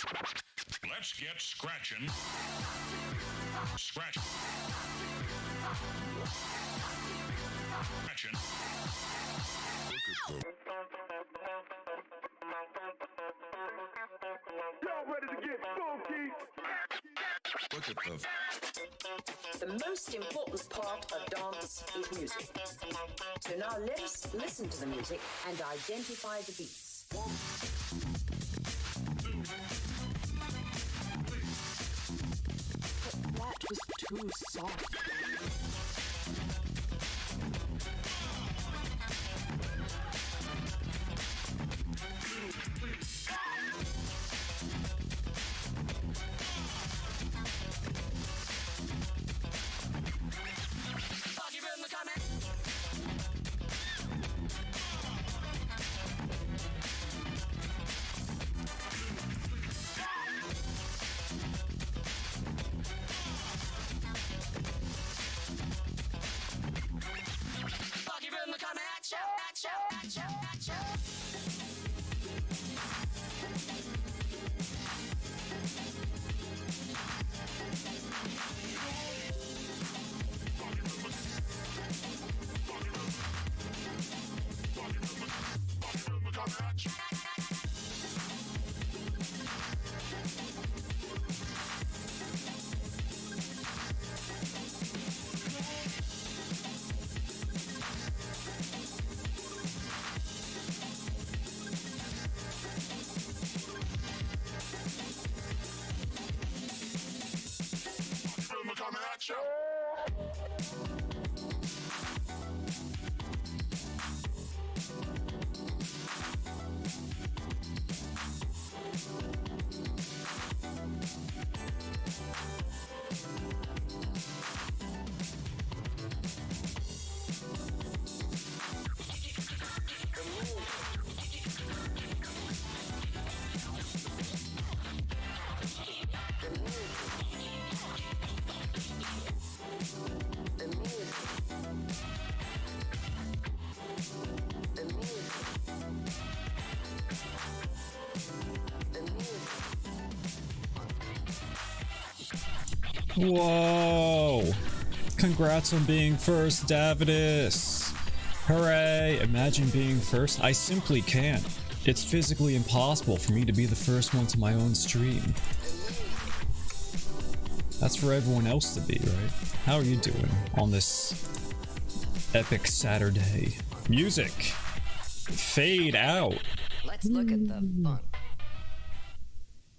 Let's get scratching. Scratch. Scratching. Y'all ready to get funky? Look at The most important part of dance is music. So now let us listen to the music and identify the beats. But that was too soft. Whoa! Congrats on being first, Davidus! Hooray! Imagine being first. I simply can't. It's physically impossible for me to be the first one to my own stream. That's for everyone else to be, right? How are you doing on this epic Saturday? Music! Fade out! Let's look at the funk.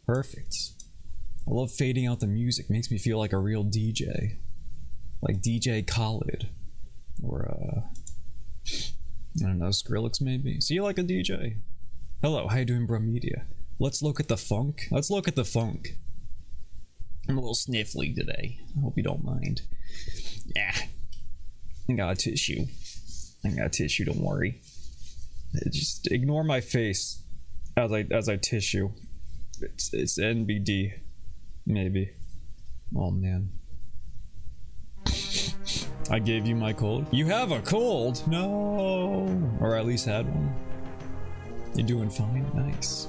Perfect. I love fading out the music. Makes me feel like a real DJ. Like DJ Khaled. Or, I don't know, Skrillex maybe? See you like a DJ. Hello, how you doing, bro media? Let's look at the funk. Let's look at the funk. I'm a little sniffly today. I hope you don't mind. Yeah. I got a tissue. Don't worry. Just ignore my face as I tissue. It's NBD. Maybe. Oh man. I gave you my cold. You have a cold? No. Or at least had one. You're doing fine? Nice.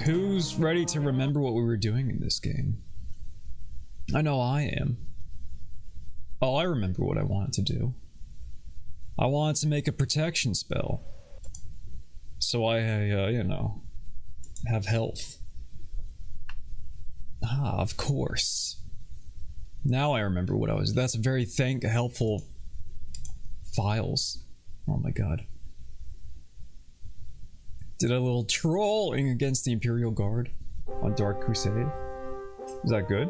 Who's ready to remember what we were doing in this game? I know I am. Oh, I remember what I wanted to do. I wanted to make a protection spell. So I, you know, have health. Ah, of course. Now I remember what I was. That's very helpful files. Oh my god. Did a little trolling against the Imperial Guard on Dark Crusade. Is that good?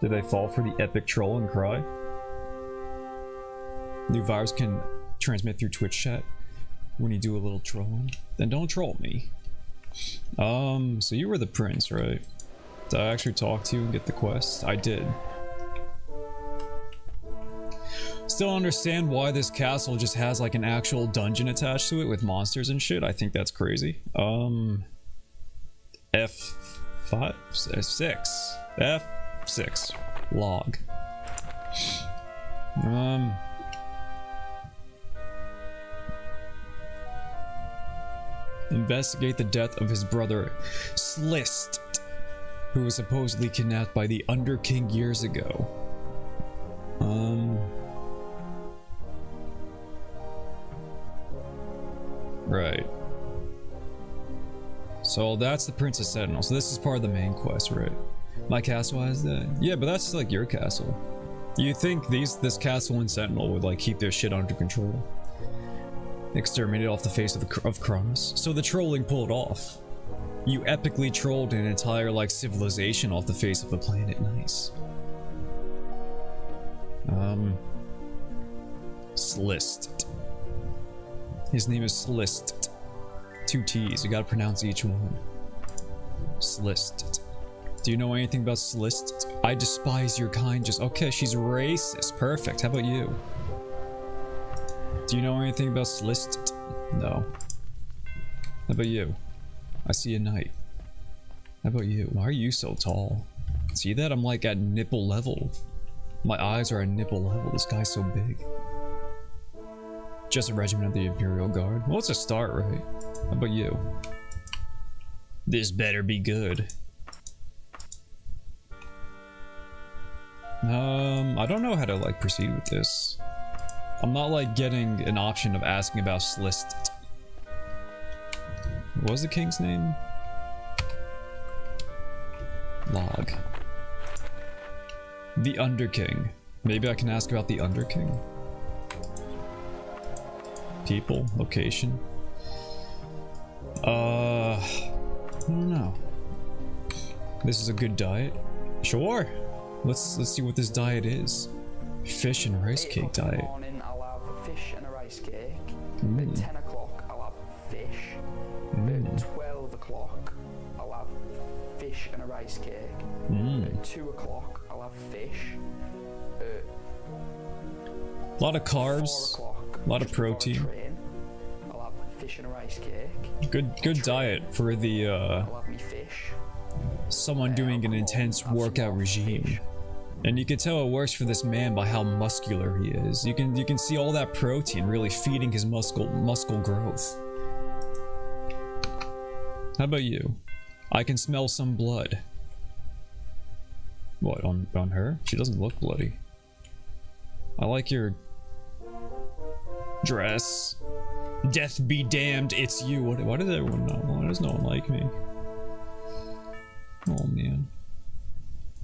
Did they fall for the epic troll and cry? New virus can transmit through Twitch chat when you do a little trolling. Then don't troll me. So you were the prince, right? Did I actually talk to you and get the quest? I did. Still don't understand why this castle just has like an actual dungeon attached to it with monsters and shit. I think that's crazy. F5? F6. F6. Log. investigate the death of his brother, Slist, who was supposedly kidnapped by the Under King years ago. Right. So that's the Princess Sentinel. So this is part of the main quest, right? My castle has that. Yeah, but that's like your castle. You think this castle and Sentinel would like keep their shit under control? Exterminated off the face of Kronos. So the trolling pulled off. You epically trolled an entire like civilization off the face of the planet. Nice. Slist. His name is Slist. 2 T's. You gotta pronounce each one. Slist. Do you know anything about Slist? I despise your kind. Just okay. She's racist. Perfect. How about you? Do you know anything about Slist? No. How about you? I see a knight. How about you? Why are you so tall? See that? I'm like at nipple level. My eyes are at nipple level. This guy's so big. Just a regiment of the Imperial Guard. Well, it's a start, right? How about you? This better be good. I don't know how to like proceed with this. I'm not like getting an option of asking about Slist. What was the king's name? Log. The Underking. Maybe I can ask about the Underking. People, location. I don't know. This is a good diet. Sure. Let's see what this diet is. Fish and rice cake diet. In the morning, I'll have fish and a rice cake. At 10 o'clock, I'll have fish. At 12 o'clock, I'll have fish and a rice cake. At 2 o'clock, I'll have fish. A lot of carbs. A lot of protein. I'll have fish and a rice cake. Good diet for the I'll have me fish. someone doing an intense workout regime. And you can tell it works for this man by how muscular he is. You can see all that protein really feeding his muscle growth. How about you? I can smell some blood. What, on her? She doesn't look bloody. I like your dress. Death be damned, it's you. Why does everyone know? Why does no one like me? Oh man.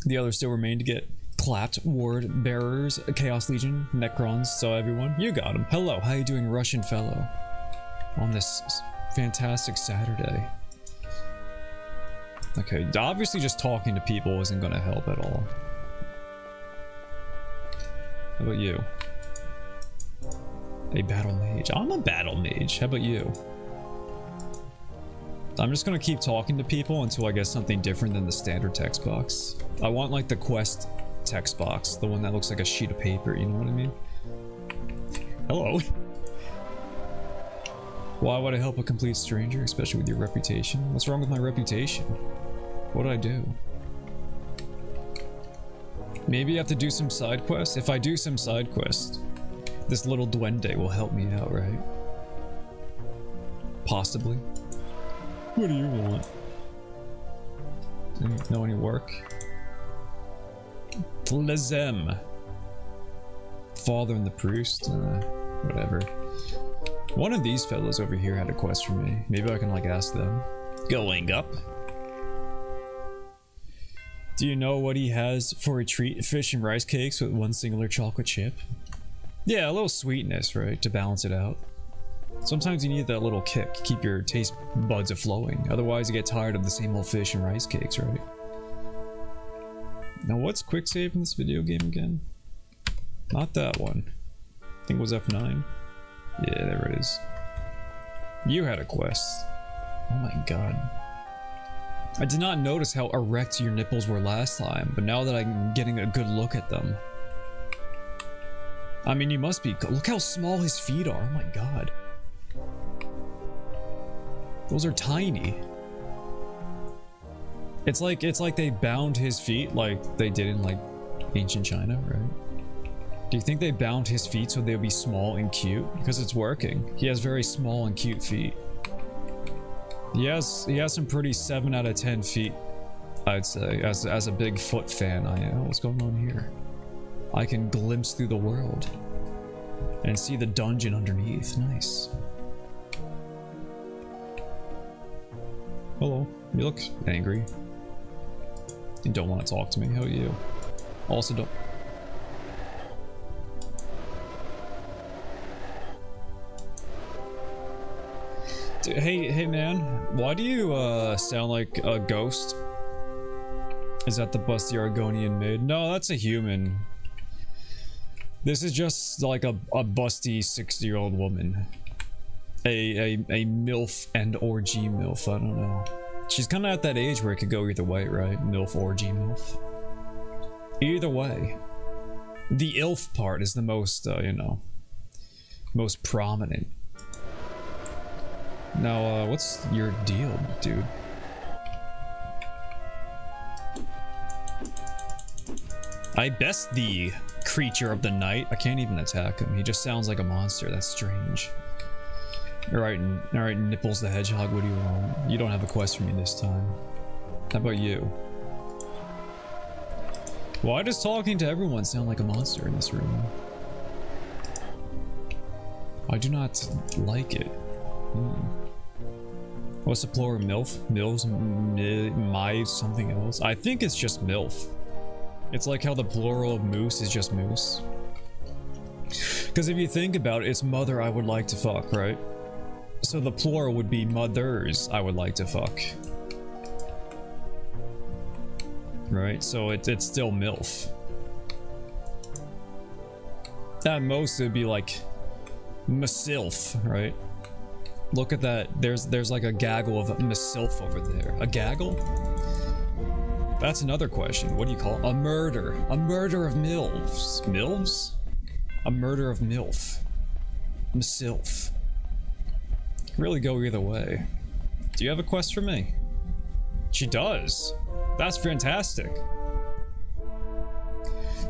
The others still remain to get clapped. Ward bearers, Chaos Legion, Necrons, so everyone. You got him. Hello, how you doing, Russian fellow? On this fantastic Saturday. Okay, obviously just talking to people isn't gonna help at all. How about you? A battle mage. I'm a battle mage. How about you? I'm just gonna keep talking to people until I get something different than the standard text box. I want like the quest text box, the one that looks like a sheet of paper, you know what I mean? Hello. Why would I help a complete stranger, especially with your reputation? What's wrong with my reputation? What did I do? Maybe I have to do some side quests? If I do some side quests, this little duende will help me out, right? Possibly. What do you want? Know any work? Tlazem. Father and the priest? Whatever. One of these fellows over here had a quest for me. Maybe I can like ask them. Going up. Do you know what he has for a treat? Fish and rice cakes with one singular chocolate chip? Yeah, a little sweetness, right? To balance it out. Sometimes you need that little kick, keep your taste buds a-flowing. Otherwise you get tired of the same old fish and rice cakes, right? Now what's quick save in this video game again? Not that one. I think it was F9. Yeah, there it is. You had a quest. Oh my god. I did not notice how erect your nipples were last time, but now that I'm getting a good look at them. I mean, you must be. Look how small his feet are. Oh my god. Those are tiny. It's like they bound his feet like they did in like ancient China, right? Do you think they bound his feet so they would be small and cute? Because it's working. He has very small and cute feet. He has some pretty 7 out of 10 feet, I'd say. As a big foot fan, I am. What's going on here? I can glimpse through the world and see the dungeon underneath. Nice. Hello. You look angry. You don't want to talk to me. How are you? Also don't. Dude, hey man, why do you sound like a ghost? Is that the busty Argonian maid? No, that's a human. This is just like a busty 60-year-old woman. A MILF and orgy MILF, I don't know. She's kind of at that age where it could go either way, right? MILF, orgy MILF. Either way. The ILF part is the most, you know, most prominent. Now, what's your deal, dude? I best the creature of the night. I can't even attack him. He just sounds like a monster. That's strange. Alright, Nipples the Hedgehog, what do you want? You don't have a quest for me this time. How about you? Why does talking to everyone sound like a monster in this room? I do not like it. What's the plural? MILF? MILFs? My something else? I think it's just MILF. It's like how the plural of moose is just moose. Because if you think about it, it's mother I would like to fuck, right? So the plural would be mothers I would like to fuck. Right? So it's still MILF. At most it would be like Masilf, right? Look at that. There's like a gaggle of Masilf over there. A gaggle? That's another question. What do you call it? A murder. A murder of MILFs. MILFs? A murder of MILF. Masilf. Really go either way. Do you have a quest for me? She does. That's fantastic.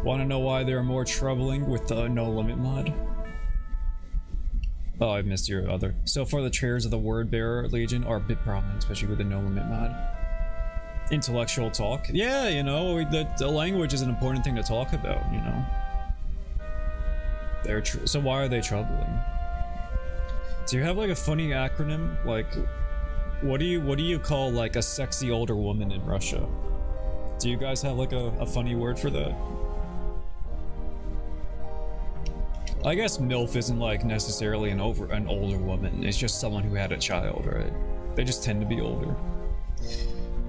Want to know why they're more troubling with the No Limit mod? Oh, I missed your other. So far, the traitors of the Word Bearer Legion are a bit prominent, especially with the No Limit mod. Intellectual talk. Yeah, you know, the language is an important thing to talk about, you know. So why are they troubling? Do you have like a funny acronym? Like, what do you call like a sexy older woman in Russia? Do you guys have like a funny word for that? I guess MILF isn't like necessarily an older woman. It's just someone who had a child, right? They just tend to be older.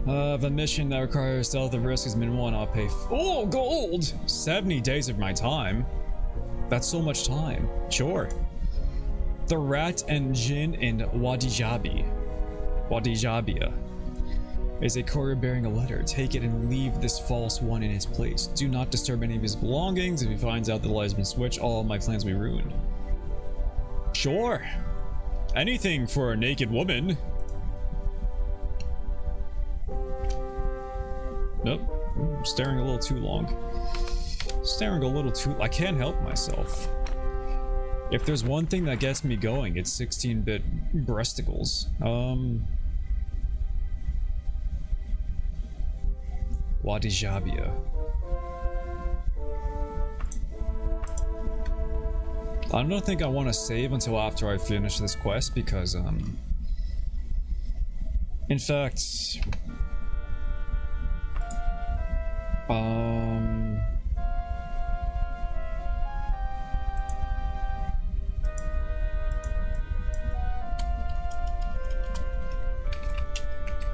The mission that requires stealth of risk is minimal and I'll pay oh, gold! 70 days of my time. That's so much time. Sure. The Rat and Jinn in Wadijabia is a courier bearing a letter. Take it and leave this false one in its place. Do not disturb any of his belongings. If he finds out that the light has been switched, all of my plans will be ruined. Sure. Anything for a naked woman. Nope. I'm staring a little too long. I can't help myself. If there's one thing that gets me going, it's 16-bit breasticles. Wadijabia. I don't think I want to save until after I finish this quest because, in fact,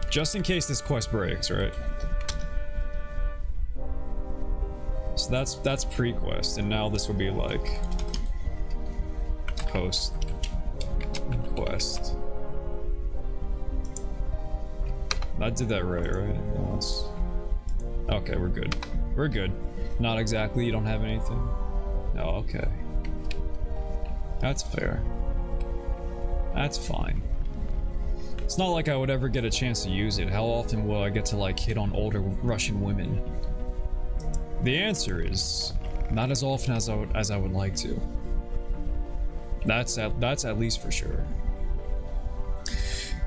just in case this quest breaks, right? So that's pre-quest, and now this will be like post-quest. I did that right? No, okay, we're good. We're good. Not exactly, you don't have anything? No, okay. That's fair. That's fine. It's not like I would ever get a chance to use it. How often will I get to like hit on older Russian women? The answer is not as often as I would like to. That's at least for sure.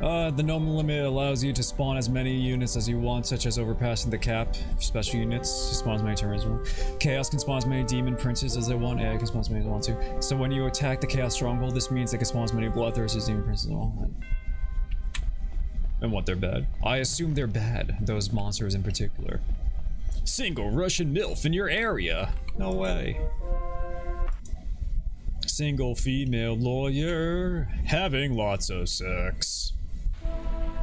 The normal limit allows you to spawn as many units as you want, such as overpassing the cap for special units. You spawn as many turns as you want. Chaos can spawn as many demon princes as they want. AI can spawn as many as they want to. So when you attack the Chaos Stronghold, this means they can spawn as many bloodthirsters, demon princes, and all that. And what, they're bad? I assume they're bad, those monsters in particular. Single Russian MILF in your area? No way. Single female lawyer having lots of sex.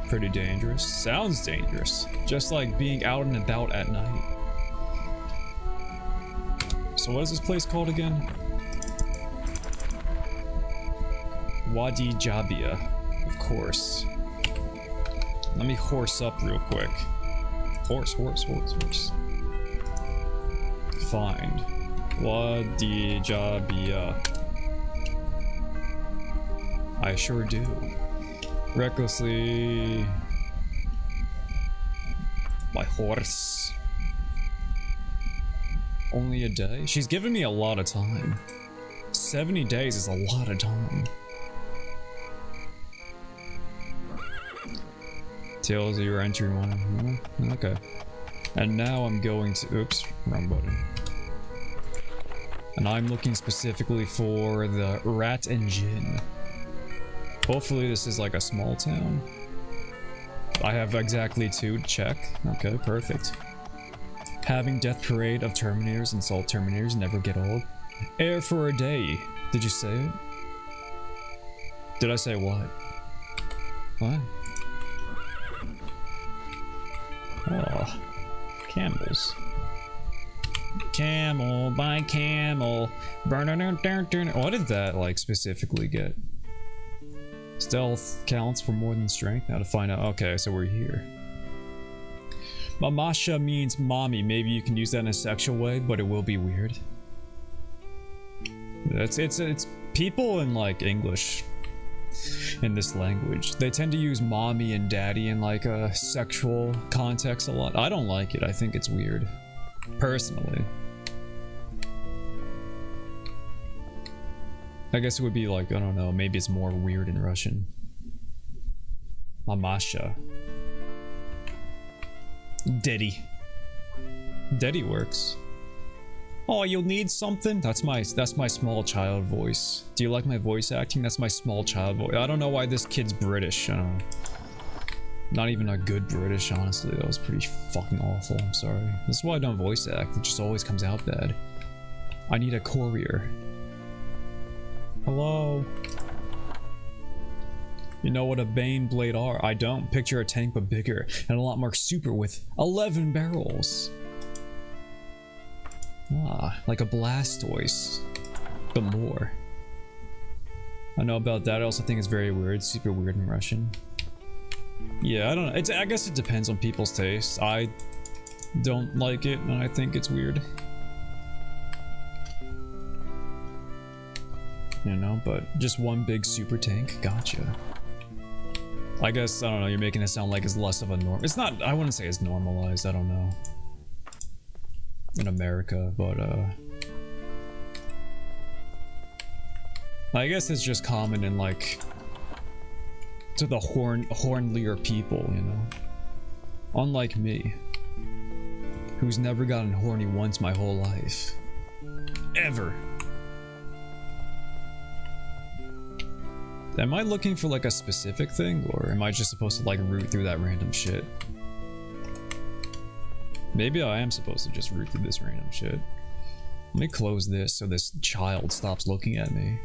Pretty dangerous. Sounds dangerous. Just like being out and about at night. So what is this place called again? Wadi Jabia. Of course. Let me horse up real quick. Horse. Find Wadi Jabia. I sure do. Recklessly. My horse. Only a day? She's given me a lot of time. 70 days is a lot of time. Tells you you're entering one. Okay. And now I'm going to. Oops, wrong button. And I'm looking specifically for the Rat and Gin. Hopefully this is like a small town. I have exactly 2 to check. Okay, perfect. Having Death Parade of Terminators and Salt Terminators never get old. Air for a day. Did you say it? Did I say what? What? Oh, camels. Camel by camel. What did that like specifically get? Stealth counts for more than strength. Now to find out. Okay, so we're here. Mamasha means mommy. Maybe you can use that in a sexual way, but it will be weird. It's people in like English. In this language, they tend to use mommy and daddy in like a sexual context a lot. I don't like it. I think it's weird, personally. I guess it would be like, I don't know, maybe it's more weird in Russian. Mamasha. Daddy. Daddy works. Oh, you'll need something? That's my small child voice. Do you like my voice acting? That's my small child voice. I don't know why this kid's British. I don't know. Not even a good British, honestly. That was pretty fucking awful. I'm sorry. This is why I don't voice act. It just always comes out bad. I need a courier. Hello? You know what a Bane blade are? I don't. Picture a tank but bigger and a lot more super with 11 barrels. Ah, like a Blastoise, but more. I know about that. I also think it's very weird, super weird in Russian. Yeah, I don't know. I guess it depends on people's taste. I don't like it, and I think it's weird. You know, but just one big super tank. Gotcha. I guess, I don't know, you're making it sound like it's less of a norm. It's not, I wouldn't say it's normalized, I don't know. In America, but I guess it's just common in like to the hornlier people, you know. Unlike me, who's never gotten horny once my whole life. Ever. Am I looking for like a specific thing, or am I just supposed to like root through that random shit? Maybe I am supposed to just root through this random shit. Let me close this so this child stops looking at me.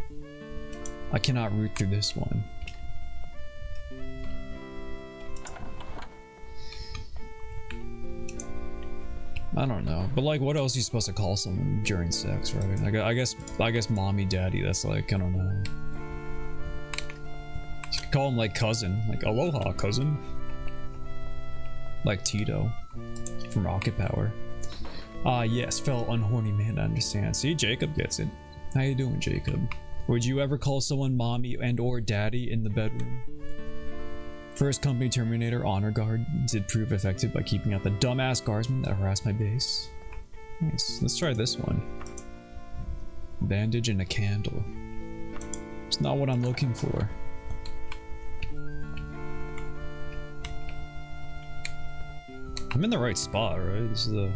I cannot root through this one. I don't know, but like, what else are you supposed to call someone during sex, right? I guess mommy, daddy. That's like, I don't know. You could call him like cousin, like aloha cousin, like Tito from Rocket Power. Ah, yes, fellow unhorny man, I understand. See, Jacob gets it. How you doing, Jacob? Would you ever call someone mommy and or daddy in the bedroom? First company Terminator Honor Guard did prove effective by keeping out the dumbass guardsmen that harassed my base. Nice. Let's try this one. Bandage and a candle. It's not what I'm looking for. I'm in the right spot, right? This is the...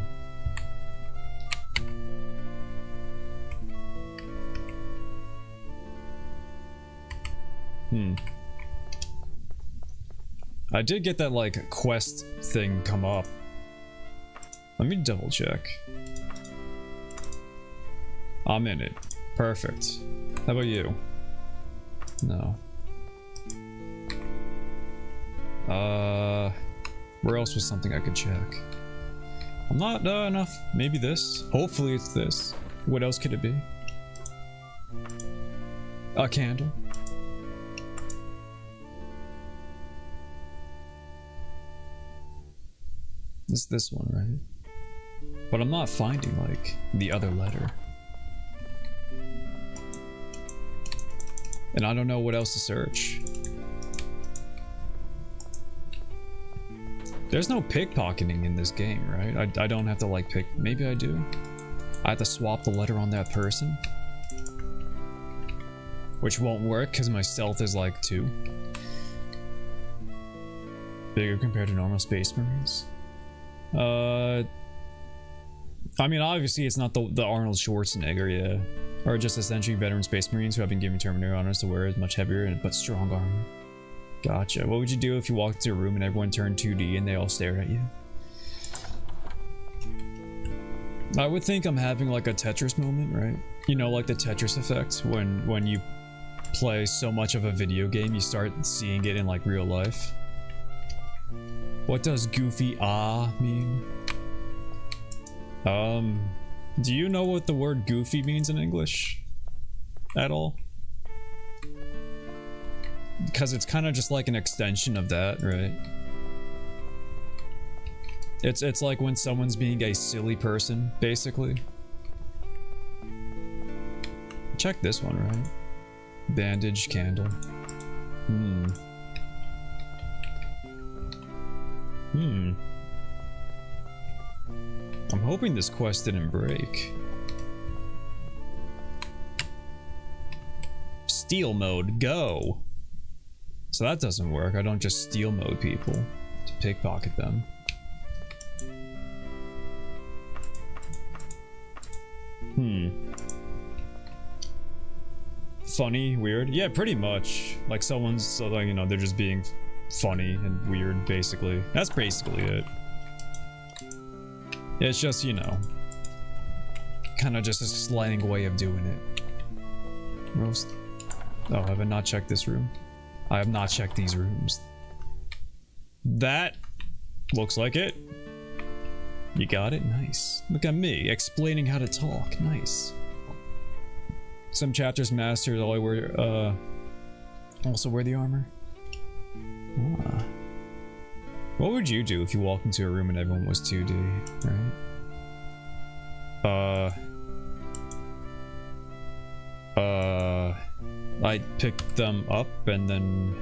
I did get that, like, quest thing come up. Let me double check. I'm in it. Perfect. How about you? No. Where else was something I could check? I'm not enough. Maybe this. Hopefully it's this. What else could it be? A candle. It's this one, right? But I'm not finding, like, the other letter. And I don't know what else to search. There's no pickpocketing in this game, right? I don't have to, like, pick... Maybe I do? I have to swap the letter on that person? Which won't work, because my stealth is, like, 2. Bigger compared to normal Space Marines. I mean, obviously it's not the Arnold Schwarzenegger, yeah. Or just essentially veteran Space Marines who have been given Terminator honors to wear much heavier but strong armor. Gotcha. What would you do if you walked into a room and everyone turned 2D and they all stared at you? I would think I'm having like a Tetris moment, right? You know, like the Tetris effect when you play so much of a video game, you start seeing it in like real life. What does goofy mean? Do you know what the word goofy means in English? At all? Because it's kind of just like an extension of that, right? It's like when someone's being a silly person, basically. Check this one, right? Bandage, candle. I'm hoping this quest didn't break. Steal mode, go! So that doesn't work. I don't just steal mode people to pickpocket them. Funny, weird? Yeah, pretty much. Like someone's, so like, you know, they're just being funny and weird, basically. That's basically it. Yeah, it's just, you know, kind of just a sliding way of doing it. Roast. Oh, have I not checked this room? I have not checked these rooms. That looks like it. You got it? Nice. Look at me, explaining how to talk. Nice. Some chapters mastered, all I wear, also wear the armor. Ah. What would you do if you walked into a room and everyone was 2D, right? I'd pick them up and then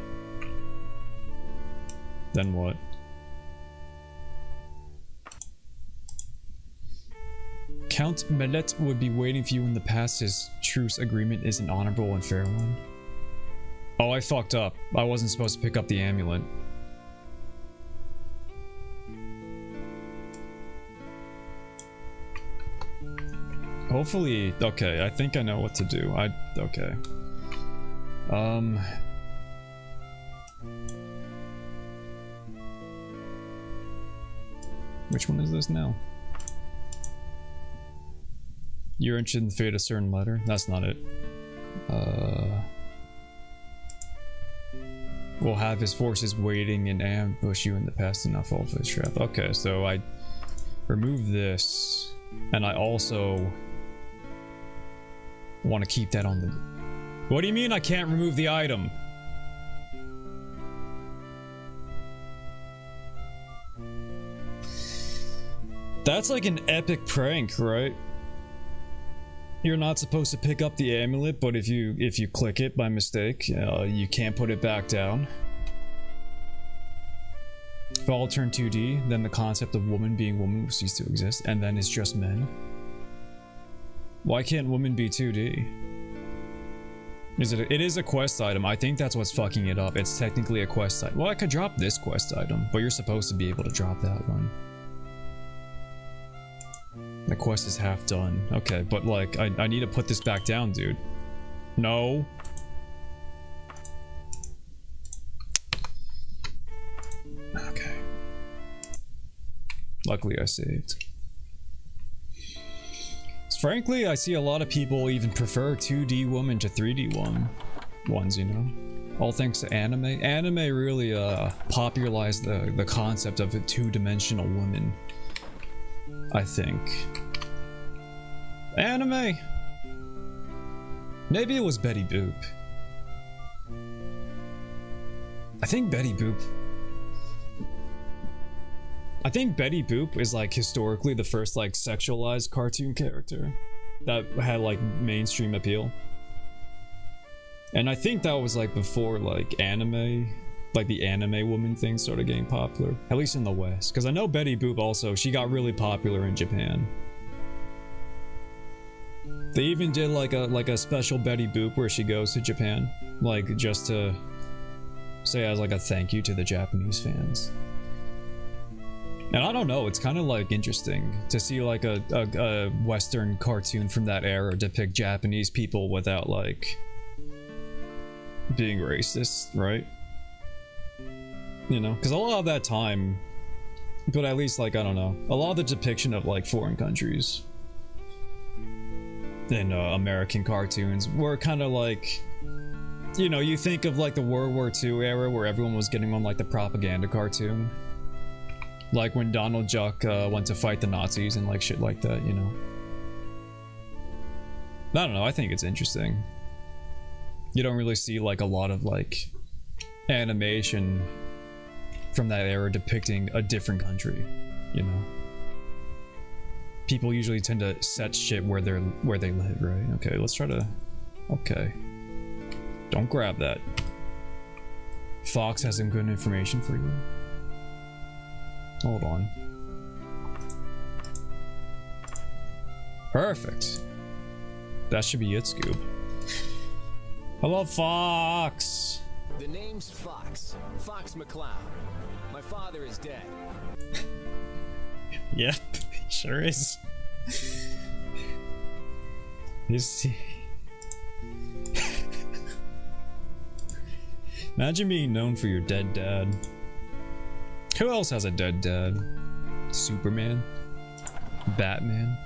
what? Count Mellet would be waiting for you in the past. His truce agreement is an honorable and fair one. Oh, I fucked up. I wasn't supposed to pick up the amulet. Hopefully, okay, I think I know what to do. Okay. Which one is this now? You're interested in the fate of a certain letter? That's not it. We'll have his forces waiting and ambush you in the past and not fall for his trap. Okay, so I remove this, and I also want to keep that on the... What do you mean I can't remove the item? That's like an epic prank, right? You're not supposed to pick up the amulet, but if you click it by mistake, you can't put it back down. If all turn 2D, then the concept of woman being woman will cease to exist, and then it's just men. Why can't woman be 2D? It is a quest item. I think that's what's fucking it up. It's technically a quest item. Well, I could drop this quest item, but you're supposed to be able to drop that one. The quest is half done. Okay, but like, I need to put this back down, dude. No. Okay. Luckily I saved. Frankly, I see a lot of people even prefer 2D women to 3D ones, you know? All thanks to anime. Anime really popularized the concept of a two-dimensional woman, I think. Anime! Maybe it was Betty Boop. I think Betty Boop is like historically the first like sexualized cartoon character that had like mainstream appeal. And I think that was like before like anime, like the anime woman thing started getting popular, at least in the West. Because I know Betty Boop also, she got really popular in Japan. They even did like a special Betty Boop where she goes to Japan, like just to say as like a thank you to the Japanese fans. And I don't know, it's kind of like interesting to see like a Western cartoon from that era depict Japanese people without like being racist, right? You know, because a lot of that time, but at least like, I don't know, a lot of the depiction of like foreign countries in American cartoons were kind of like, you know, you think of like the World War II era where everyone was getting on like the propaganda cartoon. Like when Donald Duck went to fight the Nazis and like shit like that, you know. I don't know, I think it's interesting. You don't really see like a lot of like animation from that era depicting a different country, you know. People usually tend to set shit where they live, right? Okay, let's try to. Okay, don't grab that. Fox has some good information for you. Hold on. Perfect. That should be it, Scoob. Hello, Fox. The name's Fox. Fox McCloud. My father is dead. Yep, he sure is. Imagine being known for your dead dad. Who else has a dead dad? Superman? Batman?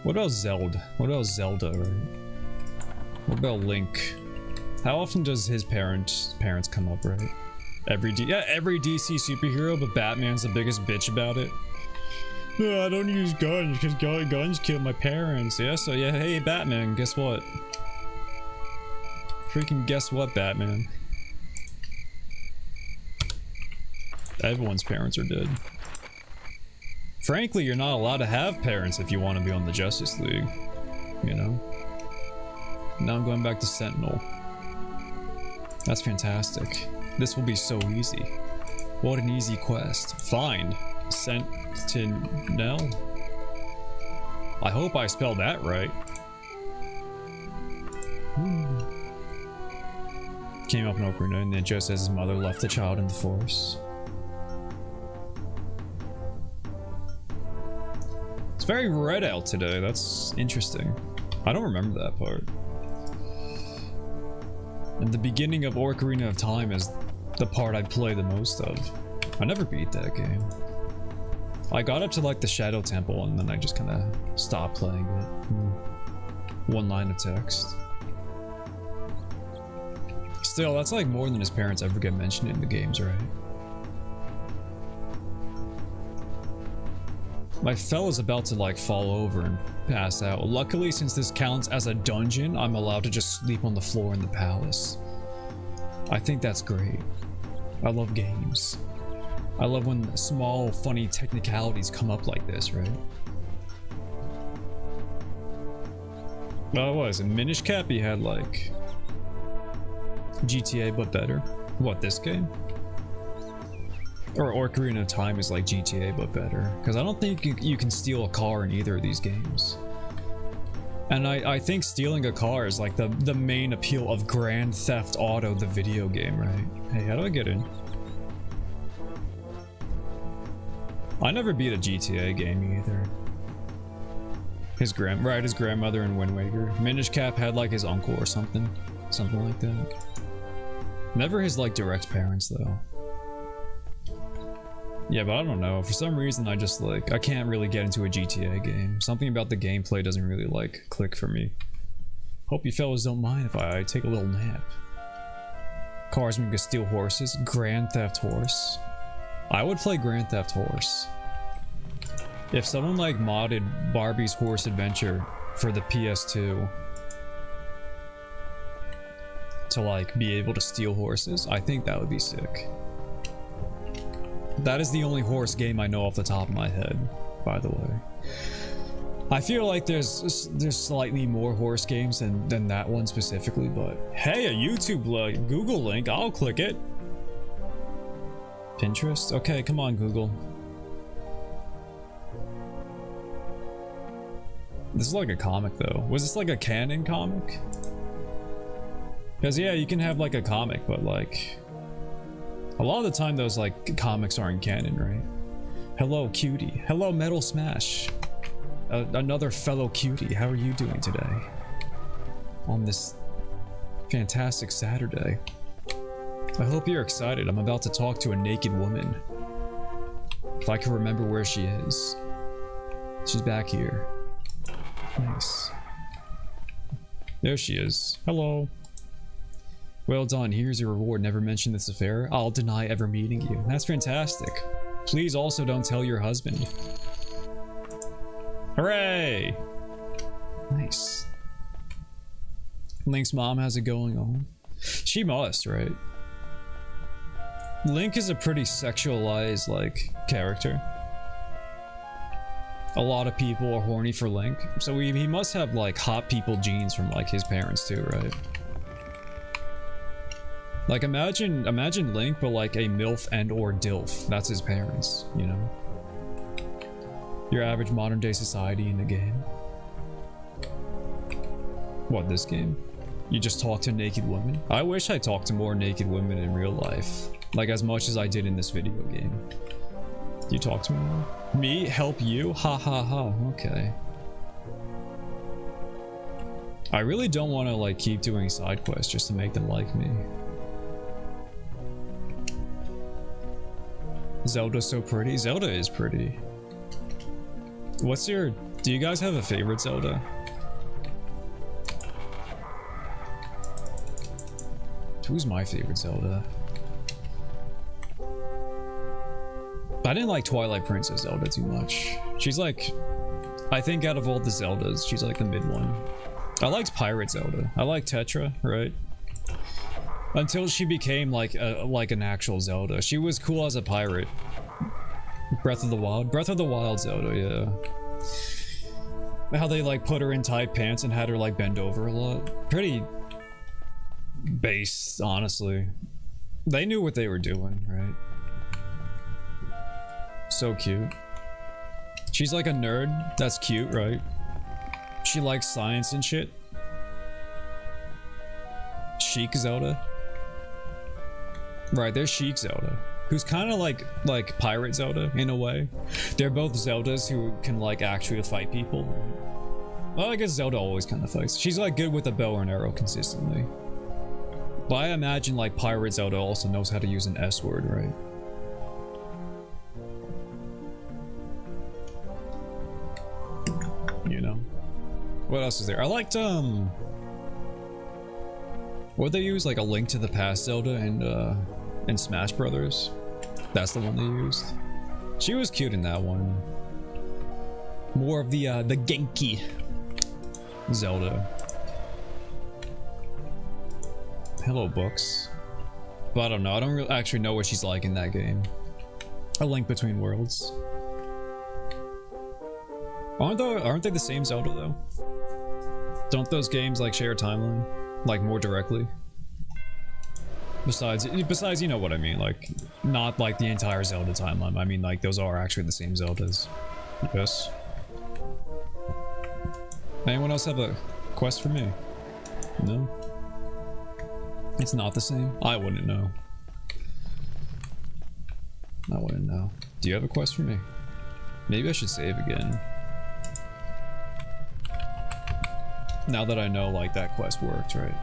What about Zelda? What about Zelda, right? What about Link? How often does his parents come up, right? Every DC superhero, but Batman's the biggest bitch about it. I don't use guns because guns kill my parents. Yeah, so yeah, hey Batman, guess what? Freaking guess what, Batman? Everyone's parents are dead. Frankly, you're not allowed to have parents if you want to be on the Justice League. You know? Now I'm going back to Sentinel. That's fantastic. This will be so easy. What an easy quest. Find Sentinel. I hope I spelled that right. Came up in Ocarina and then just as his mother left the child in the forest. It's very red out today. That's interesting. I don't remember that part. And the beginning of Ocarina of Time is the part I'd play the most of. I never beat that game. I got up to like the Shadow Temple and then I just kind of stopped playing it. One line of text. Still, that's like more than his parents ever get mentioned in the games, right? My fella's about to like fall over and pass out. Luckily, since this counts as a dungeon, I'm allowed to just sleep on the floor in the palace. I think that's great. I love games. I love when small, funny technicalities come up like this, right? Well, what was it? Minish Cap, he had like GTA but better. What, this game? Or Ocarina of Time is like GTA but better. Because I don't think you can steal a car in either of these games. And I think stealing a car is like the main appeal of Grand Theft Auto, the video game, right? Hey, how do I get in? I never beat a GTA game either. His grandmother in Wind Waker. Minish Cap had like his uncle or something like that. Never his like direct parents though. Yeah, but I don't know. For some reason, I just like I can't really get into a GTA game. Something about the gameplay doesn't really like click for me. Hope you fellas don't mind if I take a little nap. Cars can steal horses. Grand Theft Horse. I would play Grand Theft Horse. If someone like modded Barbie's Horse Adventure for the PS2 to like be able to steal horses, I think that would be sick. That is the only horse game I know off the top of my head, by the way. I feel like there's slightly more horse games than that one specifically, but hey, a YouTube Google link, I'll click it. Pinterest? Okay, come on, Google. This is like a comic though. Was this like a canon comic? Because yeah, you can have like a comic, but like a lot of the time those like comics aren't canon, right? Hello, cutie. Hello, Metal Smash. Another fellow cutie. How are you doing today? On this fantastic Saturday. I hope you're excited. I'm about to talk to a naked woman. If I can remember where she is. She's back here. Nice. There she is. Hello. Well done. Here's your reward. Never mention this affair. I'll deny ever meeting you. That's fantastic. Please also don't tell your husband. Hooray! Nice. Link's mom has it going on. She must, right? Link is a pretty sexualized, like, character. A lot of people are horny for Link, so he must have like hot people genes from like his parents too, right? Like imagine Link but like a MILF and or DILF. That's his parents, you know? Your average modern day society in the game. What, this game? You just talk to naked women? I wish I talked to more naked women in real life. Like as much as I did in this video game. You talk to me more? Me? Help you? Ha ha ha. Okay. I really don't want to like keep doing side quests just to make them like me. Zelda's so pretty. Zelda is pretty. What's your... Do you guys have a favorite Zelda? Who's my favorite Zelda? I didn't like Twilight Princess Zelda too much. She's like... I think out of all the Zeldas, she's like the mid one. I liked Pirate Zelda. I liked Tetra, right? Until she became like an actual Zelda. She was cool as a pirate. Breath of the Wild. Breath of the Wild Zelda, yeah. How they like put her in tight pants and had her like bend over a lot. Pretty base, honestly. They knew what they were doing, right? So cute. She's like a nerd. That's cute, right? She likes science and shit. Chic Zelda. Right, there's Chic Zelda, who's kind of like Pirate Zelda in a way. They're both Zeldas who can like actually fight people. Well, I guess Zelda always kind of fights. She's like good with a bow and arrow consistently. But I imagine like Pirate Zelda also knows how to use an S word, right? You know. What else is there? I liked what they use, like a Link to the Past Zelda and Smash Brothers. That's the one they used. She was cute in that one. More of the Genki Zelda. Hello, books. But I don't know. I don't really actually know what she's like in that game. A Link Between Worlds. Aren't they the same Zelda though? Don't those games like share a timeline? Like more directly? Besides, you know what I mean, like, not like the entire Zelda timeline. I mean, like, those are actually the same Zeldas. Yes. Anyone else have a quest for me? No? It's not the same? I wouldn't know. I wouldn't know. Do you have a quest for me? Maybe I should save again. Now that I know, like, that quest worked, right?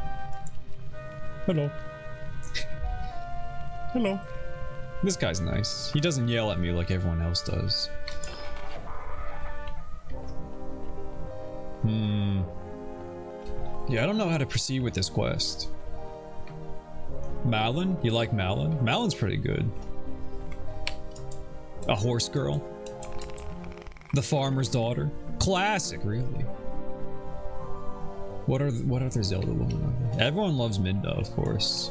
Hello. Hello. This guy's nice. He doesn't yell at me like everyone else does. Yeah, I don't know how to proceed with this quest. Malin? You like Malin? Malin's pretty good. A horse girl. The farmer's daughter. Classic, really. What other Zelda women are there? Everyone loves Minda, of course.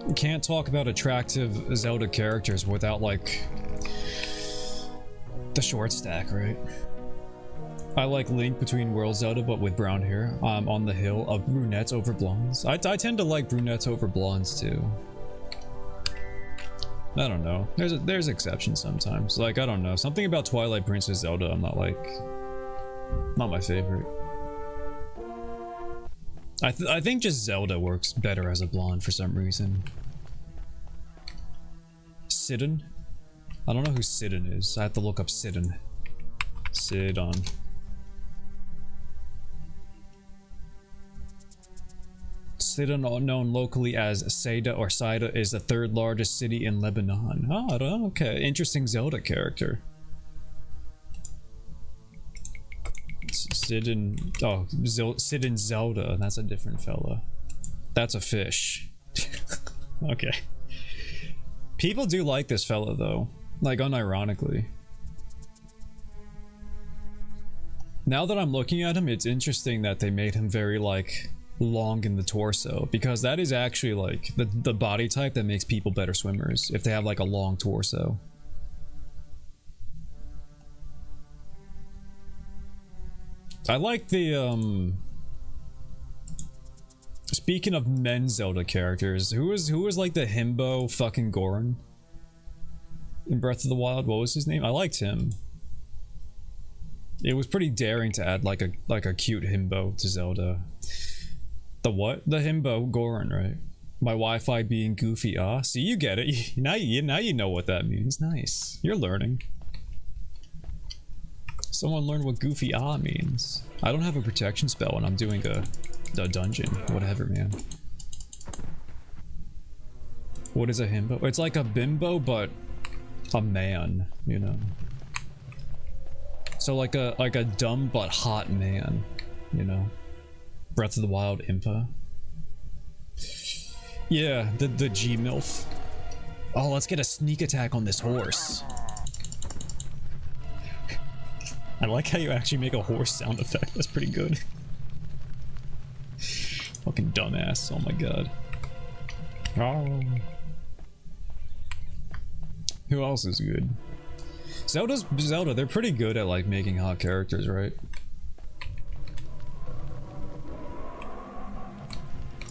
You can't talk about attractive Zelda characters without, like, the short stack, right? I like Link between World Zelda, but with brown hair. On the hill of brunettes over blondes. I tend to like brunettes over blondes too. I don't know. There's exceptions sometimes. Like, I don't know. Something about Twilight Princess Zelda I'm not like... Not my favorite. I think just Zelda works better as a blonde for some reason. Sidon? I don't know who Sidon is. I have to look up Sidon. Sidon. Sidon, known locally as Saida or Saida, is the third largest city in Lebanon. Oh, okay. Interesting Zelda character. Sidon... Oh, Sidon Zelda. That's a different fella. That's a fish. Okay. People do like this fella, though. Like, unironically. Now that I'm looking at him, it's interesting that they made him very, like, long in the torso. Because that is actually, like, the body type that makes people better swimmers. If they have, like, a long torso. I like the, Speaking of men Zelda characters, who was like the himbo fucking Goron? In Breath of the Wild, what was his name? I liked him. It was pretty daring to add like a cute himbo to Zelda. The what? The himbo Goron, right? My Wi-Fi being goofy. Ah, see, you get it. Now you know what that means. Nice. You're learning. Someone learned what goofy ah means. I don't have a protection spell when I'm doing a dungeon. Whatever, man. What is a himbo? It's like a bimbo, but a man, you know. So like a dumb but hot man, you know. Breath of the Wild Impa. Yeah, the G-MILF. Oh, let's get a sneak attack on this horse. I like how you actually make a horse sound effect. That's pretty good. Fucking dumbass. Oh my god. Oh. Who else is good? Zelda, they're pretty good at like making hot characters, right?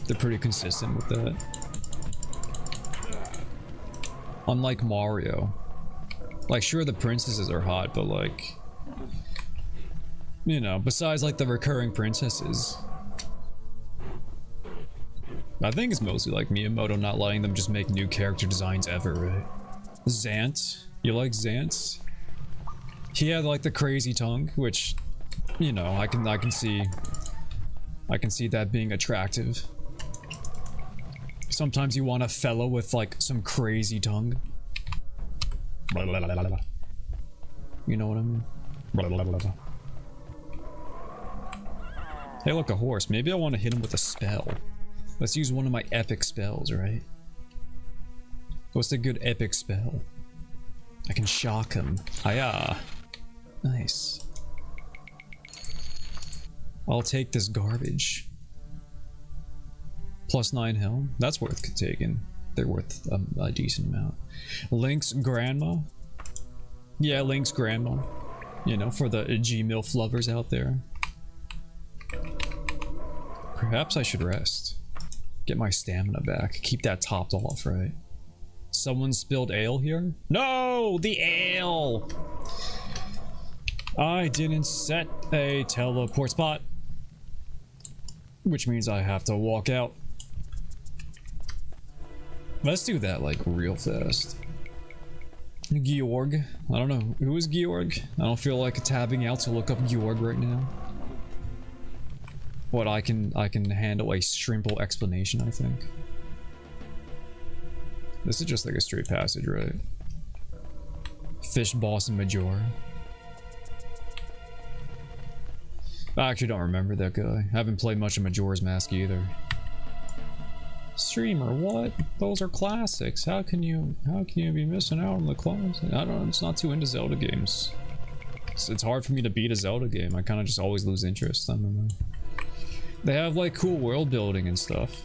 They're pretty consistent with that. Unlike Mario. Like, sure, the princesses are hot, but like... You know, besides like the recurring princesses. I think it's mostly like Miyamoto not letting them just make new character designs ever, right? Zant. You like Zant? He had like the crazy tongue, which, you know, I can see that being attractive. Sometimes you want a fellow with like some crazy tongue. You know what I mean? Hey, look, a horse. Maybe I want to hit him with a spell. Let's use one of my epic spells, right? What's the good epic spell? I can shock him. Hiya. Nice. I'll take this garbage. +9 health. That's worth taking. They're worth a decent amount. Link's grandma. Yeah, Link's grandma. You know, for the G-MILF lovers out there. Perhaps I should rest. Get my stamina back. Keep that topped off, right? Someone spilled ale here? No! The ale! I didn't set a teleport spot. Which means I have to walk out. Let's do that like real fast. Georg. I don't know. Who is Georg? I don't feel like tabbing out to look up Georg right now. But I can handle a simple explanation, I think. This is just like a straight passage, right? Fish boss and Majora. I actually don't remember that guy. I haven't played much of Majora's Mask either. Streamer, what? Those are classics. How can you be missing out on the classics? I don't know, I'm just not too into Zelda games. It's hard for me to beat a Zelda game. I kind of just always lose interest. I don't know. They have like cool world building and stuff.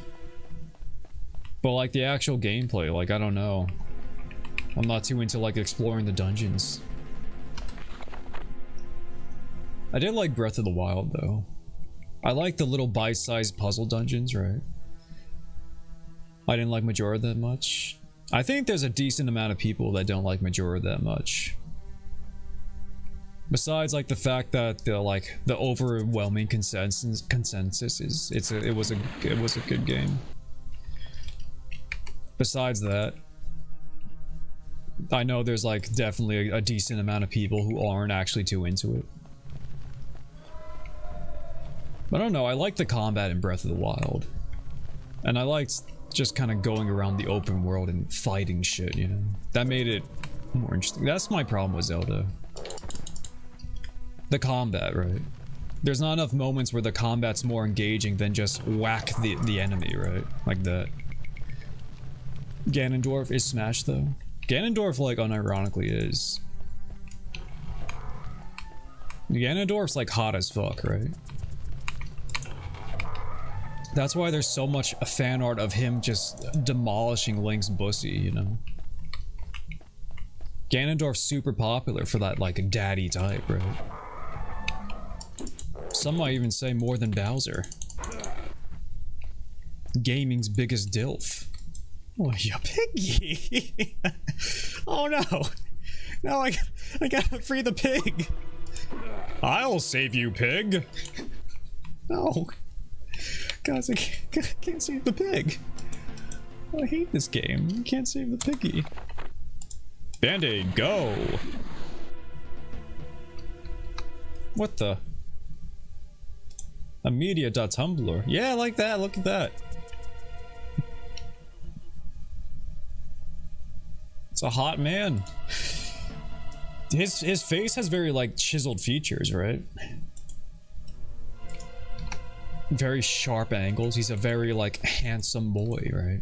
But like the actual gameplay, like I don't know. I'm not too into like exploring the dungeons. I did like Breath of the Wild though. I like the little bite-sized puzzle dungeons, right? I didn't like Majora that much. I think there's a decent amount of people that don't like Majora that much. Besides like the fact that the overwhelming consensus is it was a good game. Besides that, I know there's like definitely a decent amount of people who aren't actually too into it. I don't know, I like the combat in Breath of the Wild. And I liked just kind of going around the open world and fighting shit, you know? That made it more interesting. That's my problem with Zelda. The combat, right? There's not enough moments where the combat's more engaging than just whack the enemy, right? Like that. Ganondorf is Smash though. Ganondorf, like, unironically is. Ganondorf's like hot as fuck, right? That's why there's so much fan art of him just demolishing Link's pussy, you know? Ganondorf's super popular for that, like, daddy type, right? Some might even say more than Bowser. Gaming's biggest DILF. Oh, you piggy! Oh no! Now I gotta free the pig! I'll save you, pig! No. Guys, I can't save the pig. I hate this game. You can't save the piggy. Band-Aid, go! What the? A media.tumblr. Yeah, I like that. Look at that. It's a hot man. His face has very like chiseled features, right? Very sharp angles. He's a very like handsome boy, right?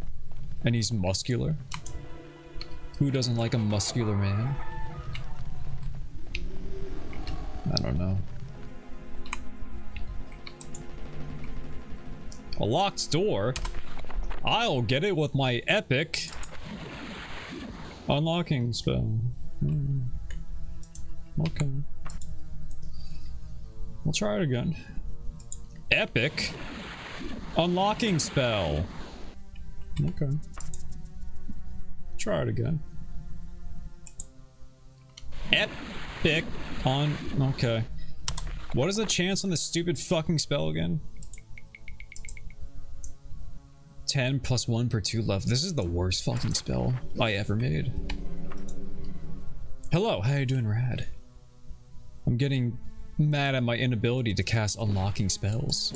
And he's muscular. Who doesn't like a muscular man? I don't know. A locked door? I'll get it with my epic unlocking spell. Okay. We'll try it again. Epic unlocking spell. Okay. Try it again. Epic on. Okay. What is the chance on this stupid fucking spell again? 10 plus 1 per 2 left. This is the worst fucking spell I ever made. Hello, how you doing, Rad? I'm getting mad at my inability to cast unlocking spells.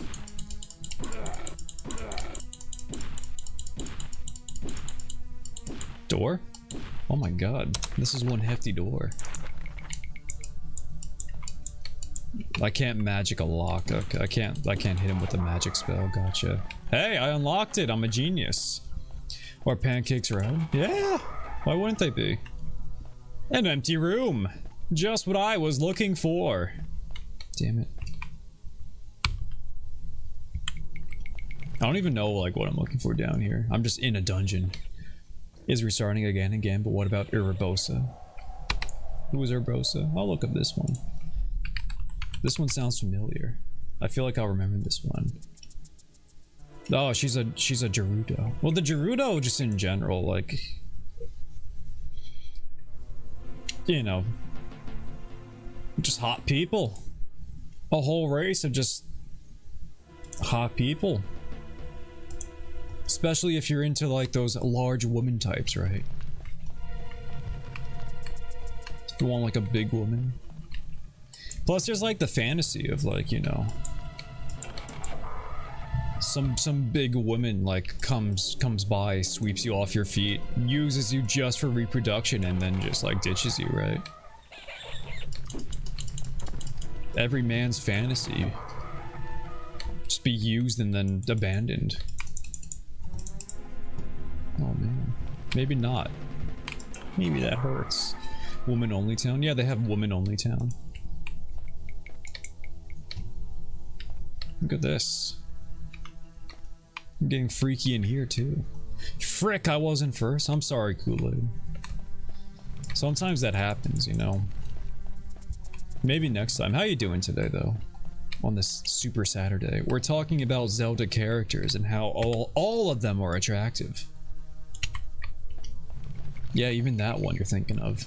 Door? Oh my god, this is one hefty door. I can't magic a lock. Okay, I can't hit him with a magic spell. Gotcha. Hey, I unlocked it. I'm a genius. Are pancakes around? Yeah. Why wouldn't they be? An empty room. Just what I was looking for. Damn it. I don't even know like what I'm looking for down here. I'm just in a dungeon. Is restarting again and again, but what about Urbosa? Who is Urbosa? I'll look up this one. This one sounds familiar. I feel like I'll remember this one. Oh, she's a Gerudo. Well, the Gerudo just in general, like, you know, just hot people. A whole race of just hot people. Especially if you're into like those large woman types, right? You want like a big woman. Plus there's like the fantasy of like, you know, some big woman like comes by, sweeps you off your feet, uses you just for reproduction, and then just like ditches you, right? Every man's fantasy. Just be used and then abandoned. Oh man. Maybe not. Maybe that hurts. Woman only town? Yeah, they have woman only town. Look at this. I'm getting freaky in here too. Frick, I wasn't first. I'm sorry, Kool-Aid. Sometimes that happens, you know. Maybe next time. How you doing today though? On this Super Saturday. We're talking about Zelda characters and how all of them are attractive. Yeah, even that one you're thinking of.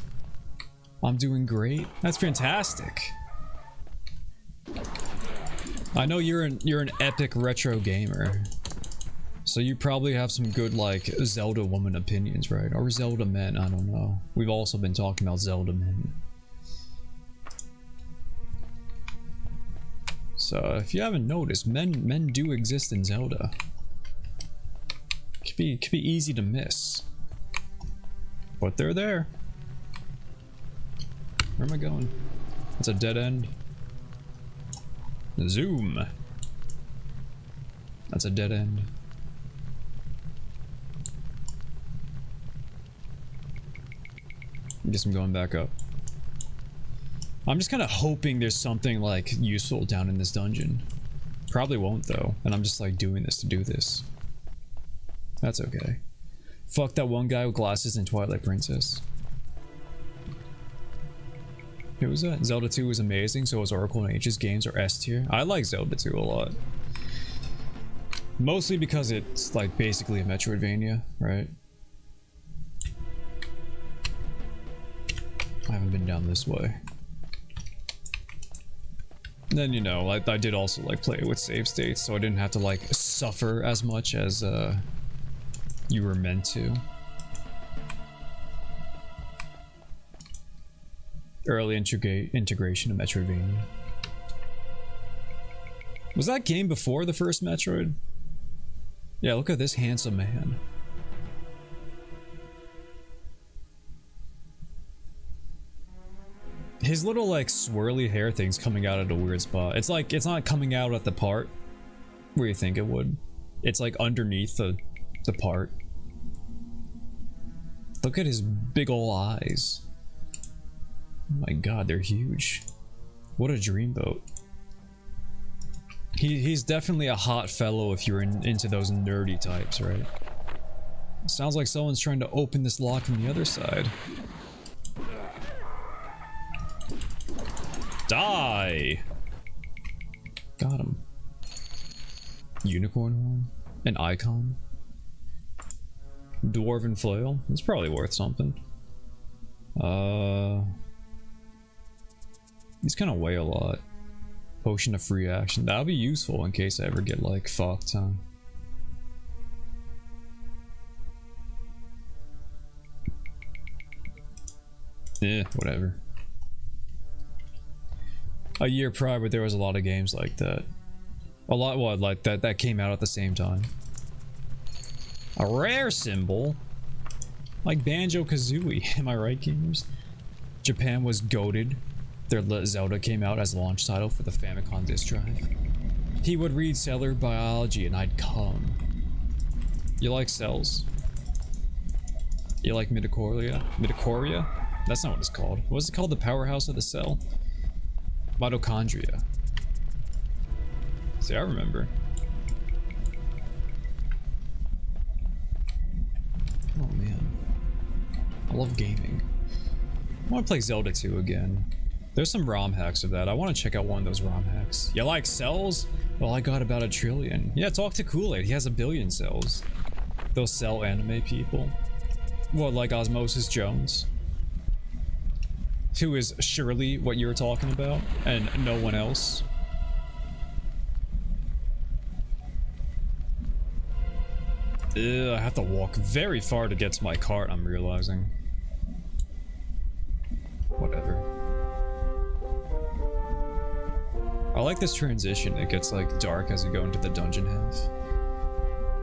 I'm doing great. That's fantastic. I know you're an epic retro gamer. So you probably have some good like Zelda woman opinions, right? Or Zelda men, I don't know. We've also been talking about Zelda men. So if you haven't noticed, men do exist in Zelda. Could be easy to miss. But they're there. Where am I going? It's a dead end. Zoom. That's a dead end. I guess I'm going back up. I'm just kind of hoping there's something like useful down in this dungeon. Probably won't though, and I'm just like doing this to do this. That's okay. Fuck that one guy with glasses in Twilight Princess. Who was that? Zelda 2 was amazing, so was Oracle and Ages games are S tier. I like Zelda 2 a lot. Mostly because it's like basically a Metroidvania, right? I haven't been down this way. And then, you know, I did also like play with save states, so I didn't have to like suffer as much as you were meant to. Early integration of Metroidvania. Was that game before the first Metroid? Yeah, look at this handsome man. His little like swirly hair thing's coming out at a weird spot. It's like, it's not coming out at the part where you think it would. It's like underneath the part. Look at his big ol' eyes. Oh my god, they're huge. What a dreamboat. He's definitely a hot fellow if you're into those nerdy types, right? Sounds like someone's trying to open this lock from the other side. Die! Got him. Unicorn horn? An icon? Dwarven flail? It's probably worth something. These kind of weigh a lot. Potion of free action. That'll be useful in case I ever get like fucked, huh? Eh, whatever. A year prior, but there was a lot of games like that. A lot, what, like that came out at the same time. A rare symbol? Like Banjo-Kazooie, am I right, gamers? Japan was goated. Their Zelda came out as a launch title for the Famicom disk drive. He would read cellular biology and I'd come. You like cells? You like mitochondria? Mitochondria? That's not what it's called. What is it called? The powerhouse of the cell? Mitochondria. See, I remember. Oh man. I love gaming. I want to play Zelda 2 again. There's some ROM hacks of that. I want to check out one of those ROM hacks. You like cells? Well, I got about 1 trillion. Yeah, talk to Kool-Aid. He has 1 billion cells. Those cell anime people. What, like Osmosis Jones? Who is surely what you were talking about, and no one else. I have to walk very far to get to my cart, I'm realizing. Whatever. I like this transition. It gets like dark as you go into the dungeon half.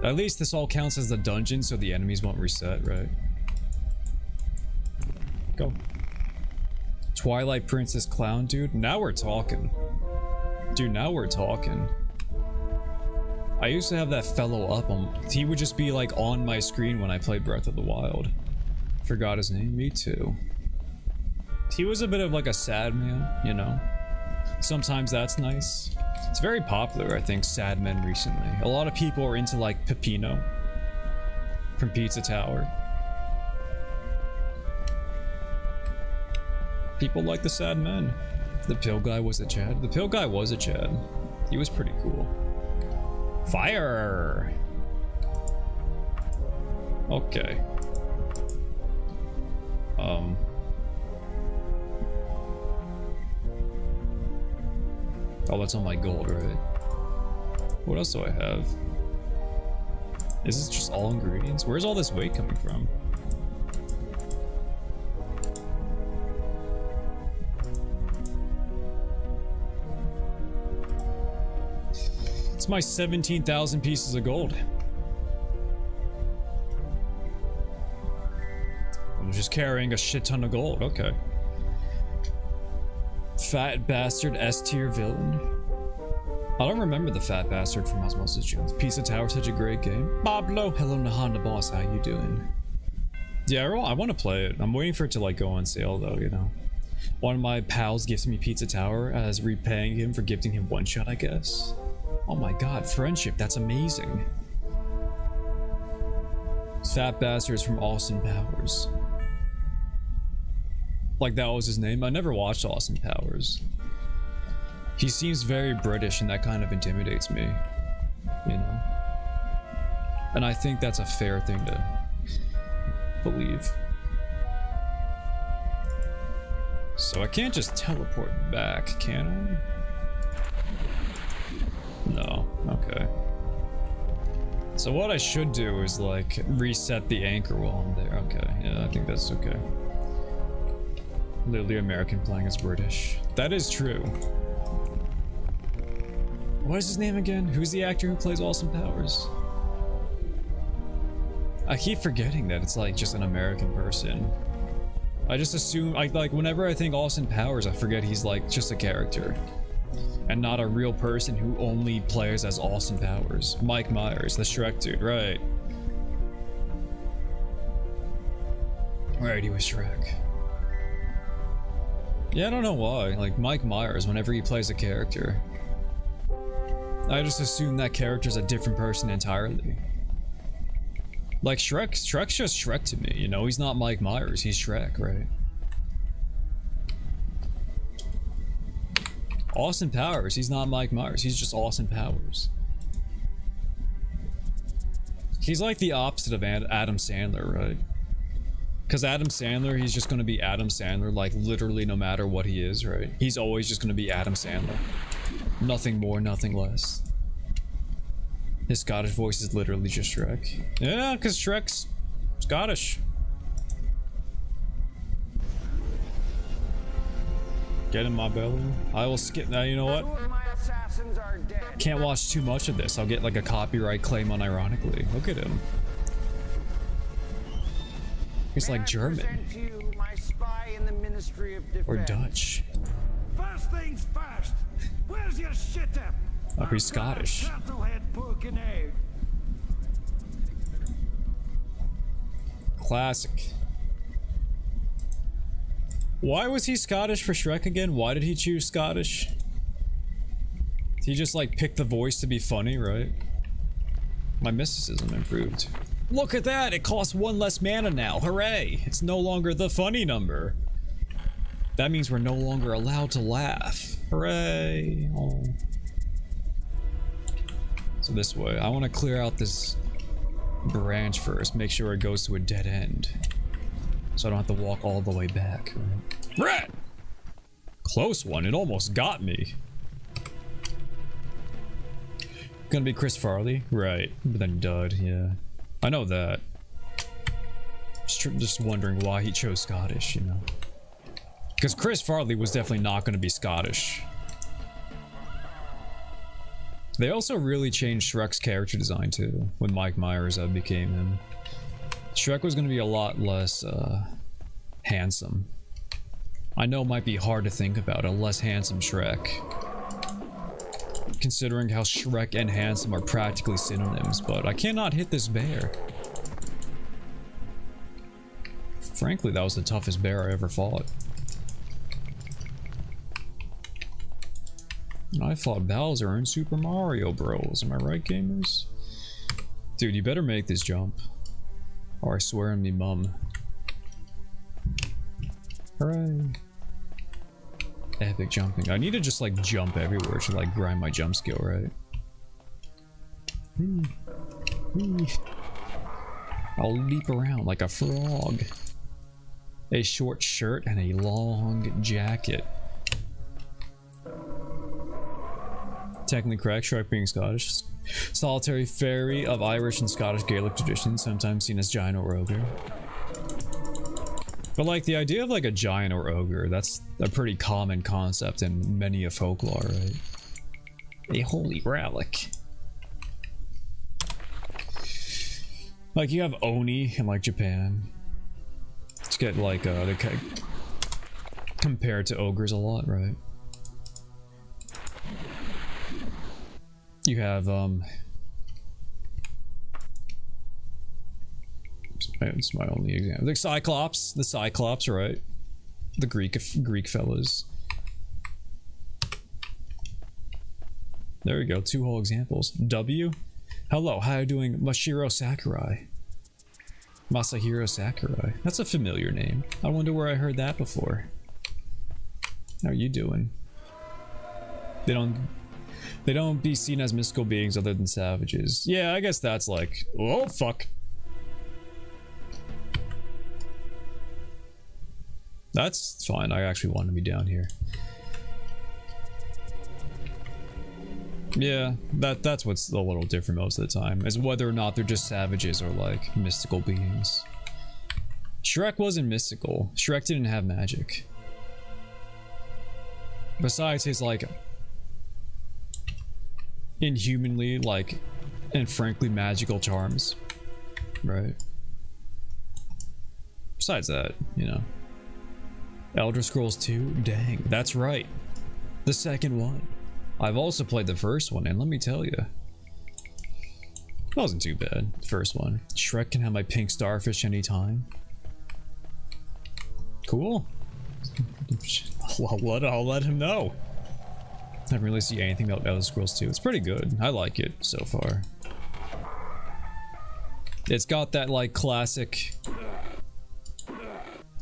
At least this all counts as the dungeon, so the enemies won't reset, right? Go. Twilight Princess Clown, dude. Now we're talking. Dude, now we're talking. I used to have that fellow up on. He would just be like on my screen when I played Breath of the Wild. Forgot his name. Me too. He was a bit of like a sad man, you know? Sometimes that's nice. It's very popular, I think, sad men recently. A lot of people are into like Peppino from Pizza Tower. People like the sad men. The pill guy was a Chad. The pill guy was a Chad. He was pretty cool. Fire! Okay. Oh, that's on my gold, right? What else do I have? Is this just all ingredients? Where's all this weight coming from? It's my 17,000 pieces of gold. I'm just carrying a shit ton of gold. Okay. Fat bastard S tier villain. I don't remember the fat bastard from Osmosis Jones. Pizza Tower, such a great game. Pablo, hello Nahanda boss, how you doing? Yeah, I want to play it. I'm waiting for it to like go on sale though, you know. One of my pals gifts me Pizza Tower as repaying him for gifting him one shot, I guess. Oh my god, friendship, that's amazing. Fat bastards from Austin Powers. Like that was his name? I never watched Austin Powers. He seems very British and that kind of intimidates me, you know? And I think that's a fair thing to believe. So I can't just teleport back, can I? No, okay. So what I should do is like reset the anchor while I'm there. Okay, yeah, I think that's okay. Literally American playing as British. That is true. What is his name again? Who's the actor who plays Austin Powers? I keep forgetting that it's like just an American person. I just assume, like whenever I think Austin Powers, I forget he's like just a character. And not a real person who only plays as Austin Powers. Mike Myers, the Shrek dude, right. Right, he was Shrek. Yeah, I don't know why. Like Mike Myers, whenever he plays a character, I just assume that character's a different person entirely. Like Shrek's just Shrek to me, you know? He's not Mike Myers, he's Shrek, right? Austin Powers, he's not Mike Myers, he's just Austin Powers. He's like the opposite of Adam Sandler, right? Because Adam Sandler, he's just gonna be Adam Sandler, like literally no matter what he is, right? He's always just gonna be Adam Sandler. Nothing more, nothing less. His Scottish voice is literally just Shrek. Yeah, because Shrek's Scottish. Get in my belly. I will skip now, you know what? Can't watch too much of this. I'll get like a copyright claim unironically. Look at him. He's like German. Or Dutch. First things first. Where's your shit at? Oh, he's Scottish. Classic. Why was he Scottish for Shrek again? Why did he choose Scottish? He just like picked the voice to be funny, right? My mysticism improved. Look at that! It costs 1 less mana now. Hooray! It's no longer the funny number. That means we're no longer allowed to laugh. Hooray! Oh. So this way. I want to clear out this branch first. Make sure it goes to a dead end. So I don't have to walk all the way back. Rat! Close one. It almost got me. Gonna be Chris Farley? Right. But then dud, yeah. I know that. Just wondering why he chose Scottish, you know. Because Chris Farley was definitely not going to be Scottish. They also really changed Shrek's character design too, when Mike Myers became him. Shrek was going to be a lot less handsome. I know it might be hard to think about a less handsome Shrek, considering how Shrek and handsome are practically synonyms, but I cannot hit this bear. Frankly, that was the toughest bear I ever fought. And I fought Bowser in Super Mario Bros. Am I right, gamers? Dude, you better make this jump, or I swear on me mum. Hooray. Epic jumping. I need to just like jump everywhere to like grind my jump skill, right? I'll leap around like a frog. A short shirt and a long jacket. Technically correct, Shrek being Scottish. Solitary fairy of Irish and Scottish Gaelic tradition, sometimes seen as giant or ogre. But like the idea of like a giant or ogre, that's a pretty common concept in many a folklore, right? A holy relic. Like you have Oni in like Japan. To get like they compared to ogres a lot, right? You have it's my only example. The Cyclops, right? The Greek fellas. There we go, 2 whole examples. W. Hello, how are you doing, Masahiro Sakurai? That's a familiar name. I wonder where I heard that before. How are you doing? They don't be seen as mystical beings other than savages. Yeah, I guess that's like, oh fuck. That's fine. I actually want to be down here. Yeah, that's what's a little different most of the time, is whether or not they're just savages or like mystical beings. Shrek wasn't mystical. Shrek didn't have magic. Besides his like inhumanly like and frankly magical charms, right? Besides that, you know. Elder Scrolls 2? Dang, that's right. The second one. I've also played the first one, and let me tell you, it wasn't too bad. The first one. Shrek can have my pink starfish anytime. Cool. I'll let him know. I haven't really seen anything about Elder Scrolls 2. It's pretty good. I like it so far. It's got that like classic.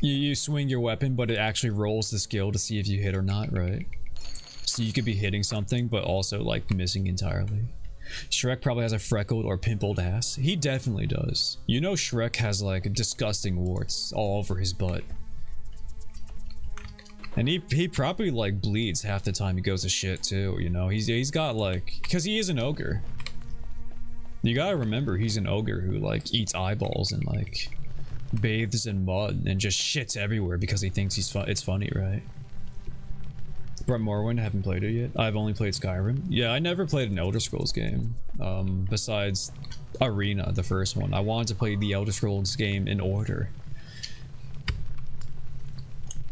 You swing your weapon, but it actually rolls the skill to see if you hit or not, right? So you could be hitting something, but also like missing entirely. Shrek probably has a freckled or pimpled ass. He definitely does. You know Shrek has like disgusting warts all over his butt. And he probably like bleeds half the time he goes to shit too, you know? He's got like, because he is an ogre. You gotta remember he's an ogre who like eats eyeballs and like bathes in mud and just shits everywhere because he thinks it's funny, right? But Morrowind, I haven't played it yet. I've only played Skyrim. Yeah, I never played an Elder Scrolls game. Besides Arena, the first one. I wanted to play the Elder Scrolls game in order.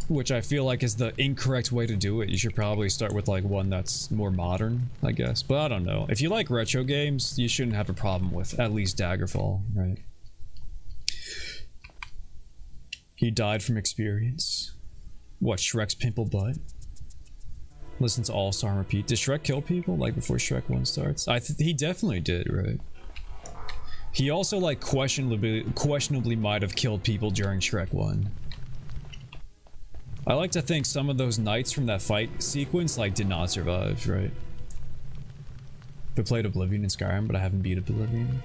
Which I feel like is the incorrect way to do it. You should probably start with like one that's more modern, I guess. But I don't know. If you like retro games, you shouldn't have a problem with at least Daggerfall, right? He died from experience. What, Shrek's pimple butt? Listen to All Star and repeat. Did Shrek kill people like before Shrek 1 starts? He definitely did, right? He also like questionably might have killed people during Shrek 1. I like to think some of those knights from that fight sequence like did not survive, right? I played Oblivion in Skyrim, but I haven't beat Oblivion.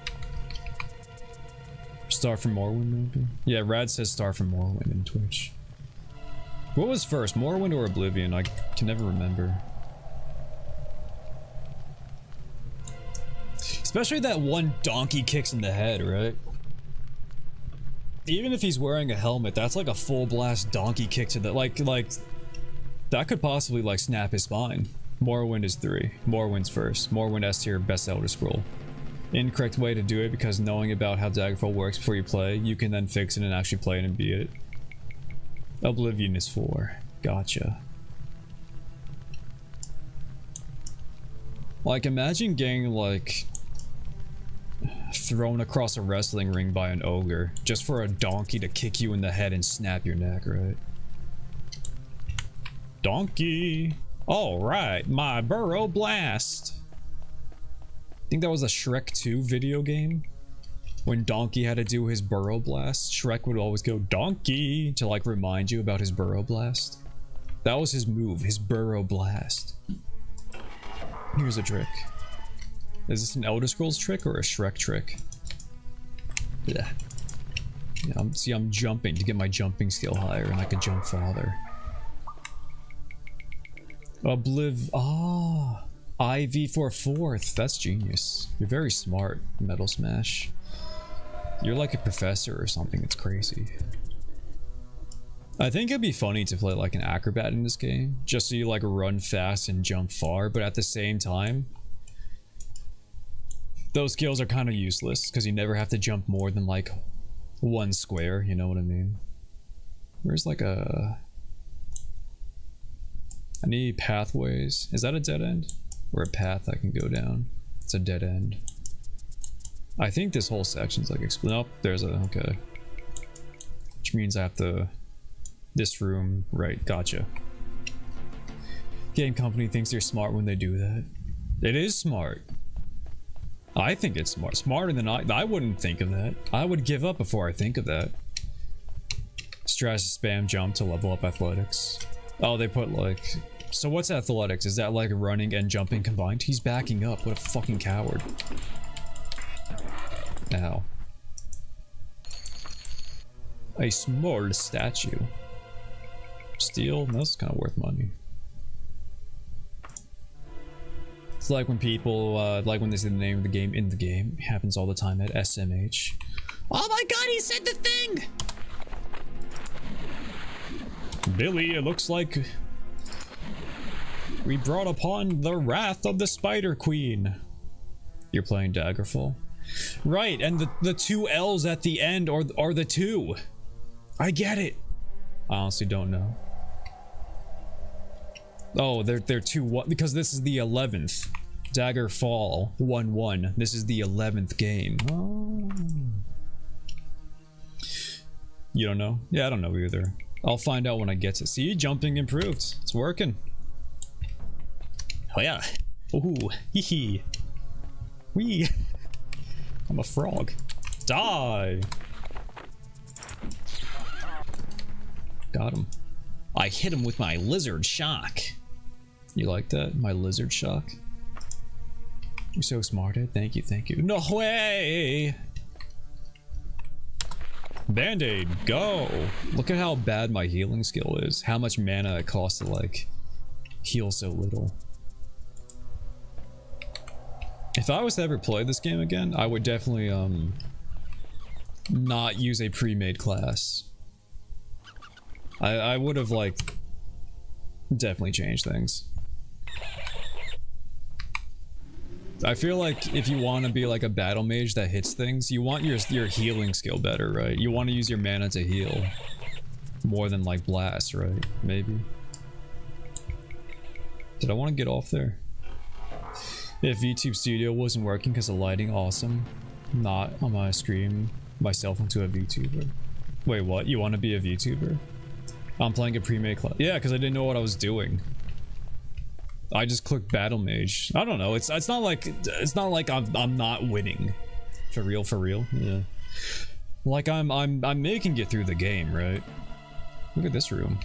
Star from Morrowind, maybe? Yeah, Rad says Star from Morrowind in Twitch. What was first, Morrowind or Oblivion? I can never remember. Especially that one donkey kicks in the head, right? Even if he's wearing a helmet, that's like a full blast donkey kick to the like that could possibly like snap his spine. Morrowind is 3. Morrowind's first. Morrowind S tier, best Elder Scroll. Incorrect way to do it, because knowing about how Daggerfall works before you play, you can then fix it and actually play it and beat it. Oblivion is 4. Gotcha. Like, imagine getting, like, thrown across a wrestling ring by an ogre just for a donkey to kick you in the head and snap your neck, right? Donkey! Alright, my burrow blast! I think that was a Shrek 2 video game. When Donkey had to do his burrow blast, Shrek would always go, Donkey! To like remind you about his burrow blast. That was his move, his burrow blast. Here's a trick. Is this an Elder Scrolls trick or a Shrek trick? Yeah. See, I'm jumping to get my jumping skill higher and I can jump farther. IV for 4th. That's genius. You're very smart, Metal Smash. You're like a professor or something. It's crazy. I think it'd be funny to play like an acrobat in this game, just so you like run fast and jump far, but at the same time, those skills are kind of useless because you never have to jump more than like 1 square, you know what I mean? Where's like a... I need pathways. Is that a dead end? Or a path I can go down? It's a dead end. I think this whole section's like nope, there's a... okay. Which means I have to... this room, right, gotcha. Game company thinks they're smart when they do that. It is smart. I think it's smart. Smarter than I wouldn't think of that. I would give up before I think of that. Stress spam jump to level up athletics. Oh, they put like... so what's athletics? Is that like running and jumping combined? He's backing up. What a fucking coward. Ow. A small statue. Steel? That's kind of worth money. It's like when people, like when they say the name of the game in the game. It happens all the time at SMH. Oh my god, he said the thing! Billy, it looks like we brought upon the wrath of the Spider Queen. You're playing Daggerfall? Right, and the 2 L's at the end are the 2. I get it. I honestly don't know. Oh, they're 2 what? Because this is the 11th. Daggerfall 1-1. This is the 11th game. Oh. You don't know? Yeah, I don't know either. I'll find out when I get to see. Jumping improved. It's working. Oh yeah. Ooh. Hee hee. Wee. I'm a frog. Die. Got him. I hit him with my lizard shock. You like that? My lizard shock? You're so smarted. Thank you, thank you. No way! Band-Aid, go! Look at how bad my healing skill is. How much mana it costs to, like, heal so little. If I was to ever play this game again, I would definitely, not use a pre-made class. I would have, like, definitely changed things. I feel like if you want to be like a battle mage that hits things, you want your healing skill better, right? You want to use your mana to heal more than like blast, right? Maybe. Did I want to get off there? If YouTube Studio wasn't working because of lighting, awesome. Not on my stream myself into a VTuber. Wait, what? You want to be a VTuber? I'm playing a pre-made class. Yeah, because I didn't know what I was doing. I just clicked battle mage. I don't know. It's not like I'm not winning. For real. Yeah. Like I'm making it through the game, right? Look at this room.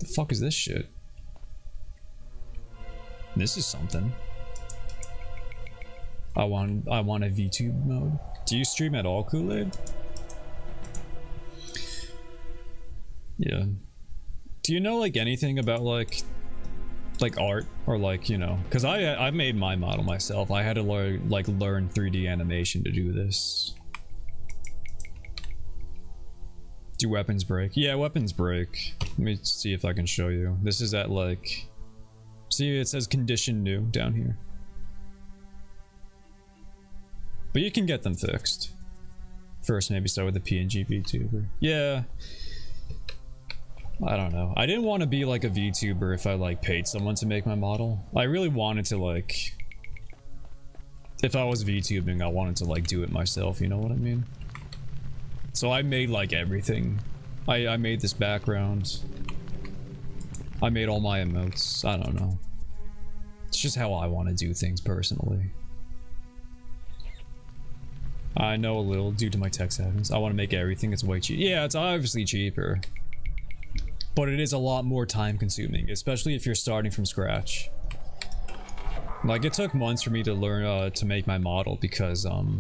The fuck is this shit? This is something. I want a VTube mode. Do you stream at all, Kool-Aid? Yeah. Do you know like anything about like art or like, you know, because I made my model myself. I had to learn 3D animation to do this. Do weapons break? Yeah, weapons break. Let me see if I can show you. This is at like See, it says condition new down here. But you can get them fixed. First, maybe start with a PNG VTuber. Yeah. I don't know. I didn't want to be like a VTuber if I like paid someone to make my model. I really wanted to like... If I was VTubing, I wanted to like do it myself, you know what I mean? So I made like everything. I made this background. I made all my emotes. I don't know. It's just how I want to do things personally. I know a little due to my tech settings. I want to make everything. It's way cheap. Yeah, it's obviously cheaper. But it is a lot more time consuming, especially if you're starting from scratch. Like, it took months for me to learn to make my model because, oh,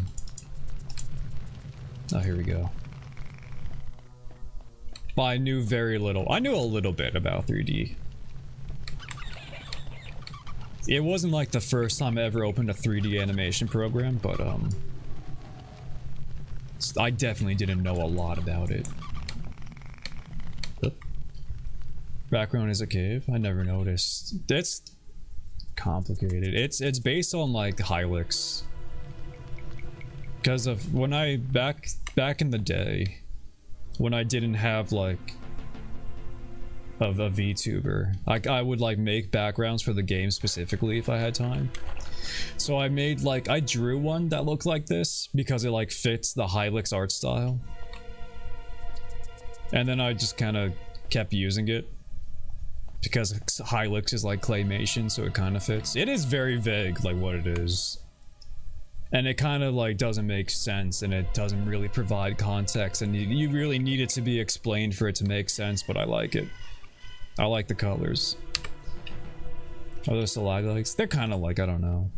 here we go. I knew very little. I knew a little bit about 3D. It wasn't like the first time I ever opened a 3D animation program, but, I definitely didn't know a lot about it. Background is a cave. I never noticed. It's complicated. It's based on like Hilux. Because of when I back in the day, when I didn't have like a VTuber, I would like make backgrounds for the game specifically if I had time. So I made like I drew one that looked like this because it like fits the Hilux art style. And then I just kind of kept using it. Because Hilux is like claymation, so it kind of fits. It is very vague, like what it is. And it kind of like doesn't make sense, and it doesn't really provide context, and you really need it to be explained for it to make sense, but I like it. I like the colors. Are those stalagmites? They're kind of like, I don't know.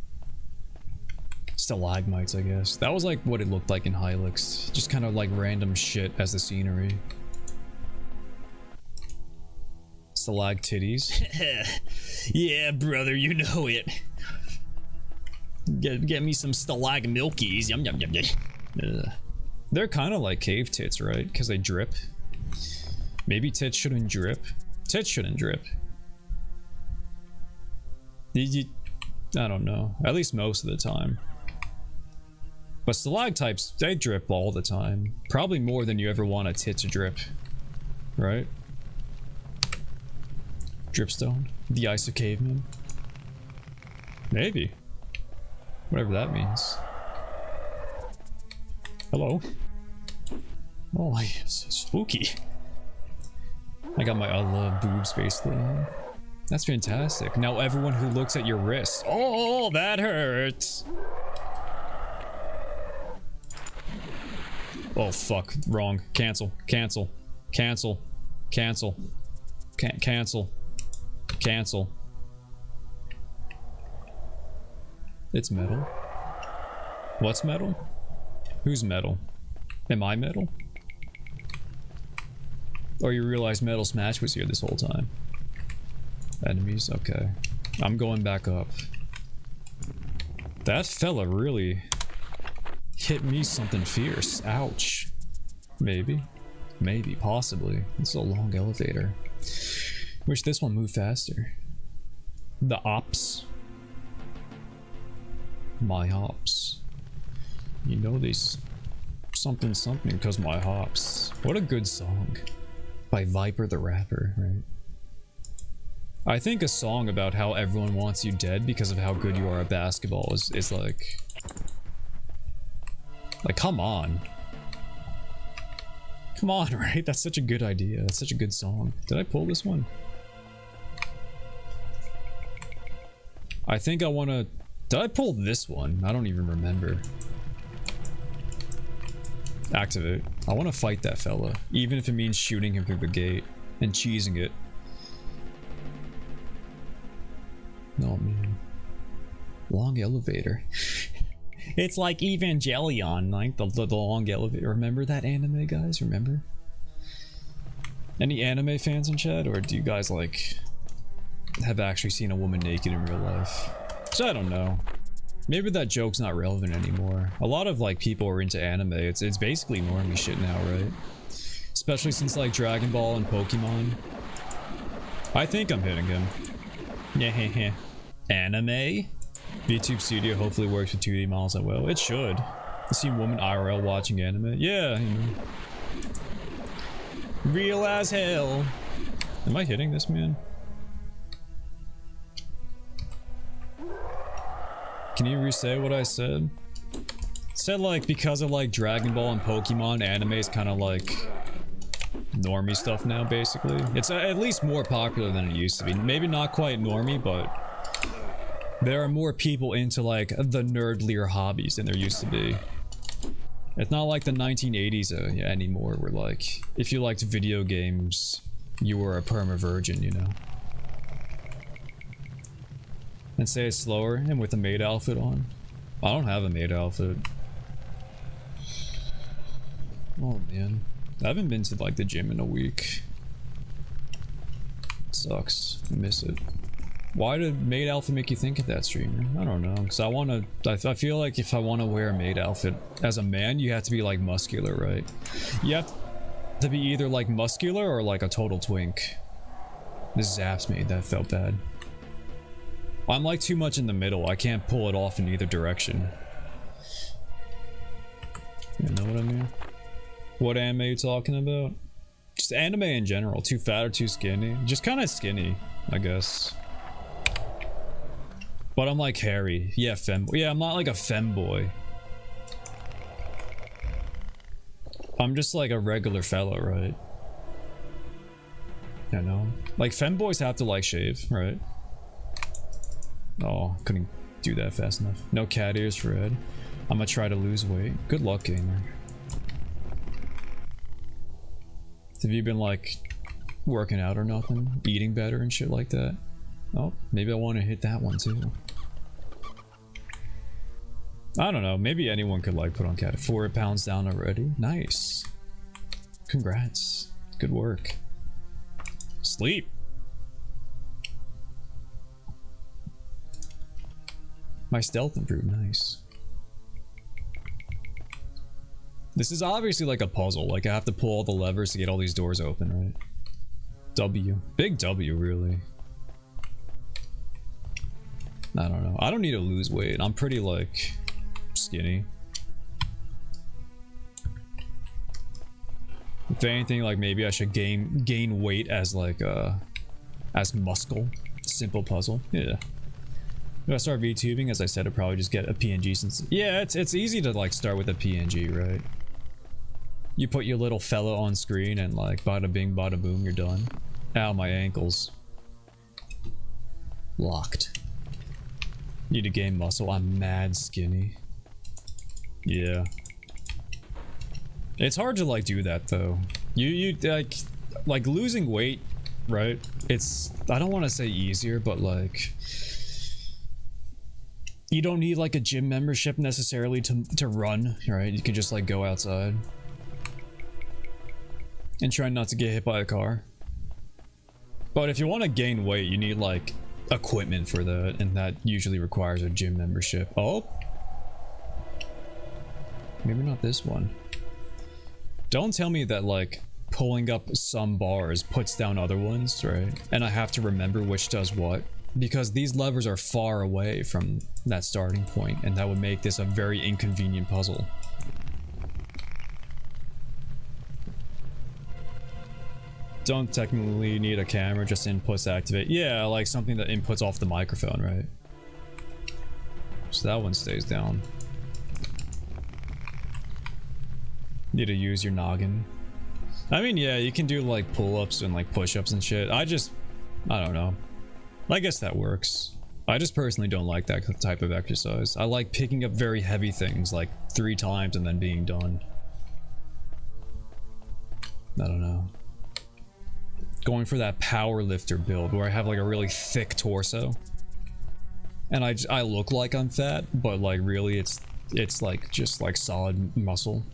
Stalagmites, I guess. That was like what it looked like in Hilux. Just kind of like random shit as the scenery. Stalag titties. Yeah, brother, you know it. Get me some stalag milkies. Yum yum yum yum. They're kind of like cave tits, right? Because they drip. Maybe tits shouldn't drip. Tits shouldn't drip. I don't know. At least most of the time. But stalactites, they drip all the time. Probably more than you ever want a tit to drip. Right? Dripstone? The Ice of Cavemen? Maybe. Whatever that means. Hello? Oh, yes, spooky. I got my I love boobs bracelet on. That's fantastic. Now everyone who looks at your wrist. Oh, that hurts. Oh, fuck. Wrong. Cancel. Cancel. Cancel. Cancel. Cancel. Cancel. It's metal. What's metal? Who's metal? Am I metal? Or you realize Metal Smash was here this whole time? Enemies? Okay. I'm going back up. That fella really hit me something fierce. Ouch. Maybe. Maybe. Possibly. It's a long elevator. Wish this one moved faster. The ops. My hops. You know these something something because my hops. What a good song. By Viper the Rapper, right? I think a song about how everyone wants you dead because of how good you are at basketball is like come on. Come on, right? That's such a good idea. That's such a good song. Did I pull this one? I think I want to... Did I pull this one? I don't even remember. Activate. I want to fight that fella, even if it means shooting him through the gate and cheesing it. Oh man. Long elevator. It's like Evangelion, like the long elevator. Remember that anime, guys? Remember? Any anime fans in chat, or do you guys like have actually seen a woman naked in real life? So I don't know. Maybe that joke's not relevant anymore. A lot of like people are into anime. It's basically normie shit now, right? Especially since like Dragon Ball and Pokemon. I think I'm hitting him. Yeah. Anime? VTube Studio hopefully works with 2D models as well. It should. You see woman IRL watching anime? Yeah, you know. Real as hell. Am I hitting this man? Can you re-say what I said? Said like because of like Dragon Ball and Pokemon, anime is kind of like normie stuff now basically. It's at least more popular than it used to be. Maybe not quite normie, but there are more people into like the nerdlier hobbies than there used to be. It's not like the 1980s anymore where like if you liked video games you were a perma virgin, you know. And say it slower and with a maid outfit on. I don't have a maid outfit. Oh man, I haven't been to like the gym in a week. Sucks. I miss it. Why did maid outfit make you think of that, streamer? I don't know, because I feel like if I want to wear a maid outfit as a man, you have to be like muscular, right? You have to be either like muscular or like a total twink. This zaps me, that felt bad. I'm like too much in the middle, I can't pull it off in either direction. You know what I mean? What anime are you talking about? Just anime in general. Too fat or too skinny? Just kind of skinny, I guess. But I'm like hairy. Yeah, femboy. Yeah, I'm not like a femboy. I'm just like a regular fella, right? I know. Like femboys have to like shave, right? Oh, couldn't do that fast enough. No cat ears for Ed. I'm gonna try to lose weight. Good luck, gamer. Have you been like working out or nothing? Eating better and shit like that? Oh, maybe I want to hit that one too. I don't know. Maybe anyone could like put on cat. 4 pounds down already. Nice. Congrats. Good work. Sleep. My stealth improved. Nice. This is obviously like a puzzle. Like I have to pull all the levers to get all these doors open, right? W. Big W, really. I don't know. I don't need to lose weight. I'm pretty like skinny. If anything, like maybe I should gain weight as like as muscle. Simple puzzle. Yeah. If I start VTubing, as I said, I'd probably just get a PNG since yeah, it's easy to like start with a PNG, right? You put your little fella on screen and like bada bing bada boom, you're done. Ow, my ankles. Locked. Need to gain muscle. I'm mad skinny. Yeah. It's hard to like do that though. You like losing weight, right? It's, I don't want to say easier, but like you don't need like a gym membership necessarily to run, right? You can just like go outside and try not to get hit by a car. But if you want to gain weight, you need like equipment for that, and that usually requires a gym membership. Oh, maybe not this one. Don't tell me that like pulling up some bars puts down other ones, right? And I have to remember which does what, because these levers are far away from that starting point, and that would make this a very inconvenient puzzle. Don't technically need a camera, just inputs to activate. Yeah, like something that inputs off the microphone, right? So that one stays down. Need to use your noggin. I mean, yeah, you can do like pull-ups and like push-ups and shit. I don't know. I guess that works. I just personally don't like that type of exercise. I like picking up very heavy things like 3 times and then being done. I don't know. Going for that power lifter build where I have like a really thick torso. And I look like I'm fat, but like really it's like just like solid muscle.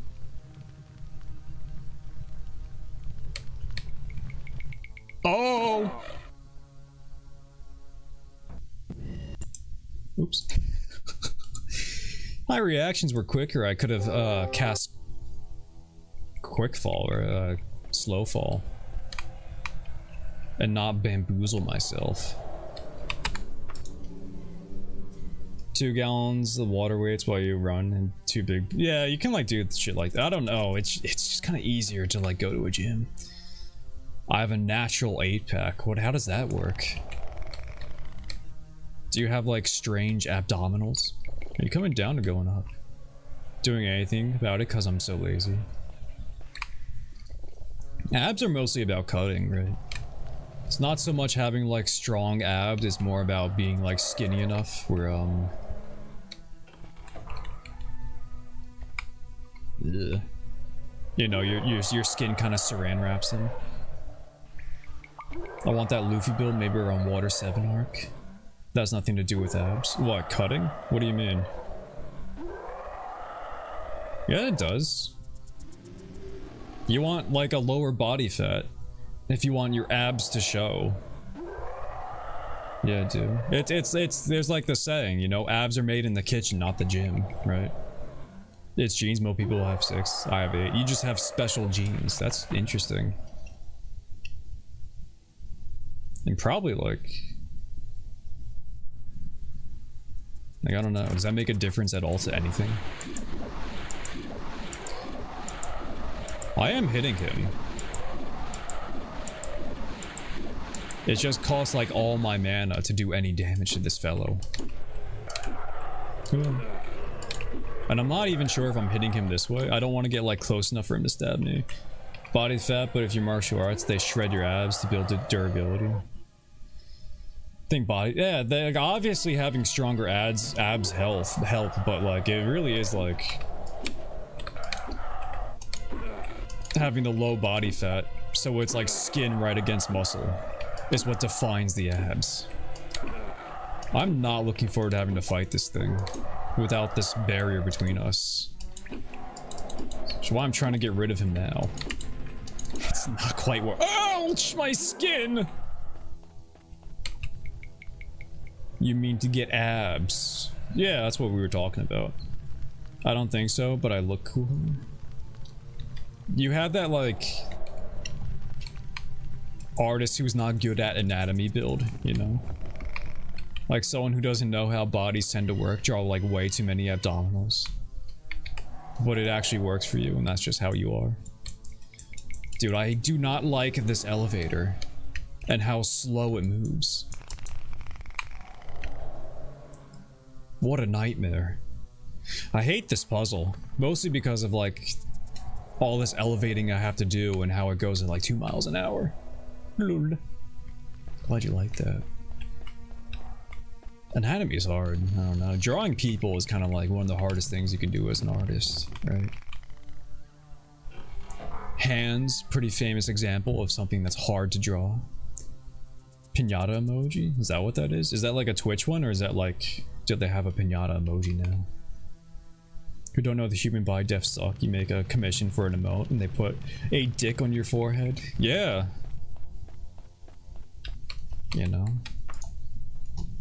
Oh! Oops. My reactions were quicker. I could have cast quick fall or slow fall and not bamboozle myself. 2 gallons of water weights while you run and 2 big. Yeah, you can like do shit like that. I don't know. It's just kind of easier to like go to a gym. I have a natural 8-pack. How does that work? Do you have like strange abdominals? Are you coming down or going up? Doing anything about it because I'm so lazy. Abs are mostly about cutting, right? It's not so much having like strong abs, it's more about being like skinny enough where ugh. You know, your skin kind of saran wraps them. I want that Luffy build maybe around Water 7 arc. That has nothing to do with abs. What, cutting? What do you mean? Yeah, it does. You want like a lower body fat if you want your abs to show. Yeah, dude. It's there's like the saying, you know, abs are made in the kitchen, not the gym, right? It's genes. Most people have 6. I have 8. You just have special genes. That's interesting. And probably like I don't know. Does that make a difference at all to anything? I am hitting him. It just costs like all my mana to do any damage to this fellow. And I'm not even sure if I'm hitting him this way. I don't want to get like close enough for him to stab me. Body fat, but if you're martial arts, they shred your abs to build durability. I think body, yeah, like obviously having stronger abs help, but like it really is like having the low body fat, so it's like skin right against muscle is what defines the abs. I'm not looking forward to having to fight this thing without this barrier between us. That's why I'm trying to get rid of him now. It's not quite what. Ouch! My skin! You mean to get abs? Yeah, that's what we were talking about. I don't think so, but I look cool. You have that like artist who's not good at anatomy build, you know? Like someone who doesn't know how bodies tend to work, draw like way too many abdominals. But it actually works for you, and that's just how you are. Dude, I do not like this elevator and how slow it moves. What a nightmare. I hate this puzzle, mostly because of like all this elevating I have to do and how it goes at like 2 miles an hour. Lol. Glad you like that. Anatomy is hard. I don't know. Drawing people is kind of like one of the hardest things you can do as an artist, right? Hands, pretty famous example of something that's hard to draw. Pinata emoji? Is that what that is? Is that like a Twitch one, or is that like, do they have a pinata emoji now? Who don't know the human body def suck, you make a commission for an emote and they put a dick on your forehead. Yeah. You know?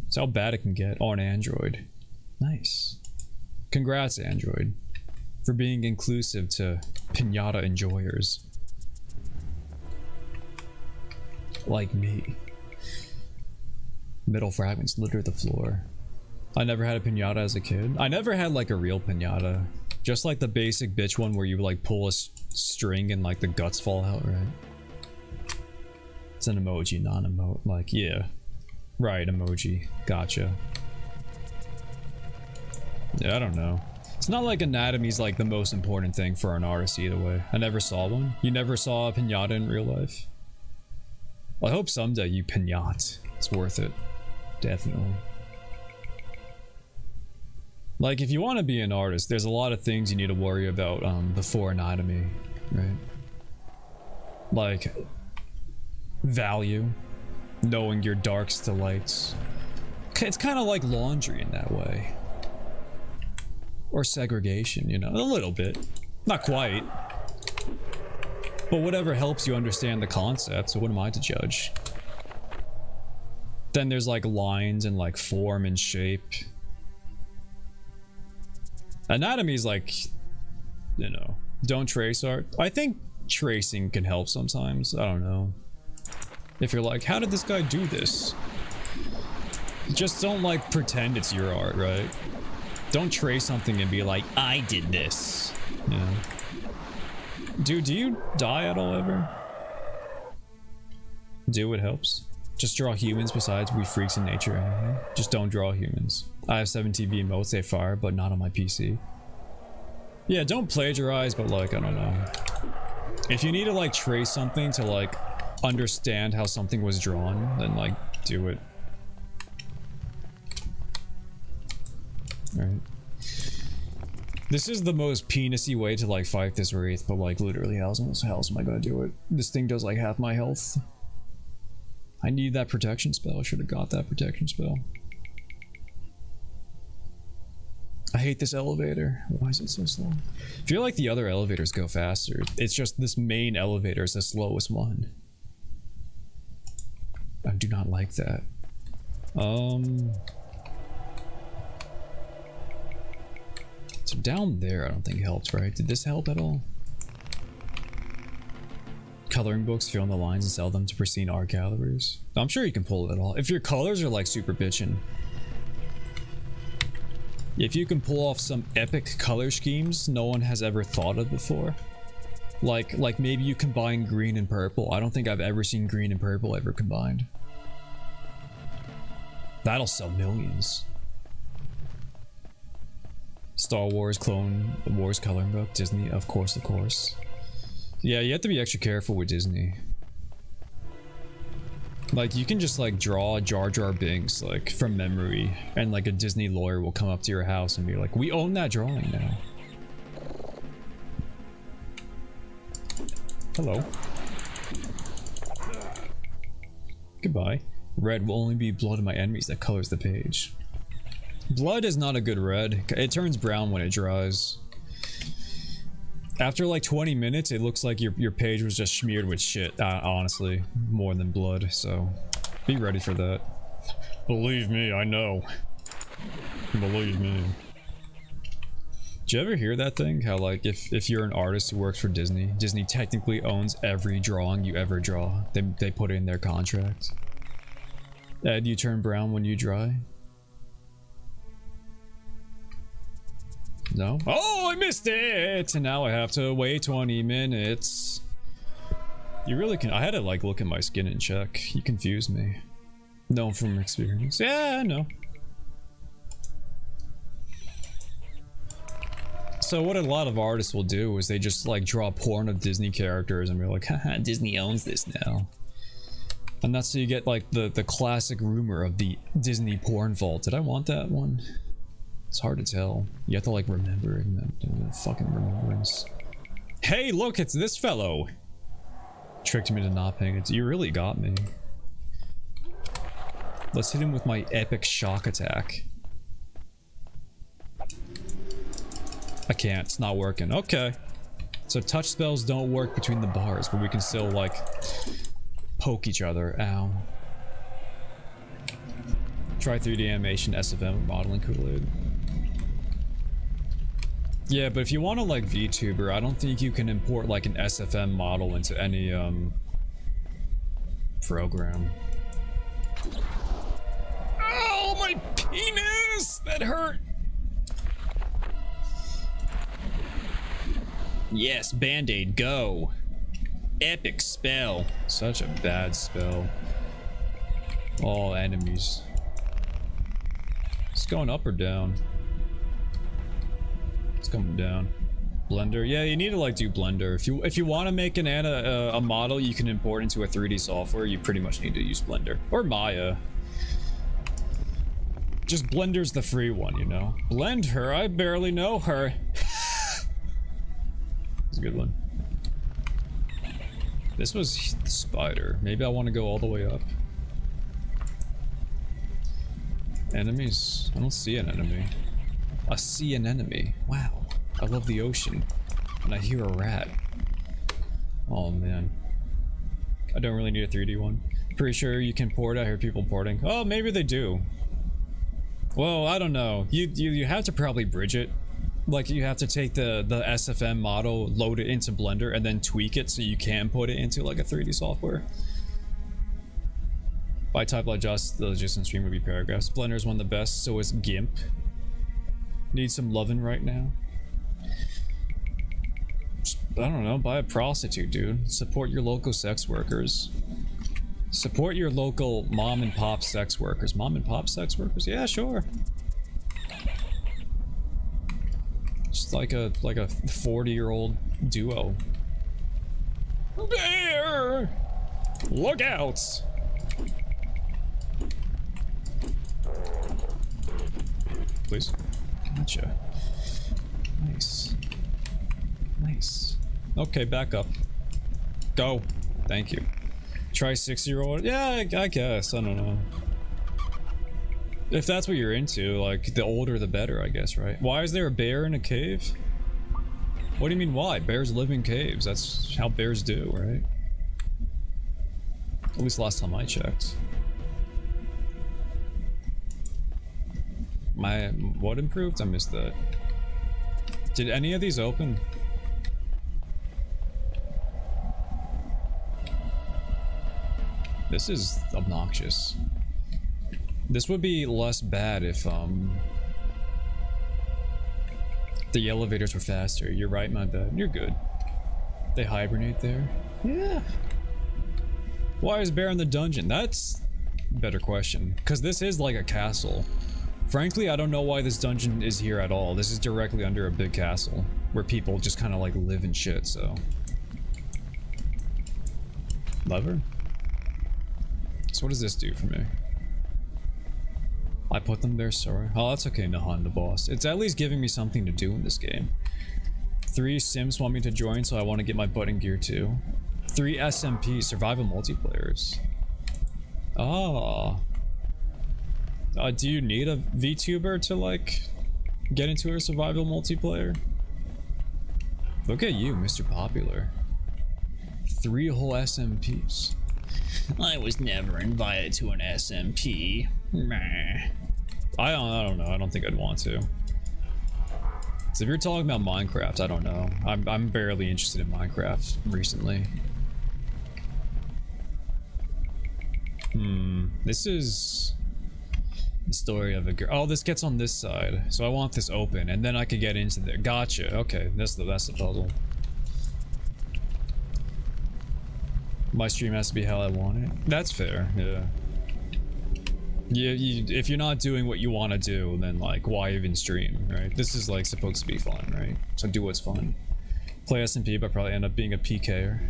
It's how bad it can get on Android. Nice. Congrats, Android, for being inclusive to pinata enjoyers. Like me. Metal fragments litter the floor. I never had a pinata as a kid. I never had like a real pinata. Just like the basic bitch one where you like pull a string and like the guts fall out, right? It's an emoji, non-emote. Like, yeah. Right, emoji. Gotcha. Yeah, I don't know. It's not like anatomy's like the most important thing for an artist either way. I never saw one. You never saw a pinata in real life? Well, I hope someday you pinat. It's worth it. Definitely. Like, if you want to be an artist, there's a lot of things you need to worry about before anatomy, right? Like, value. Knowing your darks to lights. It's kind of like laundry in that way. Or segregation, you know, a little bit. Not quite. But whatever helps you understand the concept, so what am I to judge? Then there's like lines and like form and shape. Anatomy's like, you know, don't trace art. I think tracing can help sometimes. I don't know. If you're like, how did this guy do this? Just don't like pretend it's your art, right? Don't trace something and be like, I did this. You know? Dude, do you die at all ever? Do it helps. Just draw humans besides we freaks in nature anyway. Just don't draw humans. I have 7 TV emotes, they fire, but not on my PC. Yeah, don't plagiarize, but like, I don't know. If you need to like trace something to like understand how something was drawn, then like do it. Alright. This is the most penis-y way to like fight this wraith, but like literally how else am I gonna do it? This thing does like half my health. I need that protection spell. I should have got that protection spell. I hate this elevator. Why is it so slow? I feel like the other elevators go faster. It's just this main elevator is the slowest one. I do not like that. So down there I don't think helped, right? Did this help at all? Coloring books, fill in the lines and sell them to pristine art galleries. I'm sure you can pull it all. If your colors are like super bitchin'. If you can pull off some epic color schemes no one has ever thought of before. Like maybe you combine green and purple. I don't think I've ever seen green and purple ever combined. That'll sell millions. Star Wars, Clone Wars coloring book, Disney, of course. Yeah, you have to be extra careful with Disney. Like, you can just like draw Jar Jar Binks like from memory, and like a Disney lawyer will come up to your house and be like, we own that drawing now. Hello. Goodbye. Red will only be blood of my enemies that colors the page. Blood is not a good red. It turns brown when it dries. After like 20 minutes, it looks like your page was just smeared with shit, honestly. More than blood, so be ready for that. Believe me, I know. Believe me. Did you ever hear that thing? How like, if you're an artist who works for Disney, Disney technically owns every drawing you ever draw. They put it in their contract. Ed, you turn brown when you dry? No? Oh, I missed it! And now I have to wait 20 minutes. You really can. I had to like look at my skin and check. You confused me. No, from experience. Yeah, I know. So what a lot of artists will do is they just like draw porn of Disney characters and be like, haha, Disney owns this now. And that's so you get like the classic rumor of the Disney porn vault. Did I want that one? It's hard to tell. You have to like remember it and the fucking remembrance. Hey, look, it's this fellow. Tricked me to not paying it. You really got me. Let's hit him with my epic shock attack. I can't. It's not working. Okay. So touch spells don't work between the bars, but we can still like poke each other. Ow. Try 3D animation, SFM, modeling Kool-Aid. Yeah, but if you want to like VTuber, I don't think you can import like an SFM model into any program. Oh, my penis! That hurt! Yes, Band-Aid, go! Epic spell. Such a bad spell. All enemies. It's going up or down? It's coming down. Blender. Yeah, you need to like do Blender. If you want to make a model you can import into a 3D software, you pretty much need to use Blender or Maya. Just Blender's the free one, you know. Blend her. I barely know her. It's a good one. This was spider. Maybe I want to go all the way up. Enemies? I don't see an enemy. I see an enemy. Wow. I love the ocean. And I hear a rat. Oh man. I don't really need a 3D one. Pretty sure you can port. I hear people porting. Oh, maybe they do. Well, I don't know. You have to probably bridge it. Like you have to take the SFM model, load it into Blender, and then tweak it so you can put it into like a 3D software. If I type like just the Just in stream would be paragraphs. Blender's one of the best, so is GIMP. Need some lovin' right now. Just, I don't know, buy a prostitute, dude. Support your local sex workers. Support your local mom and pop sex workers. Mom and pop sex workers? Yeah, sure. Just like a 40-year-old duo. There! Look out! Please. Gotcha. Nice. Nice. Okay, back up. Go. Thank you. Try 6-year-old? Yeah, I guess. I don't know. If that's what you're into, like, the older the better, I guess, right? Why is there a bear in a cave? What do you mean why? Bears live in caves. That's how bears do, right? At least last time I checked. What improved? I missed that. Did any of these open? This is obnoxious. This would be less bad if the elevators were faster. You're right, my bad. You're good. They hibernate there? Yeah. Why is bear in the dungeon? That's a better question. Because this is like a castle. Frankly, I don't know why this dungeon is here at all. This is directly under a big castle where people just kind of like live and shit, so. Lever? So what does this do for me? I put them there, sorry. Oh, that's okay, Nahan the boss. It's at least giving me something to do in this game. 3 Sims want me to join, so I want to get my butt in gear too. 3 SMP, survival multiplayers. Ah. Do you need a VTuber to, like, get into a survival multiplayer? Look at you, Mr. Popular. 3 whole SMPs. I was never invited to an SMP. Meh. I don't know. I don't think I'd want to. So if you're talking about Minecraft, I don't know. I'm barely interested in Minecraft recently. This is the story of a girl. Oh, this gets on this side, so I want this open, and then I could get into there. Gotcha. Okay, that's the puzzle. My stream has to be how I want it. That's fair. Yeah. If you're not doing what you want to do, then like, why even stream, right? This is like supposed to be fun, right? So do what's fun. Play SMP, but probably end up being a PKer.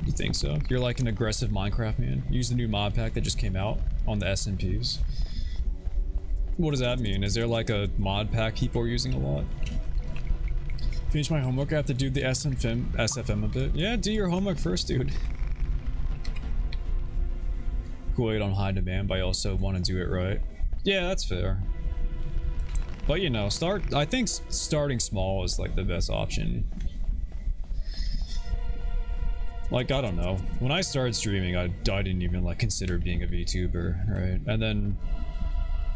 You think so? You're like an aggressive Minecraft man. Use the new mod pack that just came out on the SMPs. What does that mean? Is there like a mod pack people are using a lot? Finish my homework. I have to do the SFM a bit. Yeah, do your homework first, dude. Cool, on high demand, but I also want to do it right. Yeah, that's fair. But you know, I think starting small is like the best option. Like, I don't know. When I started streaming, I didn't even like consider being a VTuber, right? And then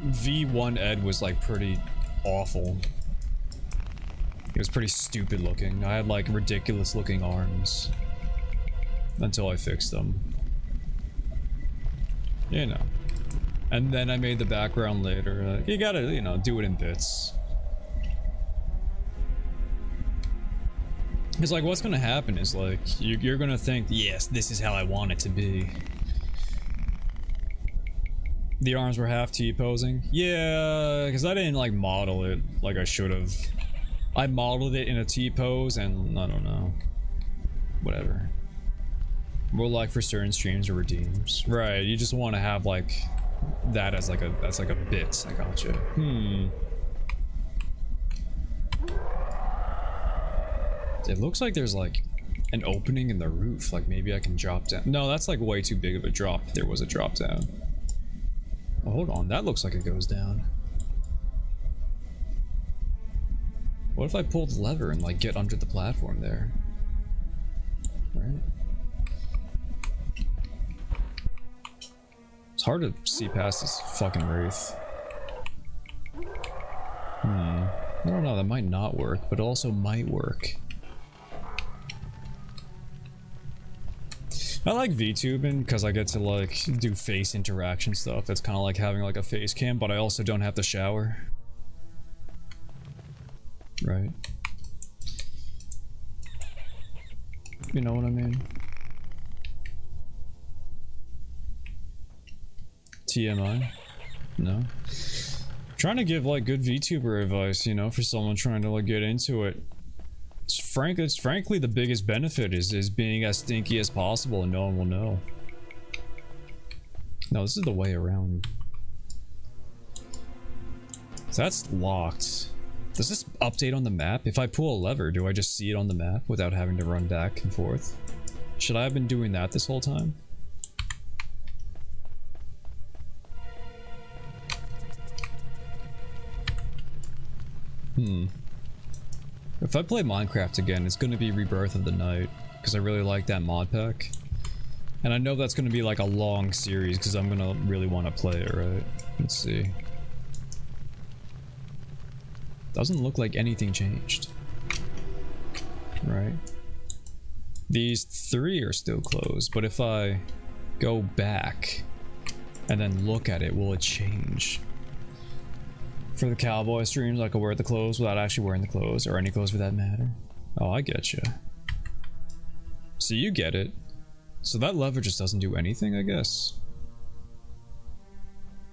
V1 Ed was like pretty awful. It was pretty stupid looking. I had like ridiculous looking arms. Until I fixed them. You know. And then I made the background later. You gotta, you know, do it in bits. It's like, what's gonna happen is like, you're gonna think, yes, this is how I want it to be. The arms were half T-posing? Yeah, because I didn't like model it like I should have. I modeled it in a T-pose and I don't know. Whatever. More like for certain streams or redeems. Right, you just want to have like that as like a bit. I gotcha. It looks like there's like an opening in the roof. Like maybe I can drop down. No, that's like way too big of a drop. There was a drop down. Oh, hold on, that looks like it goes down. What if I pull the lever and like get under the platform there? Right. It's hard to see past this fucking wraith. I don't know, that might not work, but it also might work. I like VTubing because I get to like do face interaction stuff. It's kind of like having like a face cam, but I also don't have to shower. Right? You know what I mean? TMI? No. Trying to give like good VTuber advice, you know, for someone trying to like get into it. It's frankly the biggest benefit is being as stinky as possible and no one will know. No, this is the way around. So that's locked. Does this update on the map? If I pull a lever, do I just see it on the map without having to run back and forth? Should I have been doing that this whole time? If I play Minecraft again, it's going to be Rebirth of the Night, because I really like that mod pack. And I know that's going to be like a long series, because I'm going to really want to play it, right? Let's see. Doesn't look like anything changed. Right? These 3 are still closed, but if I go back and then look at it, will it change? For the cowboy streams, I could wear the clothes without actually wearing the clothes, or any clothes for that matter. Oh, I get you. So you get it. So that lever just doesn't do anything, I guess.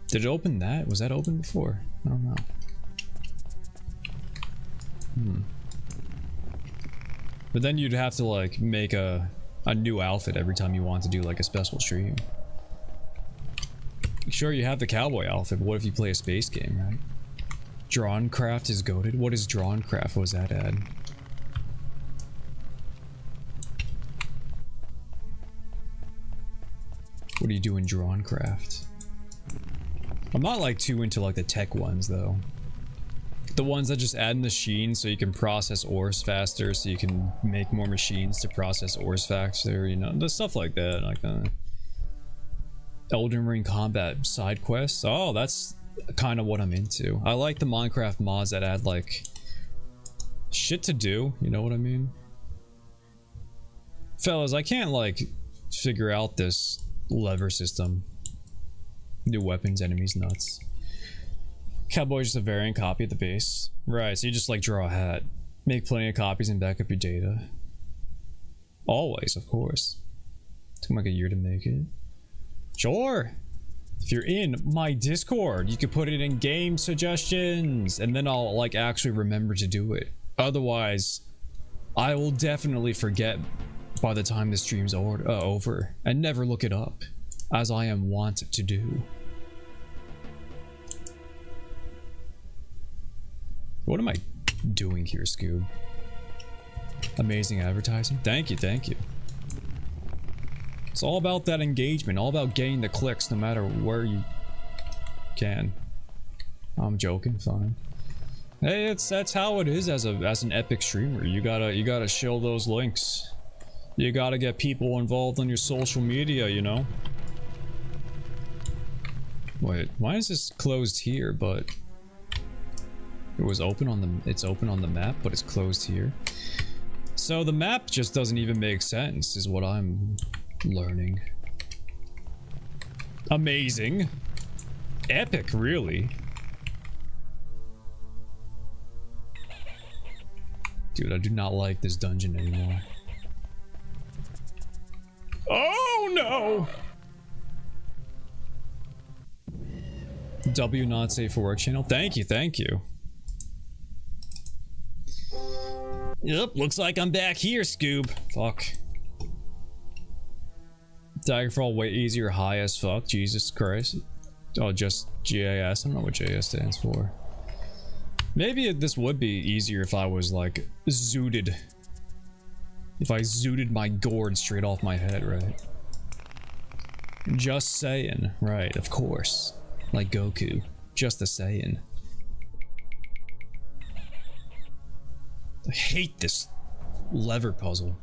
Did it open that? Was that open before? I don't know. But then you'd have to like make a new outfit every time you want to do like a special stream. Sure, you have the cowboy outfit, but what if you play a space game, right? Drawncraft is goated. What is Drawncraft? What was that ad? What do you do in Drawncraft? I'm not like too into like the tech ones though. The ones that just add machines so you can process ores faster, so you can make more machines to process ores faster, you know, the stuff like that, like the Elden Ring combat side quests. Oh, that's kind of what I'm into. I like the Minecraft mods that add like shit to do, you know what I mean? Fellas, I can't like figure out this lever system. New weapons, enemies, nuts. Cowboy's just a variant copy of the base. Right, so you just like draw a hat, make plenty of copies and back up your data. Always, of course. Took like a year to make it. Sure. If you're in my Discord, you can put it in game suggestions, and then I'll like actually remember to do it. Otherwise, I will definitely forget by the time the stream's over and never look it up, as I am wont to do. What am I doing here, Scoob? Amazing advertising. Thank you, thank you. It's all about that engagement, all about getting the clicks no matter where you can. I'm joking, fine. Hey, that's how it is as an epic streamer. You gotta show those links. You gotta get people involved on your social media, you know? Wait, why is this closed here, but it was open on the, it's open on the map, but it's closed here? So the map just doesn't even make sense, is what I'm learning. Amazing. Epic, really. Dude, I do not like this dungeon anymore. Oh no! W not safe for work channel. Thank you, thank you. Yep, looks like I'm back here, Scoob. Fuck. Daggerfall way easier, high as fuck. Jesus Christ. Oh, just JAS. I don't know what JAS stands for. Maybe this would be easier if I was like zooted. If I zooted my gourd straight off my head, right? Just saying. Right, of course. Like Goku. Just a saying. I hate this lever puzzle.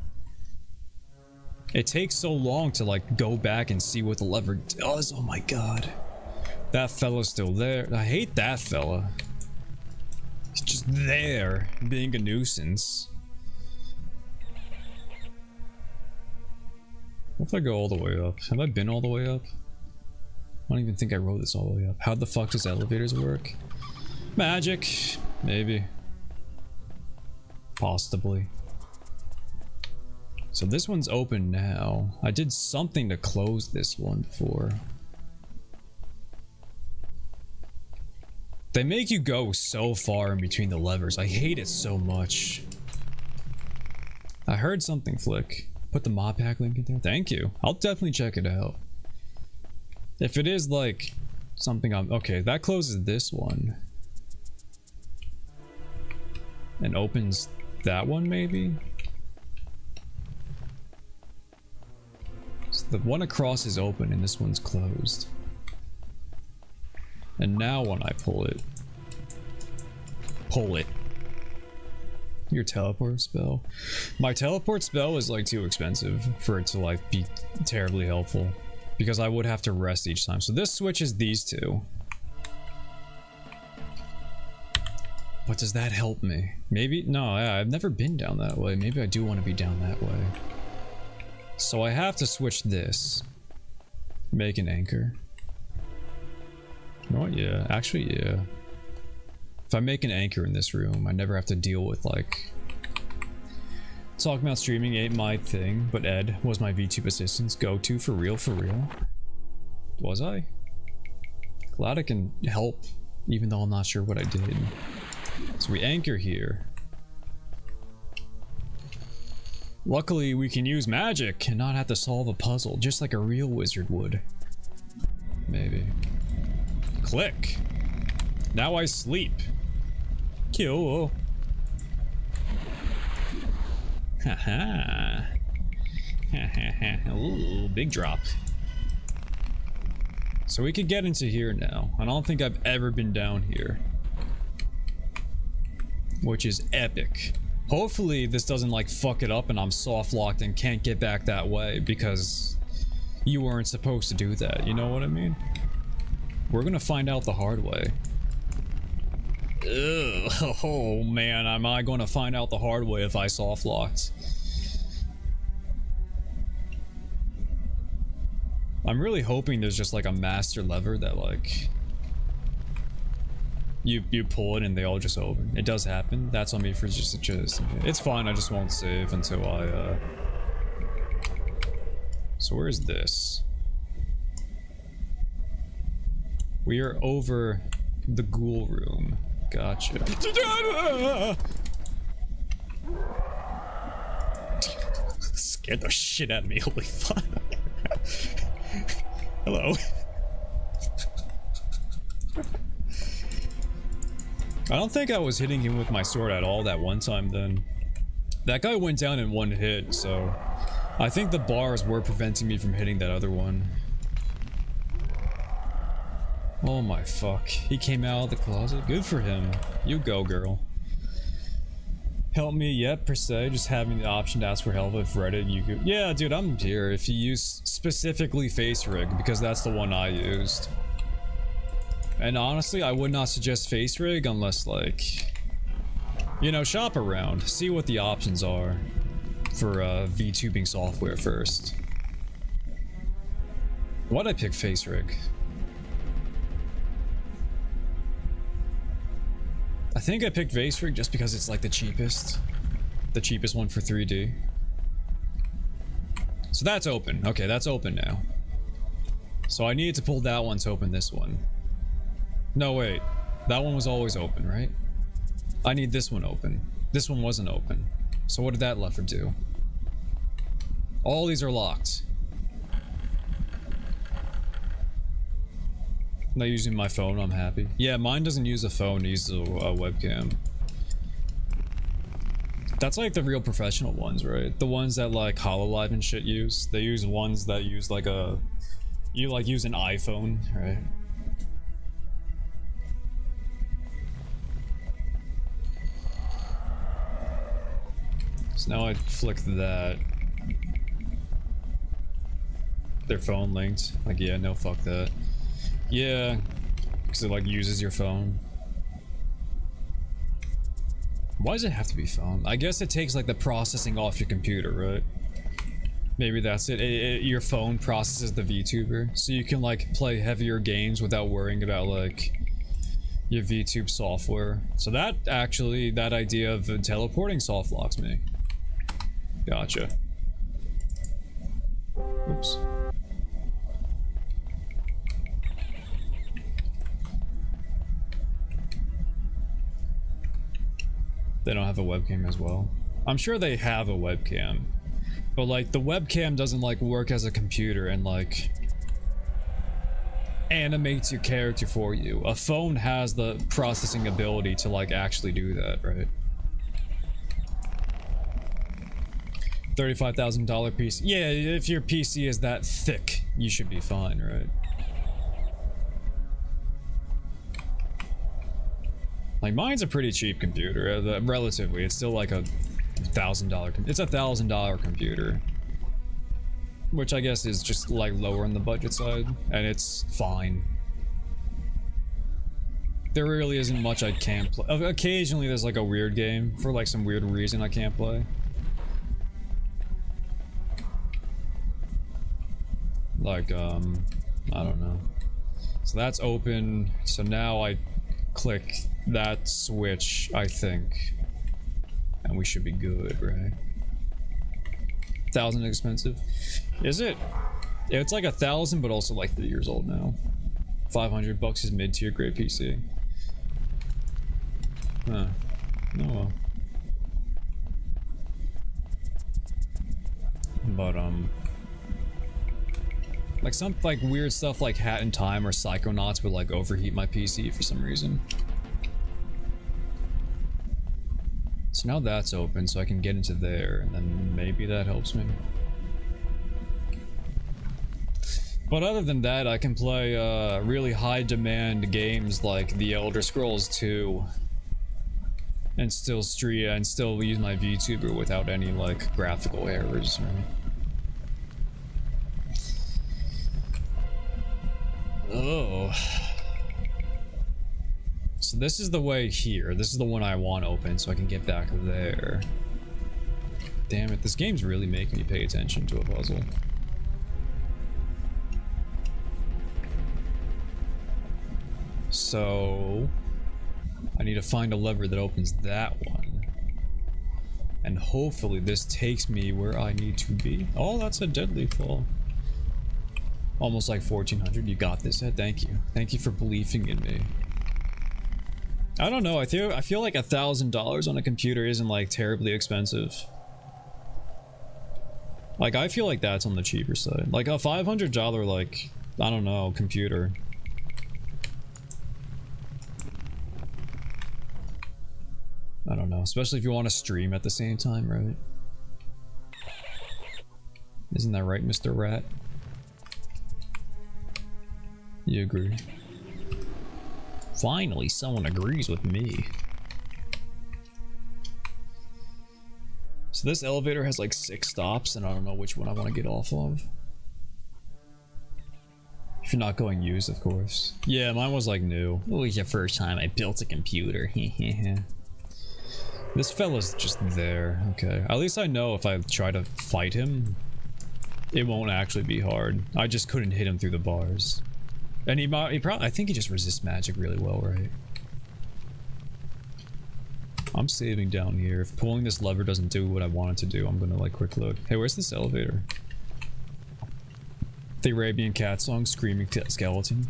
It takes so long to like go back and see what the lever does. Oh my god. That fella's still there. I hate that fella. He's just there, being a nuisance. What if I go all the way up? Have I been all the way up? I don't even think I wrote this all the way up. How the fuck does elevators work? Magic! Maybe. Possibly. So this one's open now. I did something to close this one before. They make you go so far in between the levers. I hate it so much. I heard something flick. Put the mod pack link in there. Thank you. I'll definitely check it out. If it is like something I'm... Okay, that closes this one. And opens that one maybe? So the one across is open and this one's closed. And now when I pull it... Your teleport spell. My teleport spell is like too expensive for it to like be terribly helpful. Because I would have to rest each time. So this switches these two. But does that help me? Maybe? No, yeah, I've never been down that way. Maybe I do want to be down that way. So I have to switch this. Make an anchor. You know what? Yeah, actually, yeah. If I make an anchor in this room, I never have to deal with like... Talking about streaming ain't my thing, but Ed was my VTube assistant's go-to for real, for real. Was I? Glad I can help, even though I'm not sure what I did. So we anchor here. Luckily, we can use magic and not have to solve a puzzle, just like a real wizard would. Maybe. Click. Now I sleep. Kill. Haha. Ooh, big drop. So we could get into here now. I don't think I've ever been down here. Which is epic. Hopefully this doesn't like fuck it up and I'm soft locked and can't get back that way because you weren't supposed to do that. You know what I mean? We're gonna find out the hard way. Ugh, oh man, am I gonna find out the hard way if I soft locked? I'm really hoping there's just like a master lever that like you pull it and they all just open. It does happen. That's on me for just it's fine. I just won't save until I So where's this? We are over the ghoul room. Gotcha. Scared the shit out of me. Holy fuck. Hello. I don't think I was hitting him with my sword at all that one time then. That guy went down in one hit, so I think the bars were preventing me from hitting that other one. Oh my fuck. He came out of the closet. Good for him. You go, girl. Help me yet, per se. Just having the option to ask for help if Reddit, you could. Yeah, dude, I'm here. If you use specifically Face Rig, because that's the one I used. And honestly, I would not suggest Face Rig unless, like, you know, shop around. See what the options are for VTubing software first. Why'd I pick Face Rig? I think I picked Face Rig just because it's like the cheapest one for 3D. So that's open. Okay, that's open now. So I needed to pull that one to open this one. No, wait. That one was always open, right? I need this one open. This one wasn't open. So what did that lever do? All these are locked. Not using my phone, I'm happy. Yeah, mine doesn't use a phone, it uses a webcam. That's like the real professional ones, right? The ones that like HoloLive and shit use. They use ones that use like a... You like use an iPhone, right? So now I flick that. Their phone linked. Like, yeah, no, fuck that. Yeah, because it like uses your phone. Why does it have to be phone? I guess it takes like the processing off your computer, right? Maybe that's it. Your phone processes the VTuber, so you can like play heavier games without worrying about like your VTube software. So that actually, that idea of teleporting soft locks me. Gotcha. Oops. They don't have a webcam as well. I'm sure they have a webcam, but like the webcam doesn't like work as a computer and like animates your character for you. A phone has the processing ability to like actually do that, right? $35,000 PC. Yeah, if your PC is that thick, you should be fine, right? Like mine's a pretty cheap computer, relatively. It's still like a $1,000. It's a $1,000 computer, which I guess is just like lower on the budget side, and it's fine. There really isn't much I can't play. Occasionally, there's like a weird game for like some weird reason I can't play. Like I don't know. So that's open. So now I click that switch, I think, and we should be good, right? 1,000 expensive. Is it? Yeah, it's like 1,000, but also like 3 years old now. $500 is mid-tier grade PC. Huh. Oh well. But like some like weird stuff like Hat in Time or Psychonauts would like overheat my PC for some reason. So now that's open, so I can get into there, and then maybe that helps me. But other than that, I can play really high demand games like The Elder Scrolls 2 and still use my VTuber without any like graphical errors, right? Oh. So this is the way here. This is the one I want open so I can get back there. Damn it, this game's really making me pay attention to a puzzle. So I need to find a lever that opens that one. And hopefully this takes me where I need to be. Oh, that's a deadly fall. Almost like 1,400. You got this, Ed. Thank you. Thank you for believing in me. I don't know. I feel like $1,000 on a computer isn't like terribly expensive. Like I feel like that's on the cheaper side. Like a $500 like I don't know computer. I don't know. Especially if you want to stream at the same time, right? Isn't that right, Mr. Rat? You agree? Finally, someone agrees with me. So this elevator has like 6 stops, and I don't know which one I want to get off of. If you're not going used, of course. Yeah, mine was like new. It was the first time I built a computer. This fella's just there. Okay. At least I know if I try to fight him, it won't actually be hard. I just couldn't hit him through the bars. And he probably, I think he just resists magic really well, right? I'm saving down here. If pulling this lever doesn't do what I want it to do, I'm gonna like quick load. Hey, where's this elevator? The Arabian cat song, Screaming Skeleton.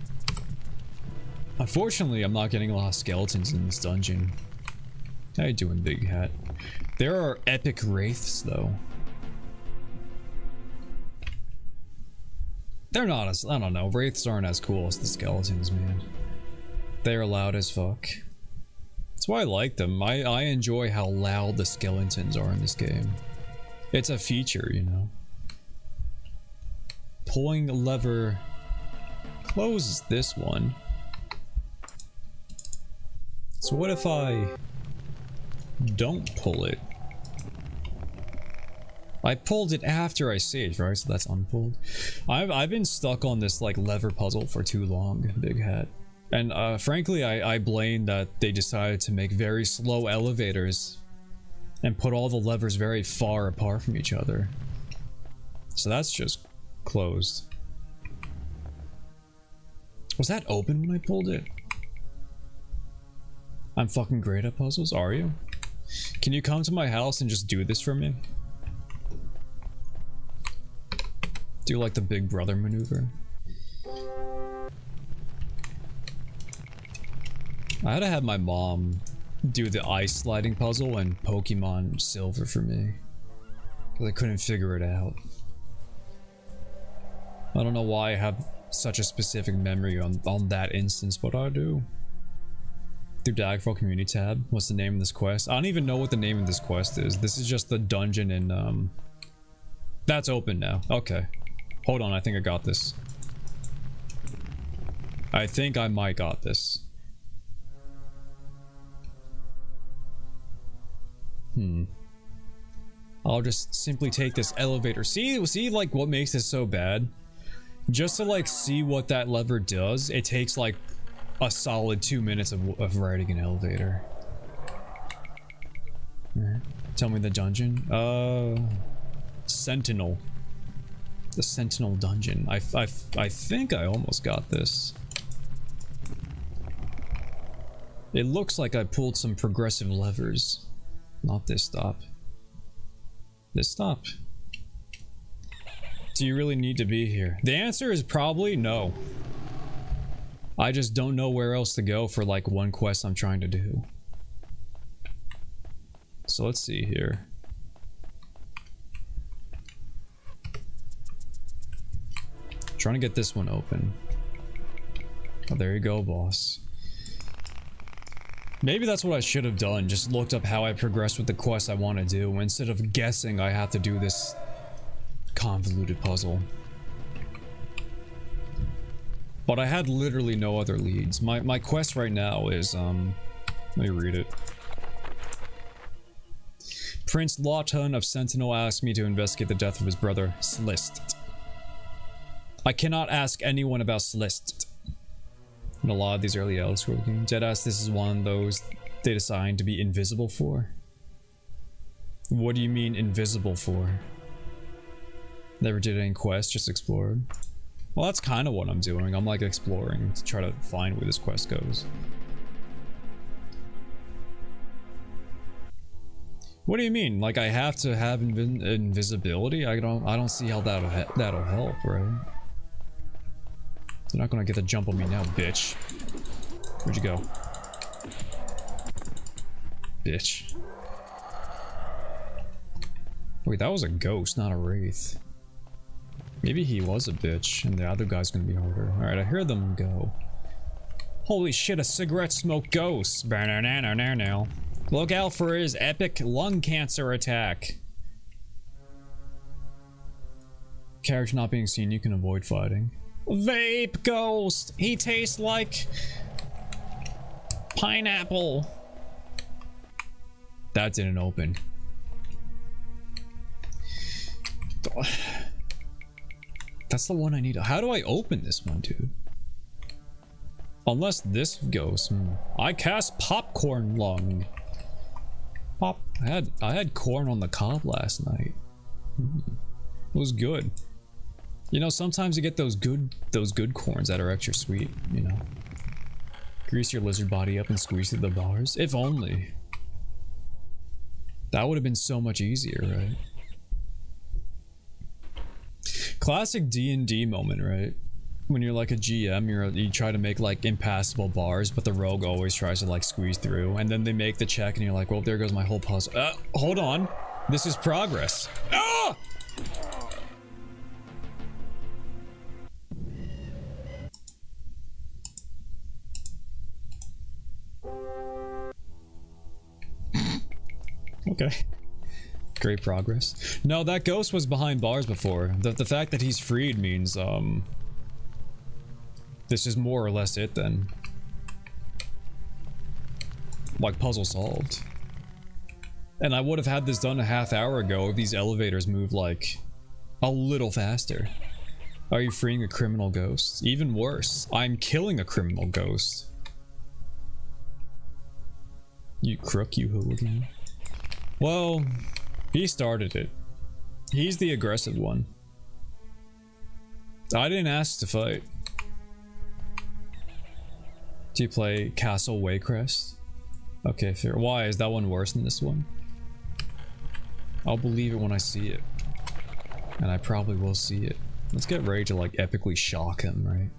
Unfortunately, I'm not getting a lot of skeletons in this dungeon. How you doing, Big Hat? There are epic wraiths, though. They're not as, I don't know, wraiths aren't as cool as the skeletons, man. They're loud as fuck. That's why I like them. I enjoy how loud the skeletons are in this game. It's a feature, you know. Pulling the lever closes this one. So what if I don't pull it? I pulled it after I saved, right? So that's unpulled. I've been stuck on this like lever puzzle for too long, Big Hat. And frankly, I blame that they decided to make very slow elevators and put all the levers very far apart from each other. So that's just closed. Was that open when I pulled it? I'm fucking great at puzzles, are you? Can you come to my house and just do this for me? Do like the big brother maneuver. I had to have my mom do the ice sliding puzzle and Pokemon Silver for me. Because I couldn't figure it out. I don't know why I have such a specific memory on that instance, but I do. Through Daggerfall community tab. What's the name of this quest? I don't even know what the name of this quest is. This is just the dungeon in that's open now. Okay. Hold on, I think I got this. I think I might got this. I'll just simply take this elevator. See like what makes this so bad? Just to like see what that lever does, it takes like a solid 2 minutes of riding an elevator. Alright. Tell me the dungeon. Sentinel. The Sentinel dungeon. I think I almost got this. It looks like I pulled some progressive levers. Not this stop. This stop. Do you really need to be here? The answer is probably no. I just don't know where else to go for like one quest I'm trying to do. So let's see here. Trying to get this one open. Oh, there you go, boss. Maybe that's what I should have done. Just looked up how I progressed with the quest I want to do instead of guessing I have to do this convoluted puzzle. But I had literally no other leads. My quest right now is, let me read it. Prince Lawton of Sentinel asked me to investigate the death of his brother, Slist. I cannot ask anyone about Slist. In a lot of these early Elder Scrolls games, Deadass, this is one of those they decide to be invisible for. What do you mean invisible for? Never did any quests, just explored. Well, that's kind of what I'm doing. I'm like exploring to try to find where this quest goes. What do you mean? Like I have to have invisibility? I don't see how that'll help, right? You're not gonna get the jump on me now, bitch. Where'd you go? Bitch. Wait, that was a ghost, not a wraith. Maybe he was a bitch, and the other guy's gonna be harder. Alright, I hear them go. Holy shit, a cigarette smoke ghost! Now. Look out for his epic lung cancer attack. Character not being seen, you can avoid fighting. Vape ghost! He tastes like pineapple. That didn't open. That's the one I need. How do I open this one, dude? Unless this goes. I cast popcorn lung. Pop. I had corn on the cob last night. It was good. You know, sometimes you get those good corns that are extra sweet, you know. Grease your lizard body up and squeeze through the bars. If only. That would have been so much easier, right? Classic D&D moment, right? When you're like a GM, you try to make like impassable bars, but the rogue always tries to like squeeze through, and then they make the check, and you're like, well, there goes my whole puzzle. Hold on, this is progress. Ah! Okay. Great progress. No, that ghost was behind bars before. The fact that he's freed means, this is more or less it then. Like, puzzle solved. And I would have had this done a half hour ago if these elevators moved, like, a little faster. Are you freeing a criminal ghost? Even worse, I'm killing a criminal ghost. You crook, you hooligan. Well, he started it. He's the aggressive one. I didn't ask to fight. Do you play Castle Waycrest? Okay, fair. Why? Is that one worse than this one? I'll believe it when I see it. And I probably will see it. Let's get ready to like epically shock him, right?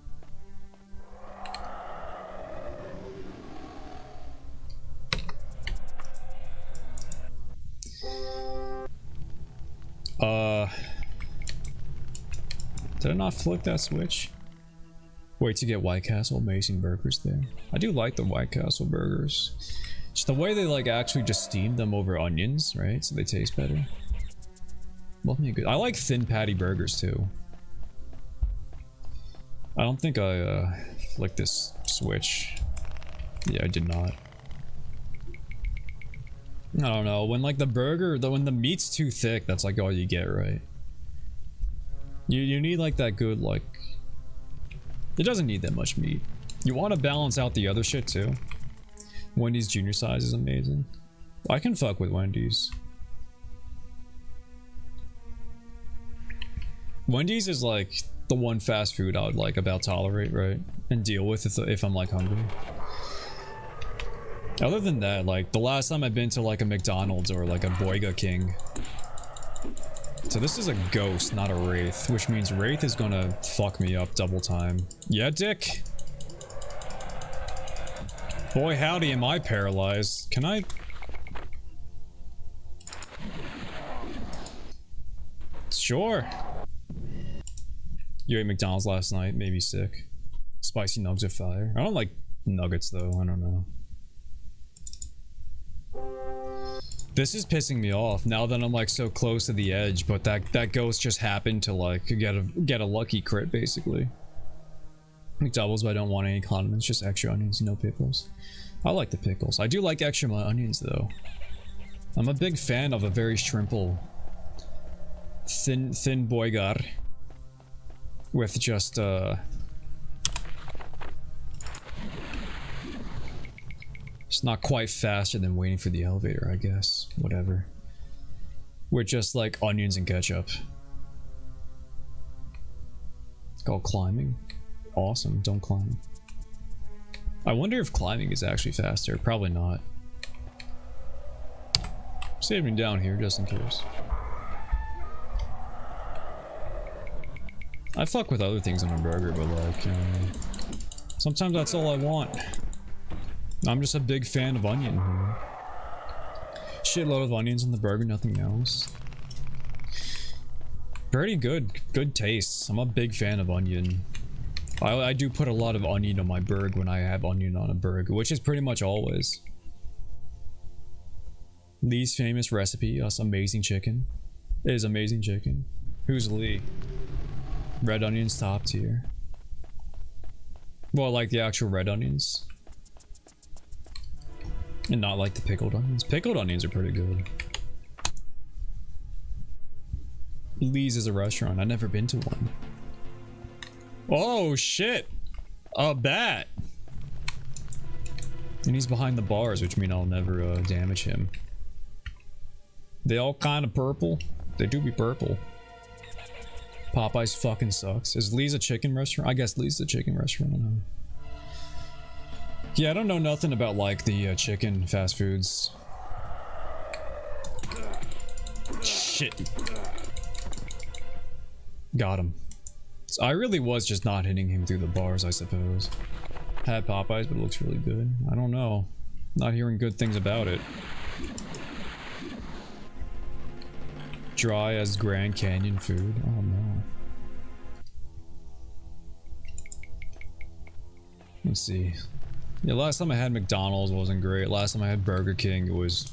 Did I not flick that switch? Wait to get White Castle amazing burgers there. I do like the White Castle burgers. Just the way they like actually just steam them over onions, right? So they taste better. Love me good. I like thin patty burgers too. I don't think I flicked this switch. Yeah, I did not. I don't know. When like the burger, when the meat's too thick, that's like all you get, right? You need like that good like. It doesn't need that much meat. You want to balance out the other shit too. Wendy's junior size is amazing. I can fuck with Wendy's. Wendy's is like the one fast food I would like about tolerate, right? And deal with if I'm like hungry. Other than that, like the last time I've been to like a McDonald's or like a Boyga King. So this is a ghost, not a wraith, which means wraith is gonna fuck me up double time. Yeah, dick. Boy, howdy, am I paralyzed? Can I? Sure. You ate McDonald's last night, maybe sick. Spicy nugs are fire. I don't like nuggets though, I don't know. This is pissing me off now that I'm like so close to the edge, but that ghost just happened to like get a lucky crit basically. McDoubles, but I don't want any condiments, just extra onions, no pickles. I like the pickles. I do like extra onions though. I'm a big fan of a very shrimple thin boygar with just it's not quite faster than waiting for the elevator, I guess. Whatever. With just like onions and ketchup. Called climbing. Awesome, don't climb. I wonder if climbing is actually faster. Probably not. Saving down here just in case. I fuck with other things on a burger, but like, sometimes that's all I want. I'm just a big fan of onion. Shitload of onions on the burger, nothing else. Pretty good taste. I'm a big fan of onion. I do put a lot of onion on my burger when I have onion on a burger, which is pretty much always. Lee's famous recipe, us amazing chicken. It is amazing chicken. Who's Lee? Red onions top tier. Well, like the actual red onions. And not like the pickled onions. Pickled onions are pretty good. Lee's is a restaurant. I've never been to one. Oh shit! A bat! And he's behind the bars, which mean I'll never damage him. They all kind of purple. They do be purple. Popeye's fucking sucks. Is Lee's a chicken restaurant? I guess Lee's a chicken restaurant. I don't know. Yeah, I don't know nothing about like the chicken fast foods. Shit. Got him. So I really was just not hitting him through the bars, I suppose. Had Popeyes, but it looks really good. I don't know. Not hearing good things about it. Dry as Grand Canyon food. Oh no. Let's see. Yeah, last time I had McDonald's wasn't great. Last time I had Burger King, it was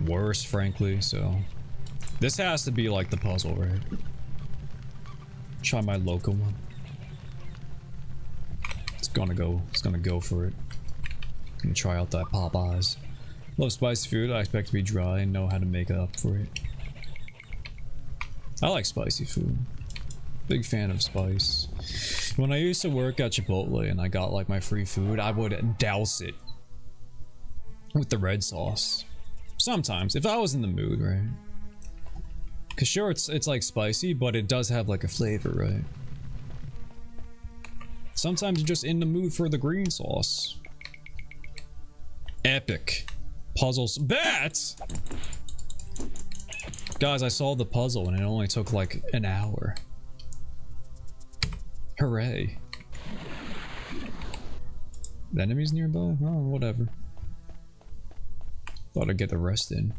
worse, frankly, so. This has to be like the puzzle, right? Try my local one. It's gonna go for it. Gonna try out that Popeyes. Love spicy food. I expect to be dry and know how to make up for it. I like spicy food. Big fan of spice. When I used to work at Chipotle and I got like my free food, I would douse it with the red sauce. Sometimes, if I was in the mood, right? Cause sure, it's like spicy, but it does have like a flavor, right? Sometimes you're just in the mood for the green sauce. Epic. Puzzles. Bats! Guys, I solved the puzzle and it only took like an hour. Hooray. The enemies nearby? Oh, whatever. Thought I'd get the rest in.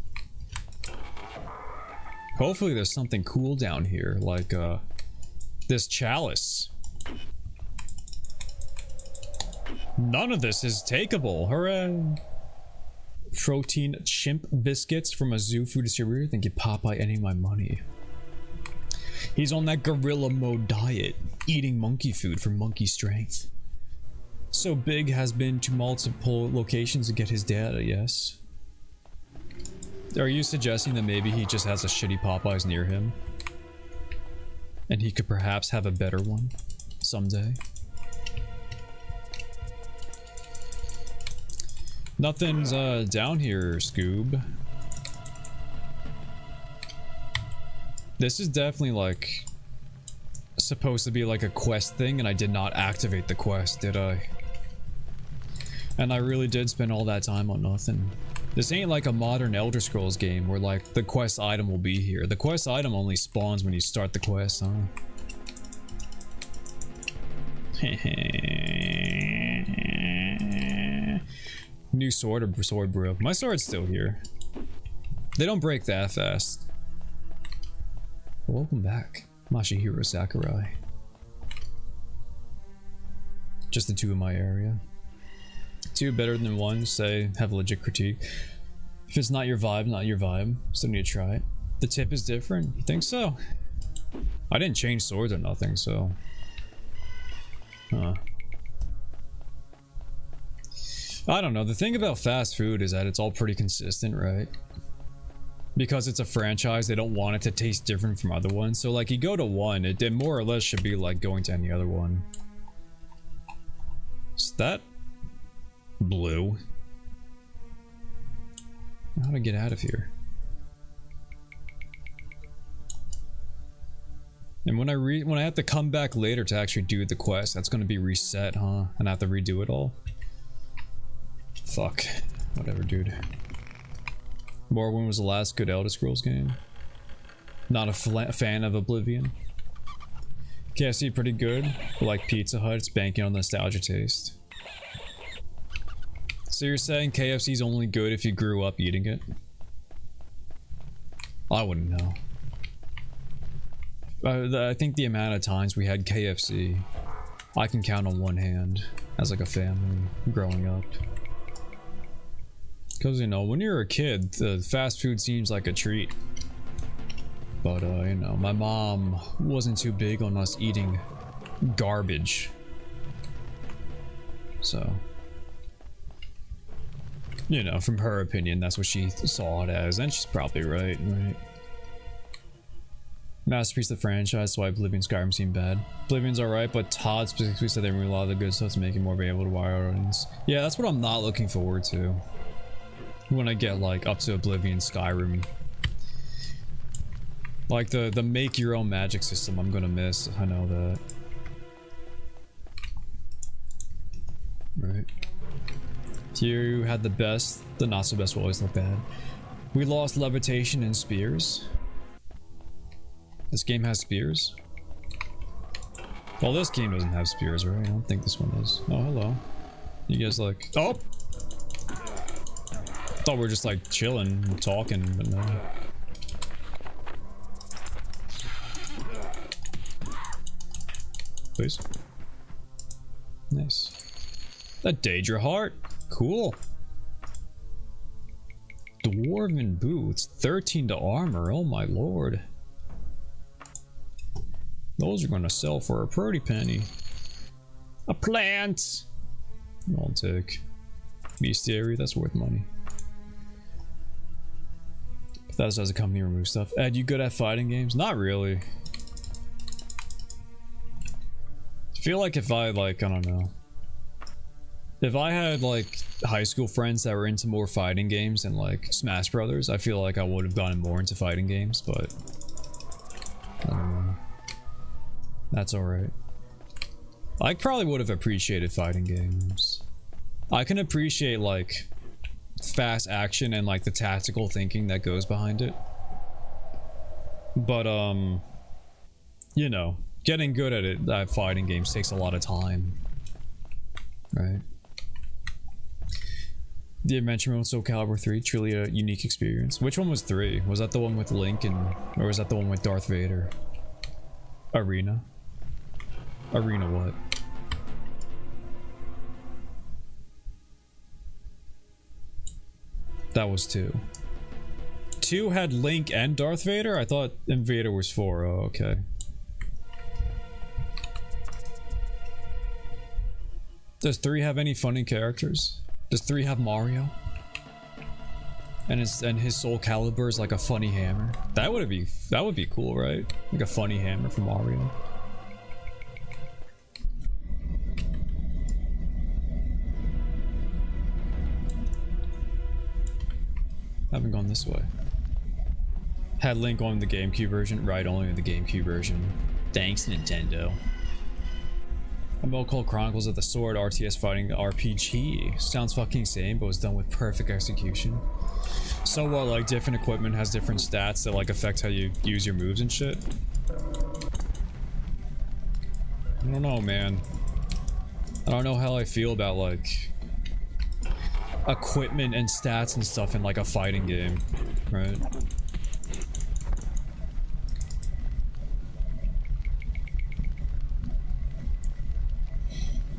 Hopefully there's something cool down here, like this chalice. None of this is takeable. Hooray! Protein chimp biscuits from a zoo food distributor. Thank you, Popeye, any of my money. He's on that gorilla mode diet, eating monkey food for monkey strength. So Big has been to multiple locations to get his data, yes. Are you suggesting that maybe he just has a shitty Popeyes near him? And he could perhaps have a better one someday? Nothing's down here, Scoob. This is definitely like supposed to be like a quest thing, and I did not activate the quest, did I? And I really did spend all that time on nothing. This ain't like a modern Elder Scrolls game where like the quest item will be here. The quest item only spawns when you start the quest, huh? New sword or sword broke. My sword's still here. They don't break that fast. Welcome back, Masahiro Sakurai. Just the two in my area. Two better than one, say, have a legit critique. If it's not your vibe, not your vibe. Still need to try it. The tip is different. You think so? I didn't change swords or nothing, so. Huh. I don't know. The thing about fast food is that it's all pretty consistent, right? Because it's a franchise, they don't want it to taste different from other ones. So like you go to one, it more or less should be like going to any other one. Is that blue? How to get out of here? And when I have to come back later to actually do the quest, that's gonna be reset, huh? And I have to redo it all. Fuck. Whatever, dude. Morrowind was the last good Elder Scrolls game. Not a fan of Oblivion. KFC pretty good, but like Pizza Hut, it's banking on nostalgia taste. So you're saying KFC's only good if you grew up eating it? I wouldn't know. I think the amount of times we had KFC, I can count on one hand as like a family growing up. Because, you know, when you're a kid, the fast food seems like a treat. But, you know, my mom wasn't too big on us eating garbage. So, you know, from her opinion, that's what she saw it as. And she's probably right? Masterpiece of the franchise, so why Oblivion Skyrim seem bad. Oblivion's alright, but Todd specifically said they removed a lot of the good stuff to make it more available to wire audience. Yeah, that's what I'm not looking forward to. When I get like up to Oblivion Skyrim. Like the make your own magic system I'm gonna miss, I know that. Right. You had the best, the not so best will always look bad. We lost levitation and spears. This game has spears? Well, this game doesn't have spears, right? I don't think this one does. Oh, hello. You guys like... Oh! Thought we were just like chilling and talking, but no. Please. Nice. A Daedra heart. Cool. Dwarven boots. 13 to armor. Oh my lord. Those are gonna sell for a pretty penny. A plant. I'll take. Bestiary. That's worth money. Bethesda as a company remove stuff. Ed, you good at fighting games? Not really. I feel like if I like, I don't know. If I had like high school friends that were into more fighting games than like Smash Brothers, I feel like I would have gotten more into fighting games, but That's alright. I probably would have appreciated fighting games. I can appreciate like fast action and like the tactical thinking that goes behind it. But you know, getting good at it at fighting games takes a lot of time. Right? The Adventure Mode Soul Calibur 3, truly a unique experience. Which one was 3? Was that the one with Link and, or was that the one with Darth Vader? Arena? Arena what? That was 2. 2 had Link and Darth Vader? I thought Vader was 4. Oh, okay. Does 3 have any funny characters? Does 3 have Mario? And his Soul Calibur is like a funny hammer. That would be cool, right? Like a funny hammer from Mario. Haven't gone this way. Had Link on the GameCube version, right? Only in the GameCube version. Thanks, Nintendo. A mode called Chronicles of the Sword RTS fighting RPG. Sounds fucking same, but was done with perfect execution. So what, like different equipment has different stats that like affect how you use your moves and shit? I don't know, man. I don't know how I feel about like equipment and stats and stuff in like a fighting game, right?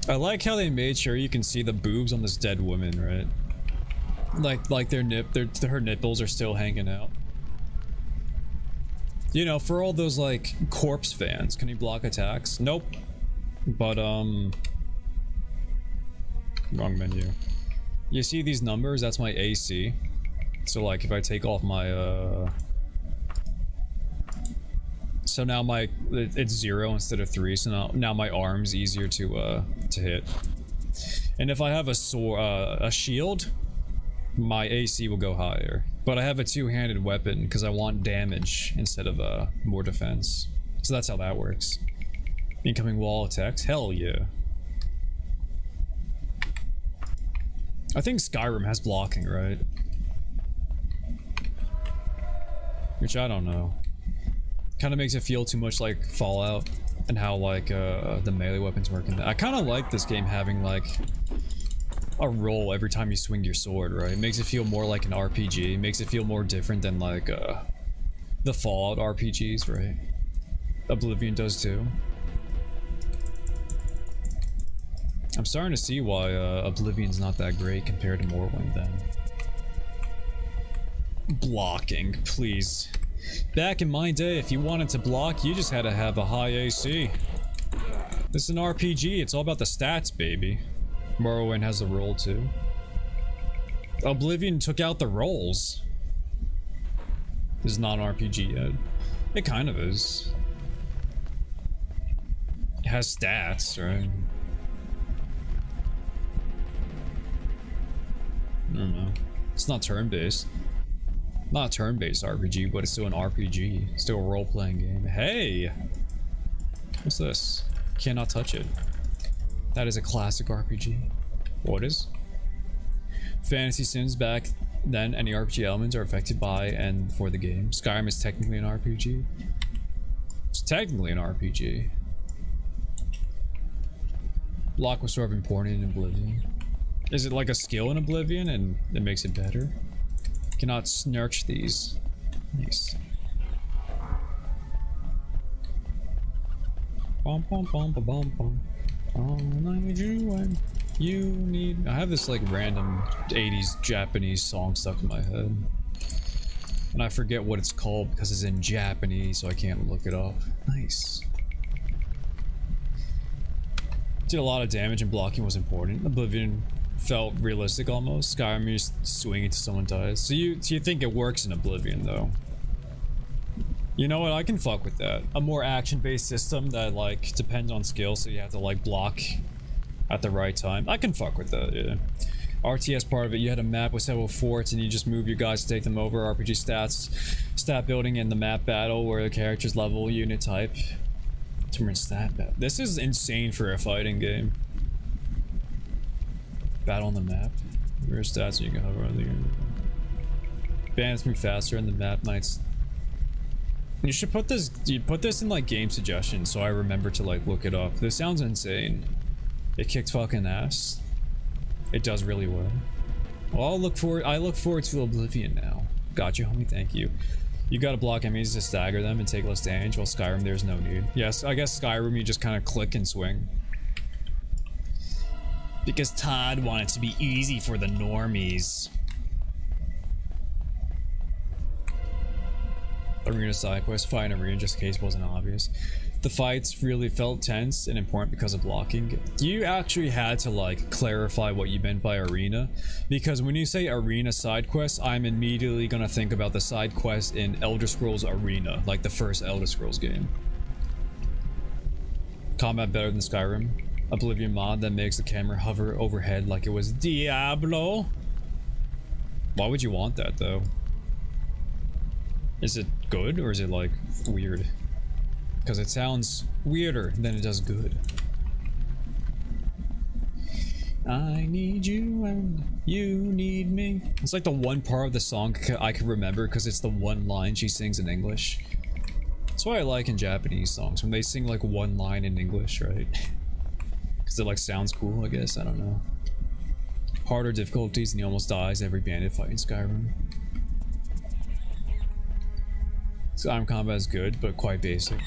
I like how they made sure you can see the boobs on this dead woman, right? Like her nipples are still hanging out. You know, for all those like corpse fans, can you block attacks? Nope. But wrong menu. You see these numbers? That's my AC. So like if I take off my so now it's 0 instead of 3, so now my arm's easier to hit. And if I have a shield, my AC will go higher. But I have a two-handed weapon because I want damage instead of more defense. So that's how that works. Incoming wall attacks? Hell yeah. I think Skyrim has blocking, right? Which I don't know. Kind of makes it feel too much like Fallout and how like the melee weapons work in that. I kind of like this game having like a roll every time you swing your sword, right? It makes it feel more like an RPG. It makes it feel more different than like the Fallout RPGs, right? Oblivion does too. I'm starting to see why Oblivion's not that great compared to Morrowind then. Blocking, please. Back in my day, if you wanted to block, you just had to have a high AC. This is an RPG, it's all about the stats, baby. Morrowind has the roll too. Oblivion took out the rolls. This is not an RPG yet. It kind of is. It has stats, right? I don't know. It's not turn-based. Not a turn-based RPG, but it's still an RPG. It's still a role-playing game. Hey! What's this? Cannot touch it. That is a classic RPG. What is? Fantasy Sims back then, any RPG elements are affected by and for the game. Skyrim is technically an RPG. It's technically an RPG. Block was sort of important in Oblivion. Is it like a skill in Oblivion and it makes it better? Cannot snarch these. Nice. Bum bum bum bum bum bum. All I need you and you need. I have this like random 80s Japanese song stuck in my head. And I forget what it's called because it's in Japanese, so I can't look it up. Nice. Did a lot of damage and blocking was important. Oblivion felt realistic almost. Skyrim, you just swing until someone dies. So you think it works in Oblivion though? You know what? I can fuck with that. A more action-based system that like depends on skill, so you have to like block at the right time. I can fuck with that, yeah. RTS part of it, you had a map with several forts and you just move your guys to take them over. RPG stats, stat building, and the map battle where the characters level, unit type. Turn stat battle. This is insane for a fighting game. Battle on the map. Your stats so you can hover on the bandits move faster and the map might. You should put this. You put this in like game suggestions so I remember to like look it up. This sounds insane. It kicked fucking ass. It does really well. Well, I look forward to Oblivion now. Gotcha, homie. Thank you. You gotta block enemies to stagger them and take less damage, while Skyrim there's no need. Yes, I guess Skyrim you just kind of click and swing. Because Todd wanted it to be easy for the normies. Arena side quest, fight in arena just in case wasn't obvious. The fights really felt tense and important because of blocking. You actually had to like clarify what you meant by arena, because when you say arena side quest, I'm immediately gonna think about the side quest in Elder Scrolls Arena, like the first Elder Scrolls game. Combat better than Skyrim. Oblivion mod that makes the camera hover overhead like it was Diablo. Why would you want that though? Is it good or is it like weird? Because it sounds weirder than it does good. I need you and you need me. It's like the one part of the song I can remember because it's the one line she sings in English. That's why I like in Japanese songs when they sing like one line in English, right? Because it like sounds cool, I guess. I don't know. Harder difficulties and he almost dies every bandit fight in Skyrim. Skyrim combat is good, but quite basic.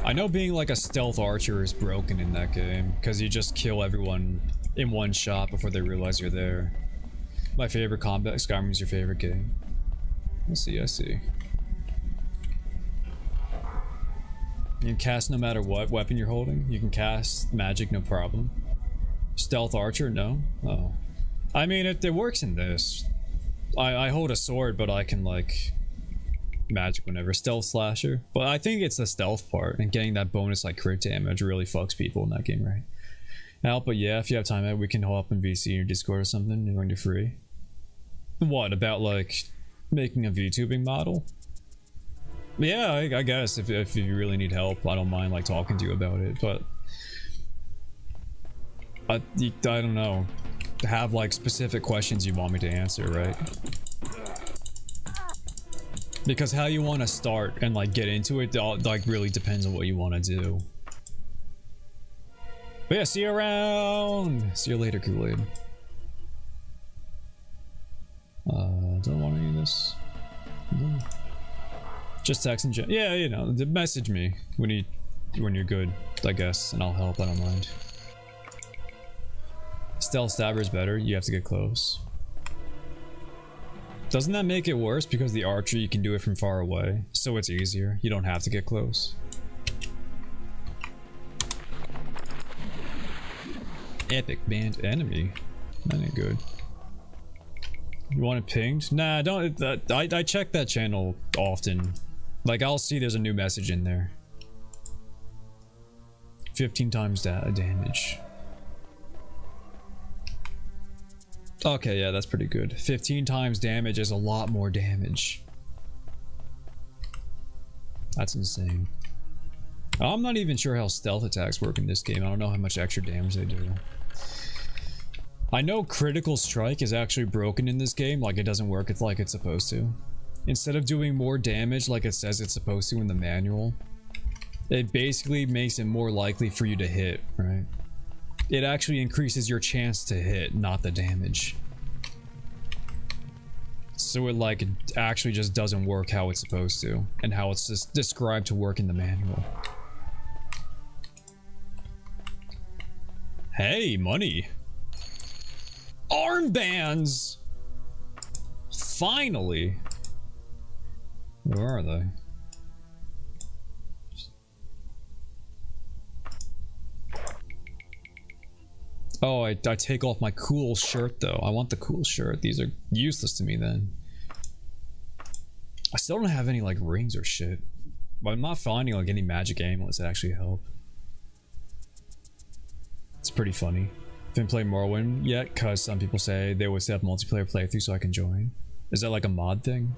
I know being like a stealth archer is broken in that game, because you just kill everyone in one shot before they realize you're there. My favorite combat, Skyrim is your favorite game. I see. You can cast no matter what weapon you're holding. You can cast magic no problem. Stealth archer, no? Oh. I mean, it works in this. I hold a sword, but I can like magic whenever. Stealth slasher, but I think it's the stealth part and getting that bonus like crit damage really fucks people in that game, right? Now, but yeah, if you have time, we can hop up in VC in your Discord or something when you're free. What about like making a VTubing model? Yeah, I guess if you really need help, I don't mind like talking to you about it, but I don't know. Have like specific questions you want me to answer, right? Because how you want to start and like get into it like really depends on what you want to do. But yeah, see you around. See you later, Kool-Aid. Don't want any of this. No. Just text and chat. Yeah, you know, message me when you're good, I guess, and I'll help. I don't mind. Stealth stabber is better. You have to get close. Doesn't that make it worse because the archer you can do it from far away, so it's easier. You don't have to get close. Epic band enemy. That ain't good. You want it pinged? Nah, don't. I check that channel often. Like I'll see there's a new message in there. 15 times damage. Okay, yeah, that's pretty good. 15 times damage is a lot more damage. That's insane. I'm not even sure how stealth attacks work in this game. I don't know how much extra damage they do. I know critical strike is actually broken in this game, like it doesn't work like it's supposed to. Instead of doing more damage like it says it's supposed to in the manual, it basically makes it more likely for you to hit, right? It actually increases your chance to hit, not the damage. So it like it actually just doesn't work how it's supposed to, and how it's just described to work in the manual. Hey, money. Armbands! Finally! Where are they? Oh, I take off my cool shirt though. I want the cool shirt. These are useless to me then. I still don't have any like rings or shit. But I'm not finding like any magic amulets that actually help. It's pretty funny. Haven't played Morrowind yet because some people say they would set up multiplayer playthrough so I can join. Is that like a mod thing?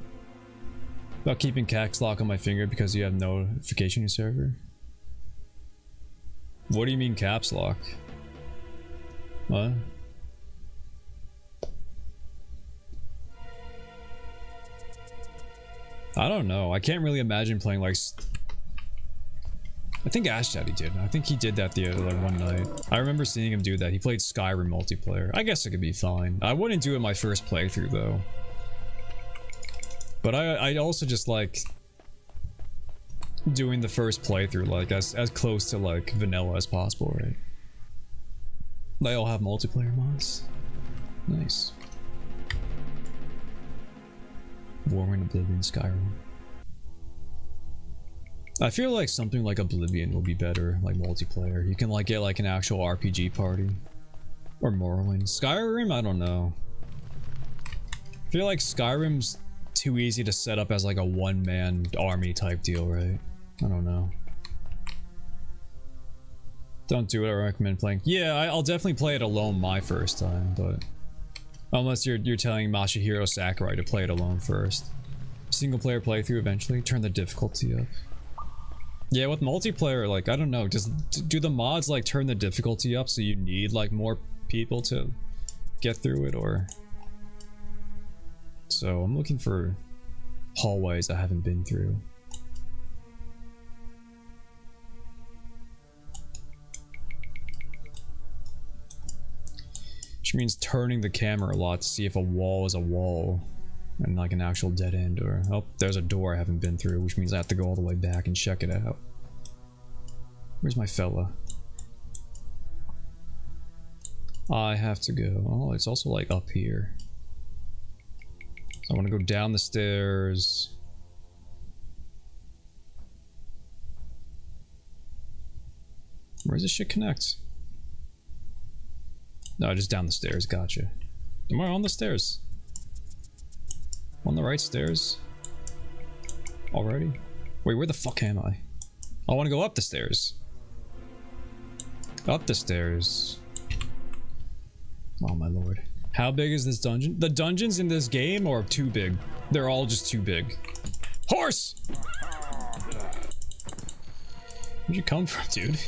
About keeping caps lock on my finger because you have notification server. What do you mean caps lock? What? I don't know. I can't really imagine playing like. I think Ash Daddy did. I think he did that the other like one night. I remember seeing him do that. He played Skyrim multiplayer. I guess it could be fine. I wouldn't do it my first playthrough though. But I also just like doing the first playthrough like as close to like vanilla as possible, right? They all have multiplayer mods. Nice. Warring, Oblivion, Skyrim. I feel like something like Oblivion will be better, like multiplayer. You can like get like an actual RPG party. Or Morrowind. Skyrim, I don't know. I feel like Skyrim's too easy to set up as like a one-man army type deal, right? I don't know. Don't do it, I recommend playing. Yeah, I'll definitely play it alone my first time, but unless you're telling Masahiro Sakurai to play it alone first. Single player playthrough eventually, turn the difficulty up. Yeah, with multiplayer, like, I don't know, do the mods like turn the difficulty up so you need like more people to get through it, or? So I'm looking for hallways I haven't been through. Which means turning the camera a lot to see if a wall is a wall and like an actual dead end, or oh, there's a door I haven't been through, which means I have to go all the way back and check it out. Where's my fella? I have to go. Oh, it's also like up here. So I want to go down the stairs. Where does this shit connect? No, just down the stairs. Gotcha. Am I on the stairs? On the right stairs? Already? Wait, where the fuck am I? I want to go up the stairs. Up the stairs. Oh my lord. How big is this dungeon? The dungeons in this game are too big. They're all just too big. Horse! Where'd you come from, dude?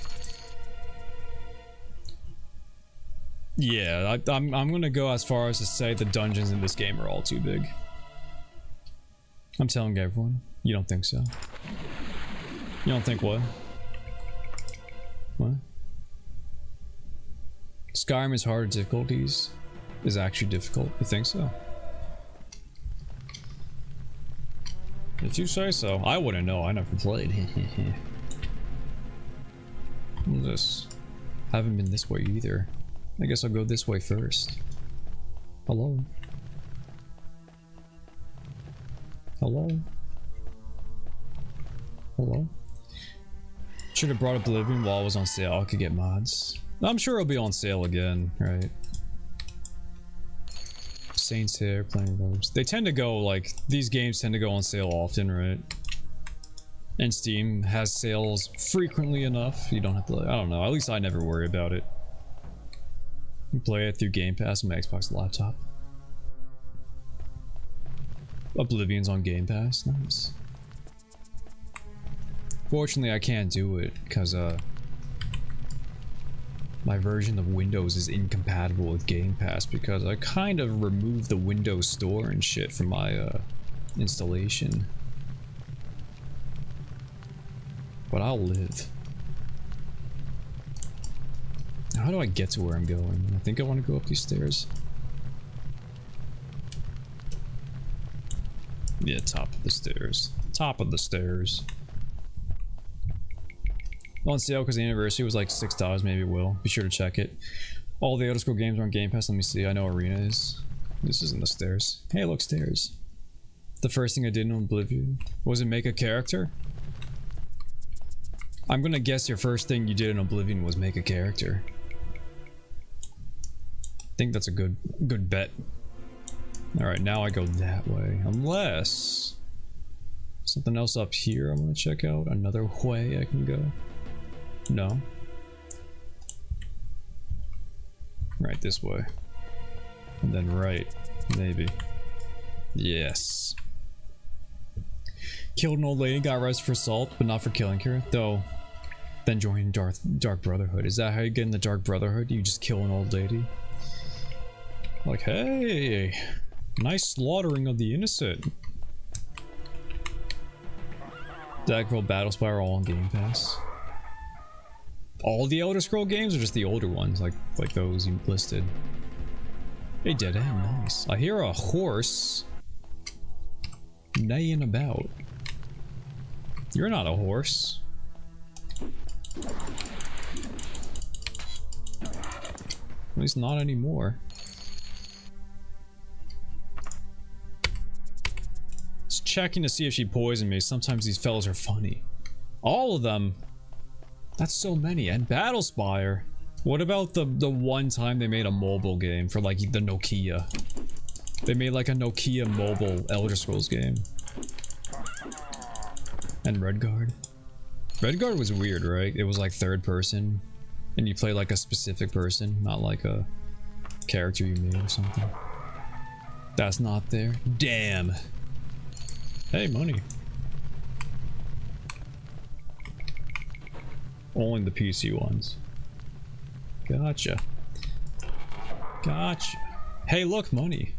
Yeah, I'm gonna go as far as to say the dungeons in this game are all too big. I'm telling everyone. You don't think so? You don't think what? What? Skyrim is harder difficulties. Is actually difficult. You think so? If you say so. I wouldn't know. I never played. What is this? Haven't been this way either. I guess I'll go this way first. Hello? Hello? Hello? Should have brought Oblivion while it was on sale. I could get mods. I'm sure it'll be on sale again, right? Saints here, playing robes. They tend to go, like, these games tend to go on sale often, right? And Steam has sales frequently enough. You don't have to, I don't know, at least I never worry about it. You play it through Game Pass on my Xbox laptop. Oblivion's on Game Pass, nice. Fortunately, I can't do it because my version of Windows is incompatible with Game Pass because I kind of removed the Windows Store and shit from my installation. But I'll live. How do I get to where I'm going? I think I want to go up these stairs. Yeah, top of the stairs. Top of the stairs. On sale because the anniversary was like $6, maybe it will. Be sure to check it. All the Elder Scrolls games are on Game Pass. Let me see. I know Arena is. This isn't the stairs. Hey, look, stairs. The first thing I did in Oblivion was it make a character? I'm gonna guess your first thing you did in Oblivion was make a character. I think that's a good bet. Alright, now I go that way. Unless something else up here I want to check out. Another way I can go. No. Right this way. And then right. Maybe. Yes. Killed an old lady, got arrested for assault, but not for killing her, though. Then joined Dark Brotherhood. Is that how you get in the Dark Brotherhood? You just kill an old lady? Like, hey, nice slaughtering of the innocent. Daggerfall, Battlespire are all on Game Pass. All the Elder Scroll games, or just the older ones, like those you listed? Hey, dead end, nice. I hear a horse neighing about. You're not a horse. At least not anymore. Just checking to see if she poisoned me. Sometimes these fellas are funny. All of them. That's so many. And Battlespire. What about the one time they made a mobile game for like the Nokia? They made like a Nokia mobile Elder Scrolls game. And Redguard. Redguard was weird, right? It was like third person. And you play like a specific person, not like a character you made or something. That's not there. Damn. Hey, money. Only the PC ones. Gotcha. Gotcha. Hey, look, money.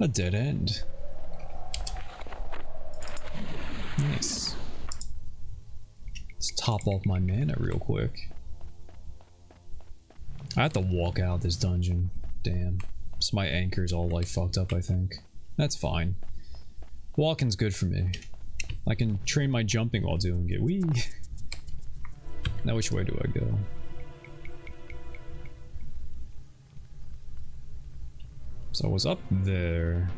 A dead end. Nice. Let's top off my mana real quick. I have to walk out this dungeon. Damn. So my anchor's all like fucked up, I think. That's fine. Walking's good for me. I can train my jumping while doing it. Whee! Now which way do I go? So I was up there.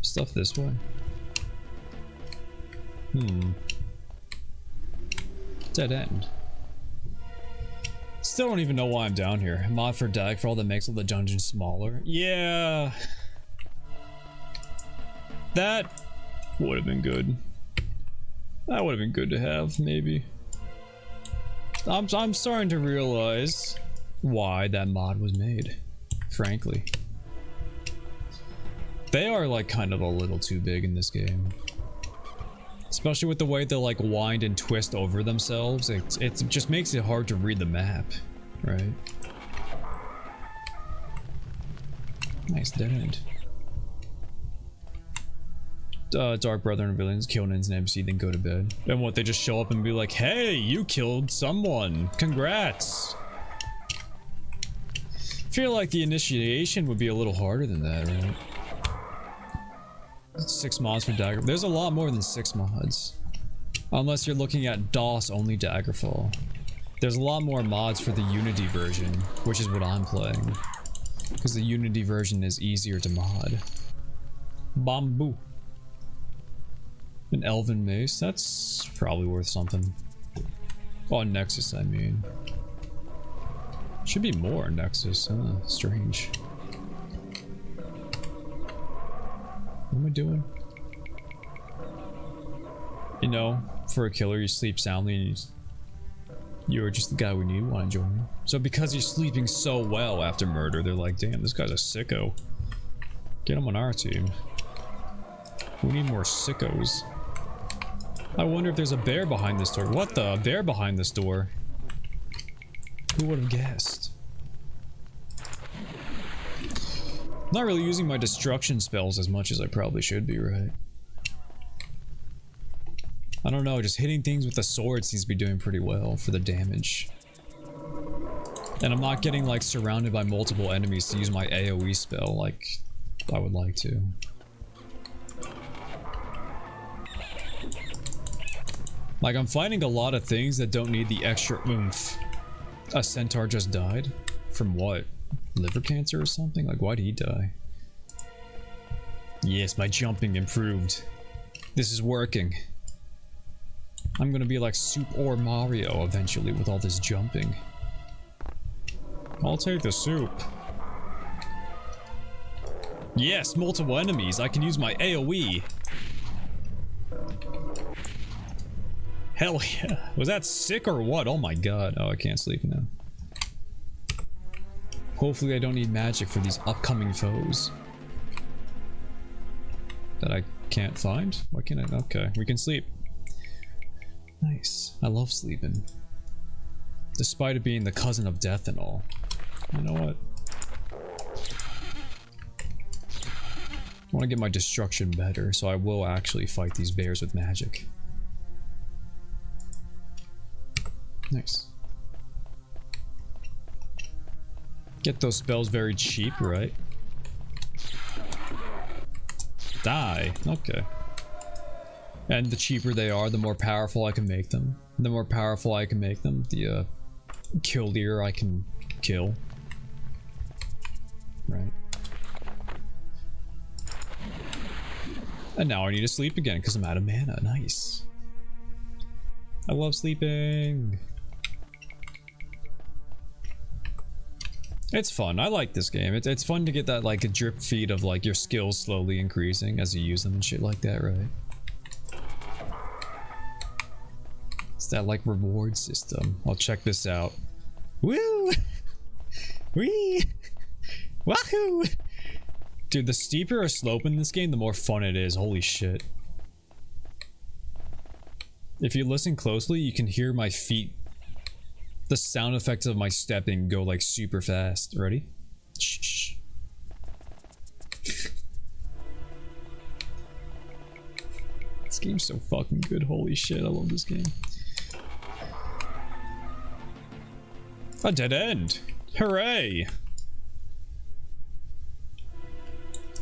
Stuff this way. Dead end. Still don't even know why I'm down here. Mod for Daggerfall that makes all the dungeons smaller. Yeah. That would have been good. That would have been good to have, maybe. I'm starting to realize why that mod was made, frankly. They are like kind of a little too big in this game. Especially with the way they like wind and twist over themselves. It just makes it hard to read the map, right? Nice dead end. Dark Brother and villains kill an NPC, then go to bed. And what, they just show up and be like, hey, you killed someone. Congrats. Feel like the initiation would be a little harder than that, right? 6 mods for Dagger. There's a lot more than 6 mods. Unless you're looking at DOS only Daggerfall. There's a lot more mods for the Unity version, which is what I'm playing. Because the Unity version is easier to mod. Bamboo. An Elven Mace, that's probably worth something. Oh, Nexus, I mean. Should be more Nexus, huh? Strange. What am I doing? You know, for a killer, you sleep soundly and you're just the guy we need, want to join. So because he's sleeping so well after murder, they're like, damn, this guy's a sicko. Get him on our team. We need more sickos. I wonder if there's a bear behind this door. What the? A bear behind this door? Who would have guessed? Not really using my destruction spells as much as I probably should be, right? I don't know, just hitting things with the sword seems to be doing pretty well for the damage. And I'm not getting like surrounded by multiple enemies to use my AoE spell like I would like to. Like, I'm fighting a lot of things that don't need the extra oomph. A centaur just died? From what? Liver cancer or something? Like, why'd he die? Yes, my jumping improved. This is working. I'm gonna be like Soup or Mario eventually with all this jumping. I'll take the soup. Yes, multiple enemies. I can use my AoE. Hell yeah. Was that sick or what? Oh my god. Oh, I can't sleep now. Hopefully I don't need magic for these upcoming foes. That I can't find? Why can't I? Okay, we can sleep. Nice. I love sleeping. Despite it being the cousin of death and all. You know what? I want to get my destruction better, so I will actually fight these bears with magic. Nice. Get those spells very cheap, right? Die. Okay. And the cheaper they are, the more powerful I can make them. The more powerful I can make them, the killier I can kill. Right. And now I need to sleep again because I'm out of mana. Nice. I love sleeping. It's fun. I like this game. It's fun to get that like a drip feed of like your skills slowly increasing as you use them and shit like that, right? It's that like reward system. I'll check this out. Woo! Wee! Wahoo! Dude, the steeper a slope in this game, the more fun it is. Holy shit. If you listen closely, you can hear my feet. The sound effects of my stepping go like super fast. Ready? Shh. This game's so fucking good. Holy shit, I love this game. A dead end. Hooray.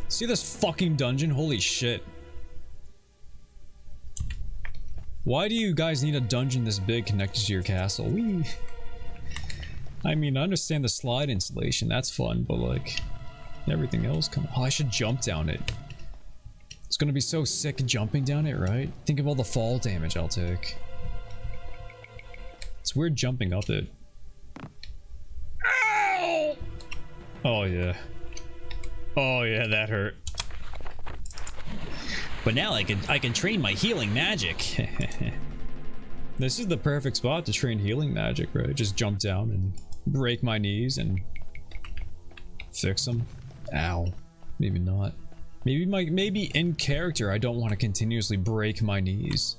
See this fucking dungeon? Holy shit. Why do you guys need a dungeon this big connected to your castle? Whee. I mean, I understand the slide installation, that's fun, but like, everything else come. Oh, I should jump down it. It's gonna be so sick jumping down it, right? Think of all the fall damage I'll take. It's weird jumping up it. Ow! Oh yeah. Oh yeah, that hurt. But now I can train my healing magic. This is the perfect spot to train healing magic, right? Just jump down and break my knees and fix them. Ow. Maybe not. Maybe in character I don't want to continuously break my knees.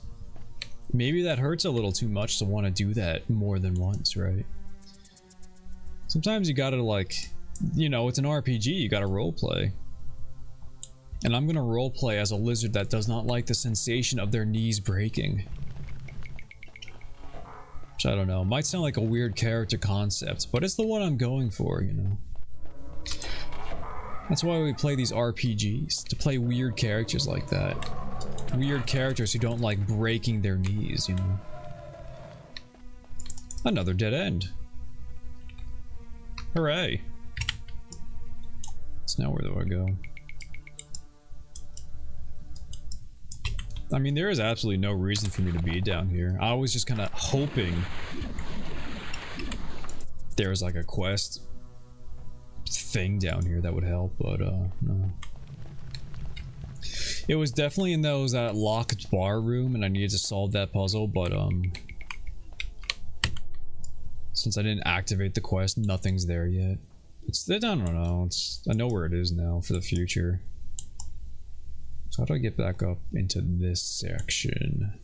Maybe that hurts a little too much to want to do that more than once, right? Sometimes you gotta like, you know, it's an RPG, you gotta roleplay. And I'm gonna roleplay as a lizard that does not like the sensation of their knees breaking. Which I don't know, might sound like a weird character concept, but it's the one I'm going for, you know. That's why we play these RPGs, to play weird characters like that. Weird characters who don't like breaking their knees, you know. Another dead end. Hooray. So now where do I go? I mean, there is absolutely no reason for me to be down here. I was just kind of hoping there was like a quest thing down here that would help, but no. It was definitely in that locked bar room, and I needed to solve that puzzle, but since I didn't activate the quest, nothing's there yet. I don't know. I know where it is now for the future. So how do I get back up into this section?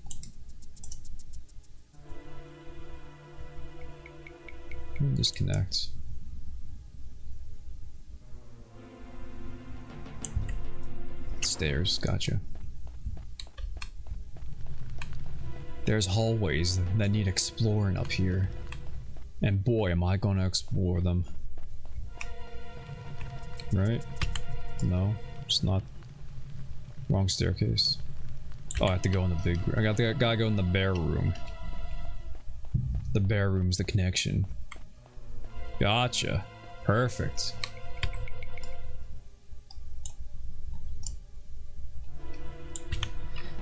Disconnect. Stairs, gotcha. There's hallways that need exploring up here. And boy, am I gonna explore them. Right? No, it's not. Wrong staircase. Oh, I have to go in the big room. Gotta go in the bear room. The bear room's the connection. Gotcha. Perfect.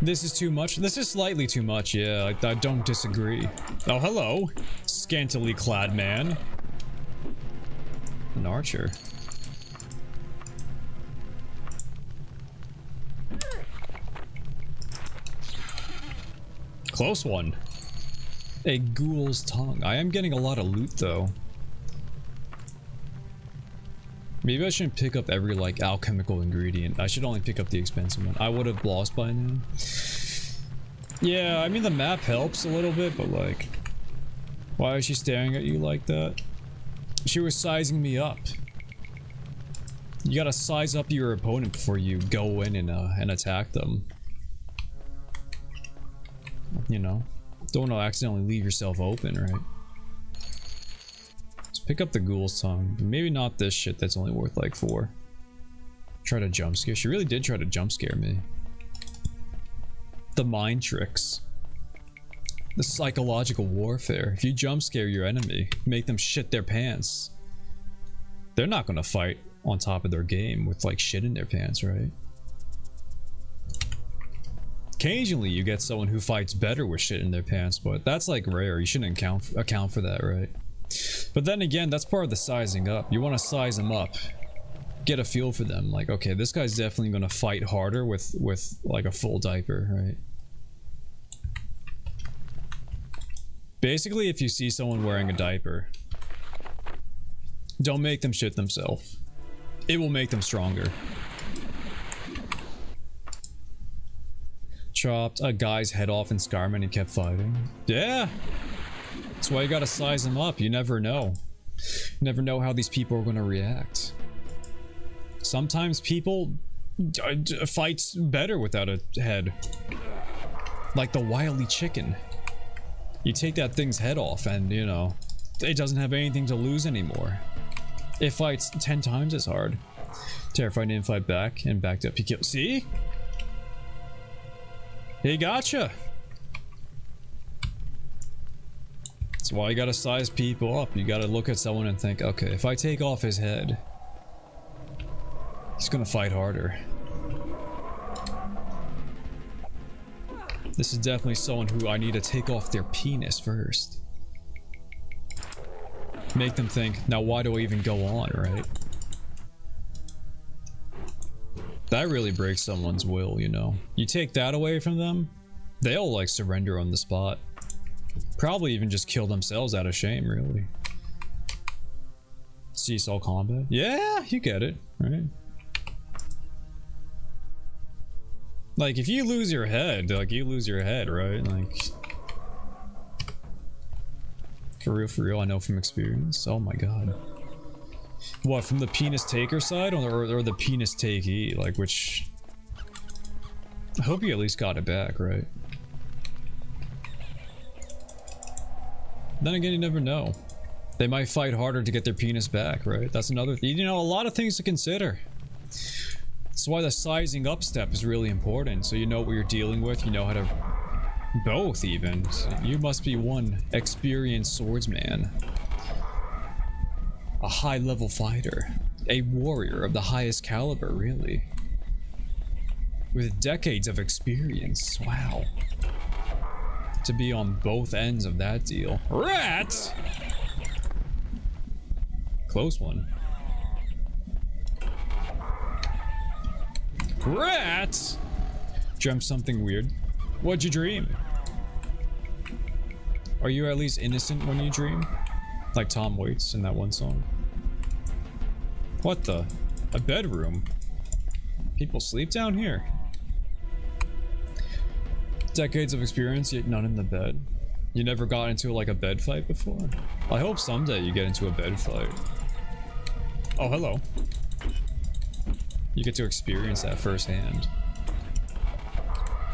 This is too much. This is slightly too much, yeah. I don't disagree. Oh, hello. Scantily clad man. An archer. Close one. A ghoul's tongue. I am getting a lot of loot though. Maybe I shouldn't pick up every like alchemical ingredient. I should only pick up the expensive one. I would have lost by now. Yeah, I mean the map helps a little bit, but like, why is she staring at you like that? She was sizing me up. You gotta size up your opponent before you go in and attack them. You know, don't want to accidentally leave yourself open, right? Let's pick up the ghoul's tongue. Maybe not this shit that's only worth like 4. Try to jump scare. She really did try to jump scare me. The mind tricks. The psychological warfare. If you jump scare your enemy, make them shit their pants, they're not gonna fight on top of their game with like shit in their pants, right? Occasionally you get someone who fights better with shit in their pants, but that's like rare. You shouldn't account for that, right? But then again, that's part of the sizing up. You want to size them up, get a feel for them. Like, okay, this guy's definitely gonna fight harder with like a full diaper, right? Basically, if you see someone wearing a diaper, don't make them shit themselves. It will make them stronger. Chopped a guy's head off in Skyrim and he kept fighting. Yeah! That's why you gotta size them up. You never know. You never know how these people are gonna react. Sometimes people fight better without a head. Like the wily chicken. You take that thing's head off and, you know, it doesn't have anything to lose anymore. It fights 10 times as hard. Terrified didn't fight back and backed up. He killed. See? He gotcha. That's why you gotta size people up. You gotta look at someone and think, okay, if I take off his head, he's gonna fight harder. This is definitely someone who I need to take off their penis first. Make them think, now why do I even go on, right? That really breaks someone's will, you know? You take that away from them, they'll like surrender on the spot. Probably even just kill themselves out of shame, really. Seesaw combat? Yeah, you get it, right? Like, if you lose your head, like, you lose your head, right? Like... For real, I know from experience. Oh my god. What, from the penis taker side or the penis takee? Like, which... I hope you at least got it back, right? Then again, you never know. They might fight harder to get their penis back, right? That's another thing. You know, a lot of things to consider. That's why the sizing up step is really important. So you know what you're dealing with, you know how to... Both, even. So you must be one experienced swordsman. A high-level fighter. A warrior of the highest caliber, really. With decades of experience. Wow. To be on both ends of that deal. Rat! Close one. Rat! Dreamt something weird. What'd you dream? Are you at least innocent when you dream? Like Tom Waits in that one song. What the? A bedroom? People sleep down here? Decades of experience, yet none in the bed. You never got into like a bed fight before? I hope someday you get into a bed fight. Oh, hello. You get to experience that firsthand.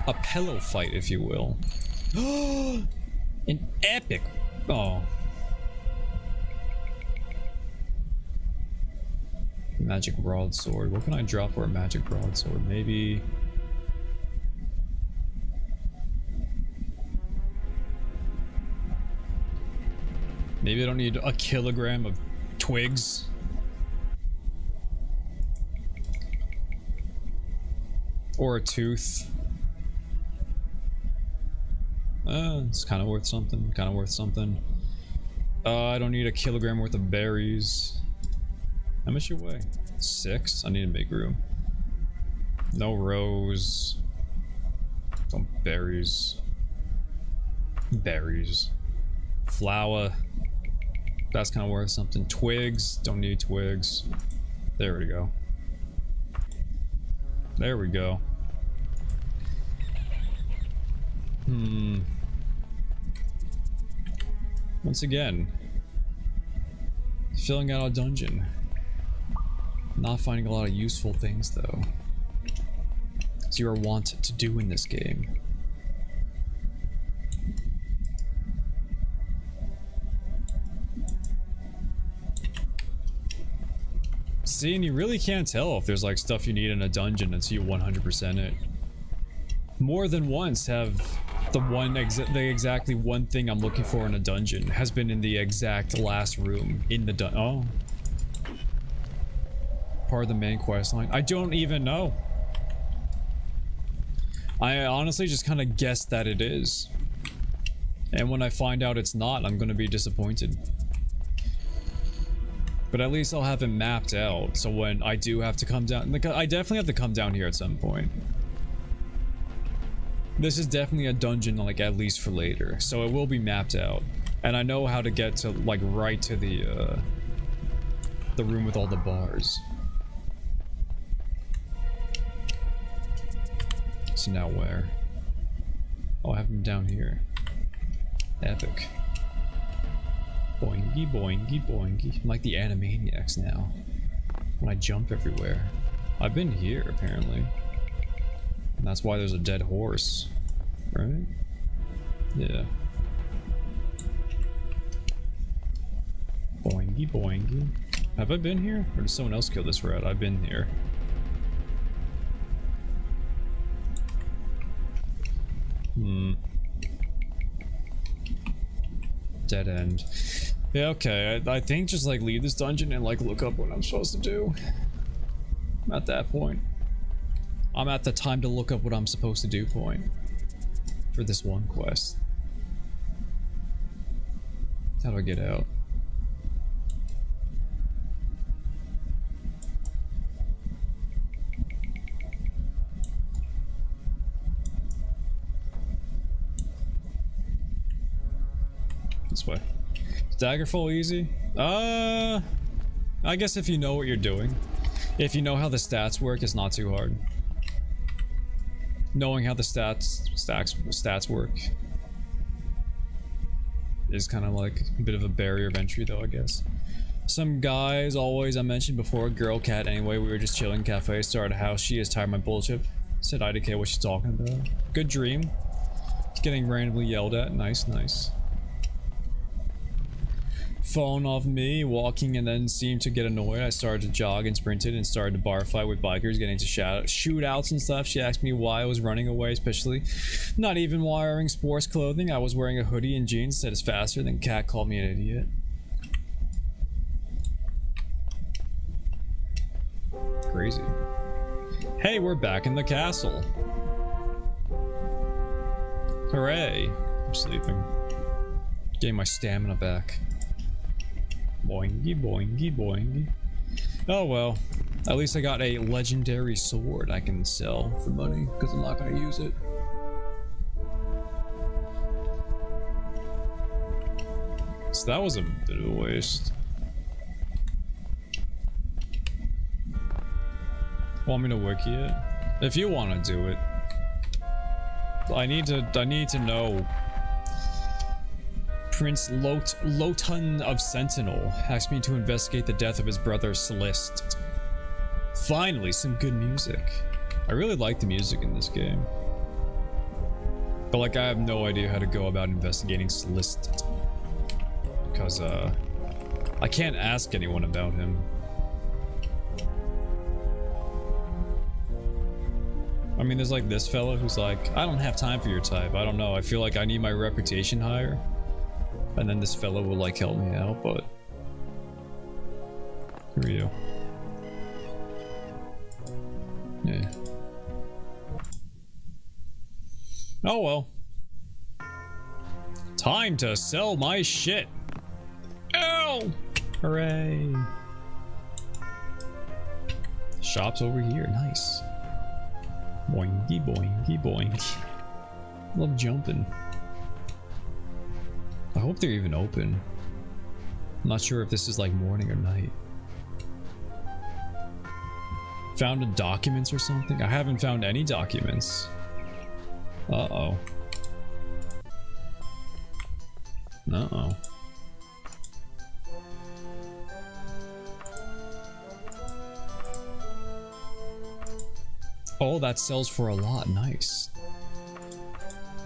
A pillow fight, if you will. An epic. Oh. Magic broadsword. What can I drop for a magic broadsword? Maybe. Maybe I don't need a kilogram of twigs. Or a tooth. It's kind of worth something. Kind of worth something. I don't need a kilogram worth of berries. How much you weigh? 6? I need to make room. No rose. Some berries. Berries. flour. That's kind of worth something. Twigs. Don't need twigs. There we go. There we go. Once again, filling out a dungeon. Not finding a lot of useful things though, as you are wont to do in this game. See, and you really can't tell if there's like stuff you need in a dungeon until you 100% it. More than once have the exactly one thing I'm looking for in a dungeon has been in the exact last room in the oh. Part of the main quest line. I don't even know. I honestly just kind of guessed that it is. And when I find out it's not, I'm gonna be disappointed. But at least I'll have it mapped out, so when I do have to come down, like, I definitely have to come down here at some point. This is definitely a dungeon, like, at least for later, so it will be mapped out. And I know how to get to, like, right to the room with all the bars. So now where? Oh, I have them down here. Epic. Boingy, boingy, boingy. I'm like the Animaniacs now. When I jump everywhere. I've been here, apparently. And that's why there's a dead horse. Right? Yeah. Boingy, boingy. Have I been here? Or did someone else kill this rat? I've been here. Dead end. Yeah, okay, I think just like leave this dungeon and like look up what I'm supposed to do. I'm at that point. I'm at the time to look up what I'm supposed to do point. For this one quest. How do I get out? This way. Is Daggerfall easy? I guess if you know what you're doing. If you know how the stats work, it's not too hard. Knowing how the stats work is kind of like a bit of a barrier of entry though, I guess. Some guys always, I mentioned before, girl cat anyway, we were just chilling cafe, started a house, she is tired of my bullshit. Said IDK what she's talking about. Good dream. Getting randomly yelled at, nice, nice. Phone off me, walking, and then seemed to get annoyed. I started to jog and sprinted and started to bar fight with bikers, getting to shootouts and stuff. She asked me why I was running away, especially not even wearing sports clothing. I was wearing a hoodie and jeans, said it's faster. Then Cat called me an idiot. Crazy. Hey, we're back in the castle. Hooray. I'm sleeping. Getting my stamina back. Boingy, boingy, boingy. Oh well, at least I got a legendary sword I can sell for money, because I'm not going to use it. So that was a bit of a waste. Want me to wiki it? If you want to do it. I need to know. Prince Lotun of Sentinel asked me to investigate the death of his brother Celeste. Finally, some good music. I really like the music in this game. But like, I have no idea how to go about investigating Celeste. Because, I can't ask anyone about him. I mean, there's like this fella who's like, I don't have time for your type. I don't know. I feel like I need my reputation higher. And then this fellow will like help me out, but here we go. Yeah. Oh well. Time to sell my shit. Ow! Hooray. Shop's over here, nice. Boingy, boingy, boingy. Love jumping. I hope they're even open. I'm not sure if this is like morning or night. Found documents or something? I haven't found any documents. Uh-oh. Uh-oh. Oh, that sells for a lot. Nice.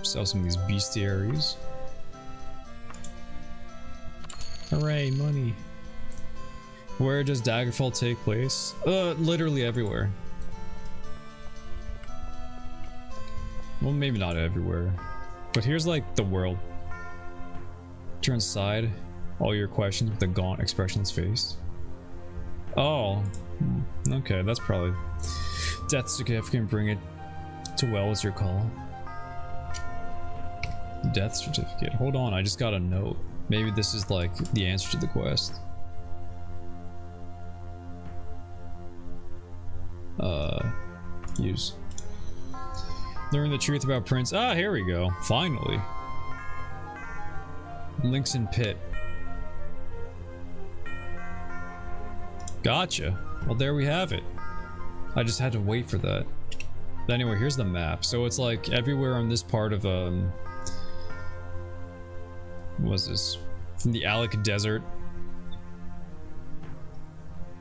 Sell some of these bestiaries. Hooray, money. Where does Daggerfall take place? Literally everywhere. Well, maybe not everywhere. But here's like the world. Turn aside all your questions with a gaunt expressionless face. Oh. Okay, that's probably... Death certificate, bring it to well as your call. Death certificate. Hold on, I just got a note. Maybe this is like the answer to the quest. Use. Learn the truth about Prince. Ah, here we go. Finally. Links in pit. Gotcha. Well, there we have it. I just had to wait for that. But anyway, here's the map. So it's like everywhere on this part of what was this? From the Alec Desert,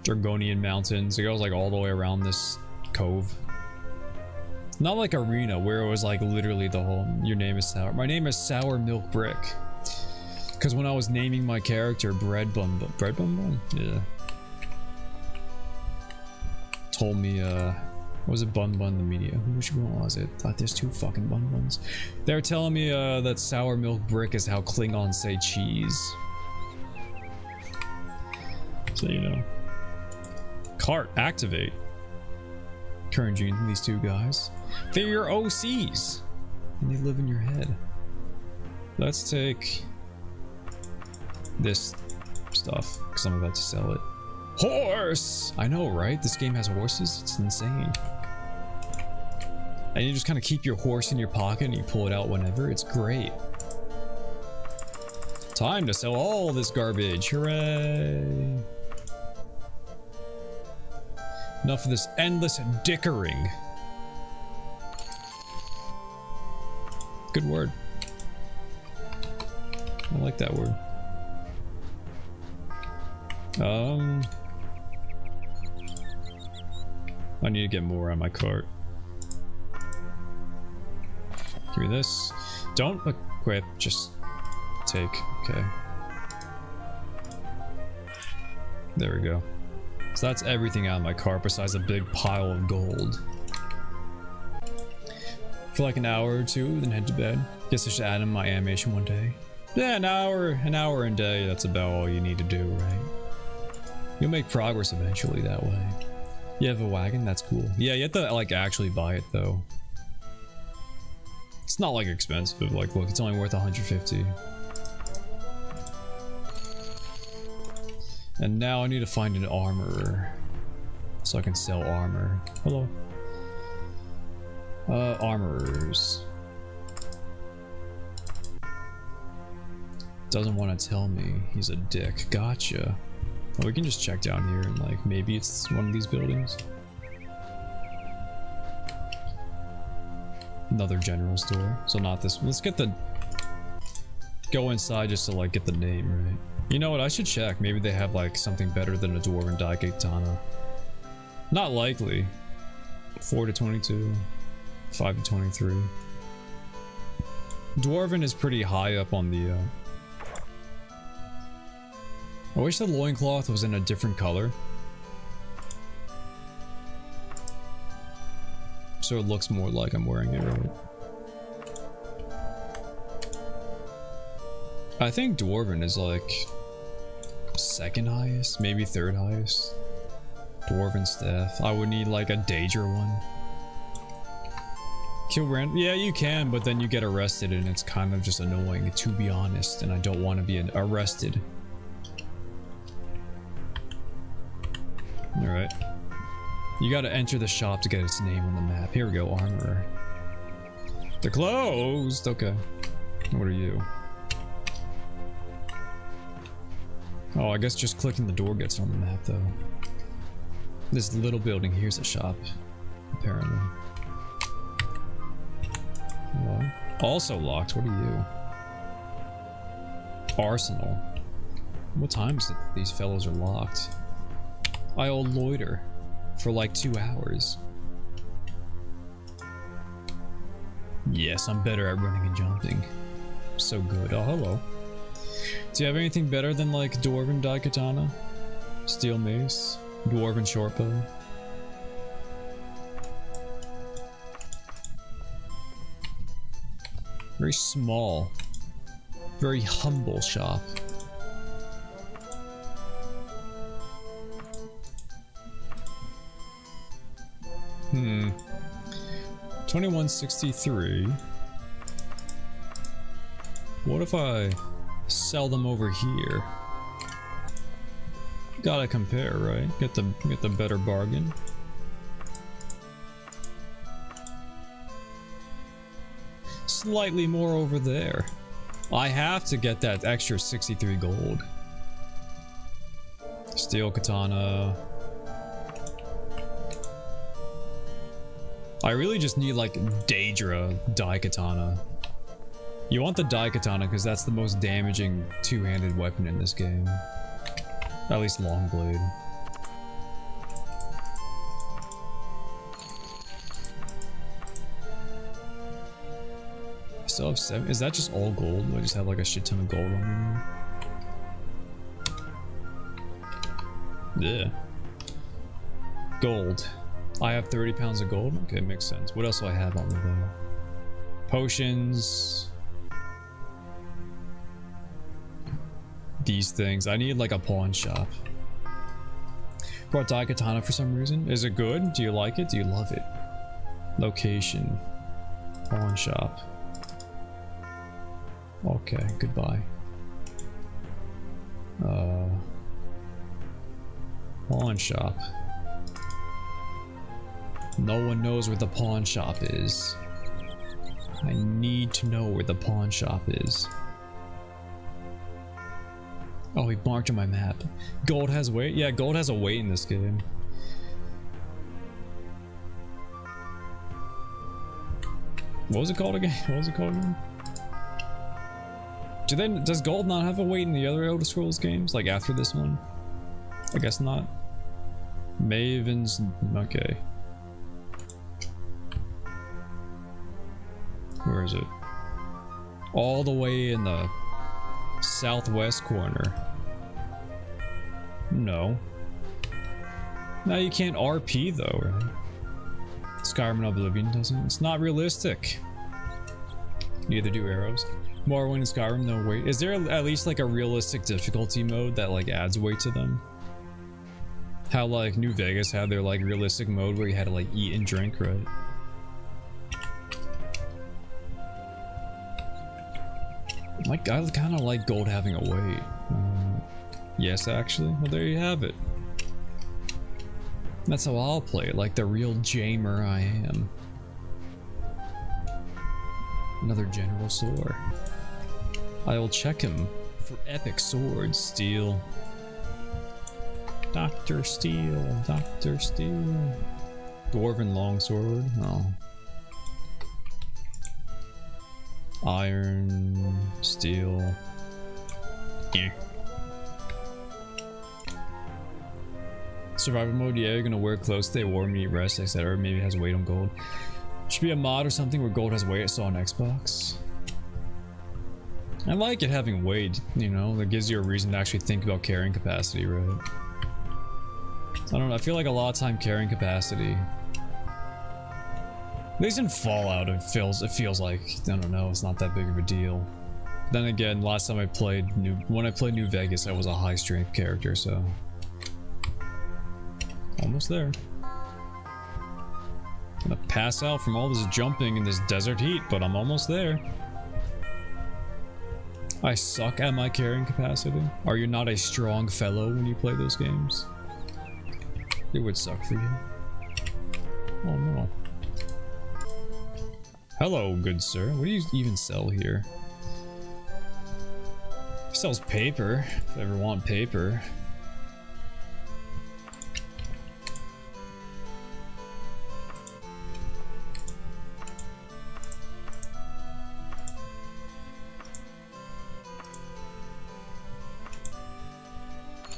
Dragonian Mountains. It goes like all the way around this cove. Not like Arena, where it was like literally the whole. Your name is Sour. My name is Sour Milk Brick. Because when I was naming my character, Bread Bun Bun? Yeah. Told me, what was it, Bun Bun the media? Which one was it? Thought there's two fucking Bun Buns. They were telling me that Sour Milk Brick is how Klingons say cheese. So you know. Cart, activate. Current genes in these two guys. They're your OCs. And they live in your head. Let's take this stuff, because I'm about to sell it. Horse! I know, right? This game has horses. It's insane. And you just kind of keep your horse in your pocket and you pull it out whenever. It's great. Time to sell all this garbage. Hooray! Enough of this endless dickering. Good word. I like that word. I need to get more on my cart. Give me this. Don't equip, just take. Okay. There we go. So that's everything out of my cart besides a big pile of gold. For like an hour or two, then head to bed. Guess I should add in my animation one day. Yeah, an hour a day, that's about all you need to do, right? You'll make progress eventually that way. You have a wagon? That's cool. Yeah, you have to like actually buy it though. It's not like expensive, like look, it's only worth 150. And now I need to find an armorer so I can sell armor. Hello. Armorers. Doesn't want to tell me. He's a dick. Gotcha. Well, we can just check down here and like maybe it's one of these buildings. Another general store. So not this one. Let's get the... Go inside just to like get the name right. You know what? I should check. Maybe they have like something better than a dwarven daikatana. Not likely. 4 to 22. 5 to 23. Dwarven is pretty high up on the... I wish the loincloth was in a different color. So it looks more like I'm wearing it, right? I think Dwarven is like second highest, maybe third highest. Dwarven staff. I would need like a Daedra one. Kill random. Yeah, you can, but then you get arrested and it's kind of just annoying, to be honest. And I don't want to be arrested. Alright. You gotta enter the shop to get its name on the map. Here we go, armorer. They're closed! Okay. What are you? Oh, I guess just clicking the door gets on the map though. This little building here's a shop, apparently. Hello? Also locked, what are you? Arsenal. What time is it these fellows are locked? I'll loiter for like 2 hours. Yes, I'm better at running and jumping. So good. Oh, hello. Do you have anything better than like Dwarven Daikatana? Steel Mace? Dwarven Shortbow? Very small. Very humble shop. Hmm. 2163. What if I sell them over here? Gotta compare, right? Get the better bargain. Slightly more over there. I have to get that extra 63 gold. Steel katana. I really just need like Daedra Daikatana. You want the Daikatana because that's the most damaging two-handed weapon in this game. At least long blade. I still have 7. Is that just all gold? Do I just have like a shit ton of gold on me? Yeah. Gold. I have 30 pounds of gold? Okay, makes sense. What else do I have on me though? Potions. These things. I need like a pawn shop. Brought Daikatana for some reason. Is it good? Do you like it? Do you love it? Location. Pawn shop. Okay, goodbye. Pawn shop. No one knows where the pawn shop is. I need to know where the pawn shop is. Oh, he marked on my map. Gold has weight? Yeah, gold has a weight in this game. What was it called again? What was it called again? Does gold not have a weight in the other Elder Scrolls games? Like after this one? I guess not. Maven's... okay. Where is it? All the way in the southwest corner. No. Now you can't RP though, right? Skyrim and Oblivion doesn't. It's not realistic. Neither do arrows. Morrowind and Skyrim, no weight. Is there at least like a realistic difficulty mode that like adds weight to them? How like New Vegas had their like realistic mode where you had to like eat and drink, right? Like, I kind of like gold having a weight. Yes, actually. Well, there you have it. That's how I'll play it, like the real Jamer I am. Another General Sword. I will check him for epic swords. Steel. Dr. Steel. Dr. Steel. Dwarven longsword. Oh. Iron, steel. Yeah. Survival mode, yeah, you're gonna wear clothes, stay warm, eat, rest, etc. Maybe it has weight on gold. Should be a mod or something where gold has weight. I saw on Xbox. I like it having weight, you know, that gives you a reason to actually think about carrying capacity, right? I don't know, I feel like a lot of time carrying capacity. At least in Fallout, it feels like, I don't know, it's not that big of a deal. Then again, last time I played when I played New Vegas, I was a high strength character, so almost there. Gonna pass out from all this jumping in this desert heat, but I'm almost there. I suck at my carrying capacity. Are you not a strong fellow when you play those games? It would suck for you. Oh no. Hello, good sir. What do you even sell here? sells paper, if I ever want paper.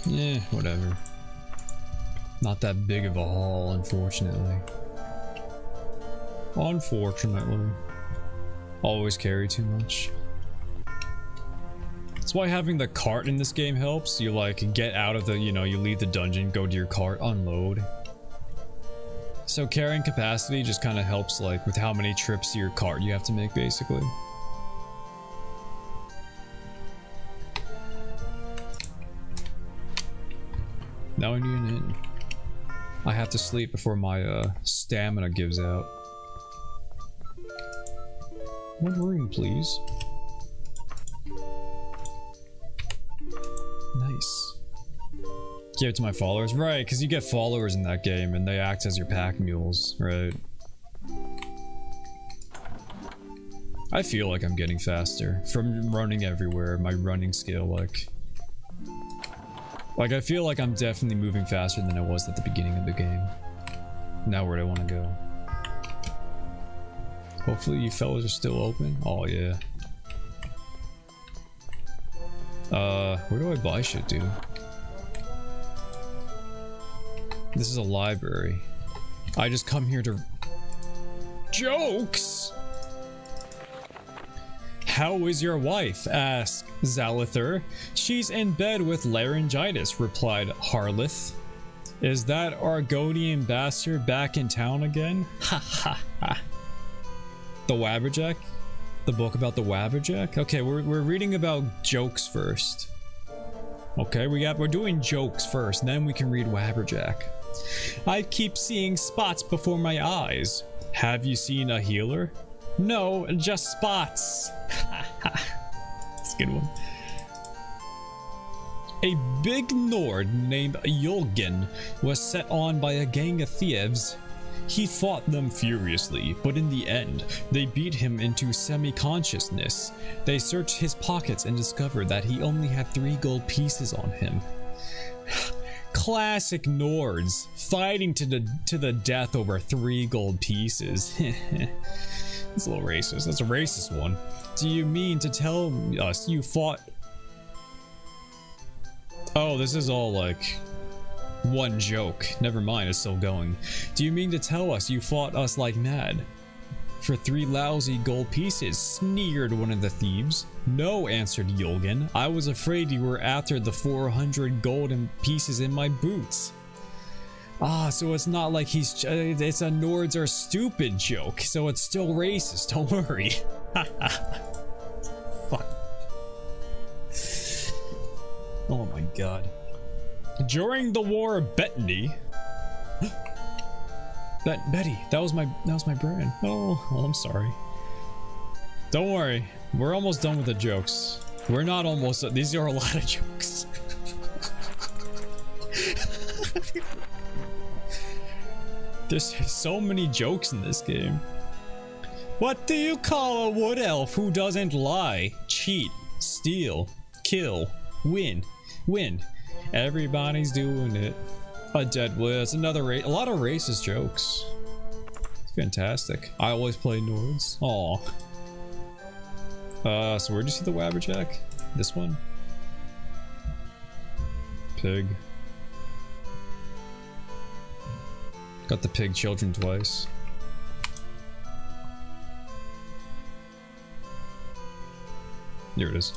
Yeah, whatever. Not that big of a haul, unfortunately. Unfortunately. Always carry too much. That's why having the cart in this game helps. You like get out of the, you know, you leave the dungeon, go to your cart, unload. So carrying capacity just kind of helps like with how many trips to your cart you have to make basically. Now I need an inn. I have to sleep before my stamina gives out. One room, please. Nice. Give it to my followers. Right, because you get followers in that game and they act as your pack mules, right? I feel like I'm getting faster from running everywhere. My running skill, like I feel like I'm definitely moving faster than I was at the beginning of the game. Now where do I want to go? Hopefully you fellas are still open. Oh yeah. Where do I buy shit, dude? This is a library. I just come here to... Jokes! How is your wife? Asked Zalither. She's in bed with laryngitis, replied Harlith. Is that Argonian bastard back in town again? Ha ha ha. The Wabberjack? The book about the Wabberjack? Okay, we're reading about jokes first. Okay, we're doing jokes first, then we can read Wabberjack. I keep seeing spots before my eyes. Have you seen a healer? No, just spots. That's a good one. A big Nord named Yulgin was set on by a gang of thieves. He fought them furiously, but in the end, they beat him into semi-consciousness. They searched his pockets and discovered that he only had 3 gold pieces on him. Classic Nords, fighting to the death over 3 gold pieces. That's a little racist. That's a racist one. Do you mean to tell us you fought... Oh, this is all like... one joke. Never mind, it's still going. Do you mean to tell us you fought us like mad? For 3 lousy gold pieces, sneered one of the thieves. No, answered Yulgin. I was afraid you were after the 400 golden pieces in my boots. Ah, so it's not like he's... it's a Nords are stupid joke, so it's still racist, don't worry. Fuck. Oh my god. During the War of Bettany... Betty, that was my brand. Oh, I'm sorry. Don't worry, we're almost done with the jokes. We're not almost done. These are a lot of jokes. There's so many jokes in this game. What do you call a wood elf who doesn't lie, cheat, steal, kill, win? Everybody's doing it. A dead Wiz, another a lot of racist jokes. It's fantastic. I always play Nords. Aw. So where'd you see the Wabberjack? This one? Pig. Got the pig children twice. Here it is.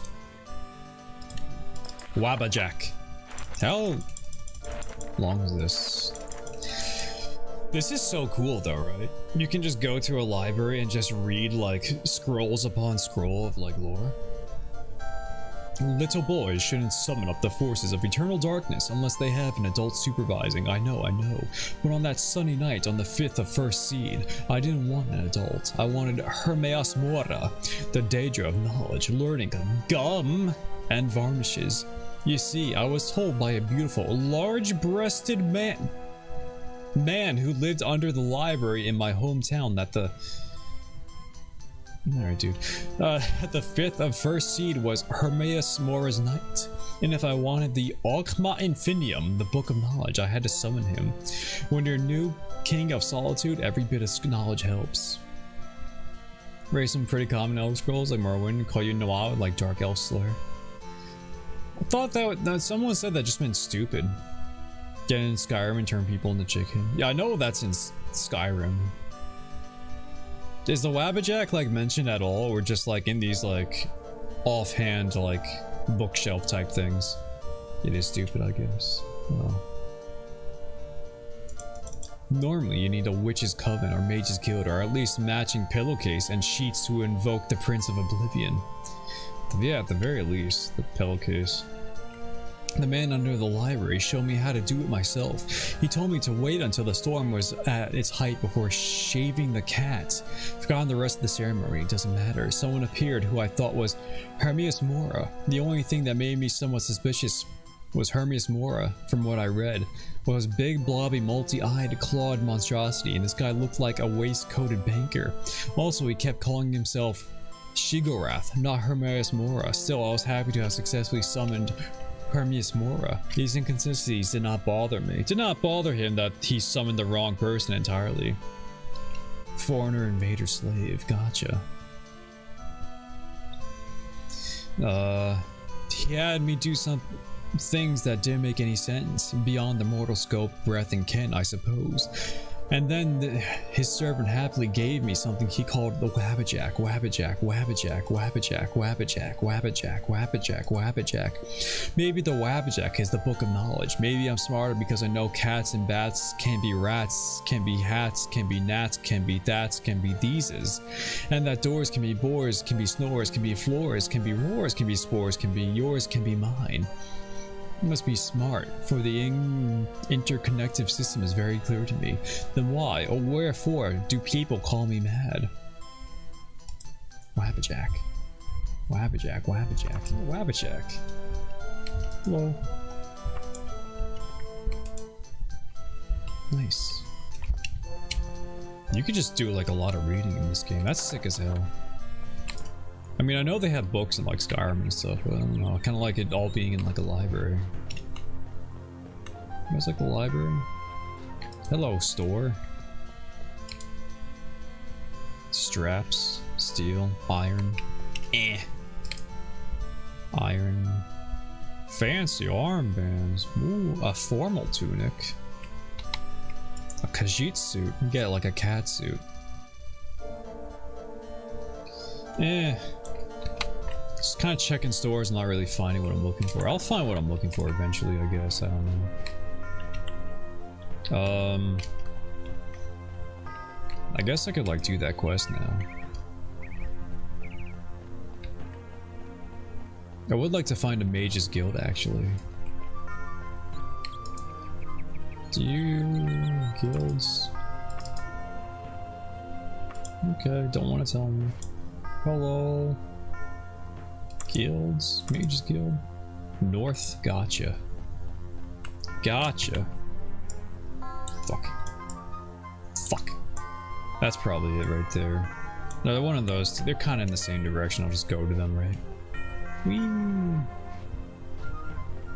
Wabberjack. How long is this? This is so cool though, right? You can just go to a library and just read like scrolls upon scroll of like lore. Little boys shouldn't summon up the forces of eternal darkness unless they have an adult supervising. I know. But on that sunny night on the 5th of First Seed, I didn't want an adult. I wanted Hermeas Mora, the Daedra of knowledge, learning gum and varnishes. You see, I was told by a beautiful, large-breasted man who lived under the library in my hometown that the Alright, dude. The fifth of first seed was Hermaeus Mora's Knight. And if I wanted the Alchma Infinium, the Book of Knowledge, I had to summon him. When you're new King of Solitude, every bit of knowledge helps. Raise some pretty common Elder Scrolls like Morrowind, call you Noah like Dark Elf Slayer. I thought that someone said that just meant stupid. Get in Skyrim and turn people into chicken. Yeah, I know that's in Skyrim. Is the Wabbajack like mentioned at all, or just like in these like offhand like bookshelf type things? It is stupid, I guess. Well, normally you need a Witch's Coven or Mage's Guild, or at least matching pillowcase and sheets to invoke the Prince of Oblivion. Yeah, at the very least, the pillowcase. The man under the library showed me how to do it myself. He told me to wait until the storm was at its height before shaving the cat. Forgotten the rest of the ceremony, it doesn't matter. Someone appeared who I thought was Hermaeus Mora. The only thing that made me somewhat suspicious was Hermaeus Mora, from what I read, was big, blobby, multi-eyed, clawed monstrosity, and this guy looked like a waist-coated banker. Also, he kept calling himself Shigorath, not Hermaeus Mora. Still, I was happy to have successfully summoned Hermaeus Mora. These inconsistencies did not bother me. It did not bother him that he summoned the wrong person entirely. Foreigner, invader, slave. Gotcha. He had me do some things that didn't make any sense, beyond the mortal scope, breath, and ken, I suppose. And then his servant happily gave me something he called the Wabbajack, Wabbajack, Wabbajack, Wabbajack, Wabbajack, Wabbajack, Wabbajack, Wabbajack. Maybe the Wabbajack is the book of knowledge. Maybe I'm smarter because I know cats and bats can be rats, can be hats, can be gnats, can be thats, can be theses. And that doors can be bores, can be snores, can be floors, can be roars, can be spores, can be yours, can be mine. You must be smart, for the interconnective system is very clear to me. Then why, or wherefore, do people call me mad? Wabbajack. Wabbajack, Wabbajack, Wabbajack. Hello. Nice. You could just do like a lot of reading in this game. That's sick as hell. I mean, I know they have books in like Skyrim and stuff, but I don't know. I kind of like it all being in like a library. You guys like the library? Hello, store. Straps, steel, iron. Iron. Fancy armbands. Ooh, a formal tunic. A Khajiit suit. You get like a cat suit. Just kind of checking stores, not really finding what I'm looking for. I'll find what I'm looking for eventually, I guess. I don't know. I guess I could like do that quest now. I would like to find a Mage's Guild actually. Do you guilds? Okay, don't want to tell me. Hello. Guilds? Mage's Guild? North? Gotcha. Gotcha. Fuck. Fuck. That's probably it right there. No, they're one of those. They're kind of in the same direction. I'll just go to them, right? Whee!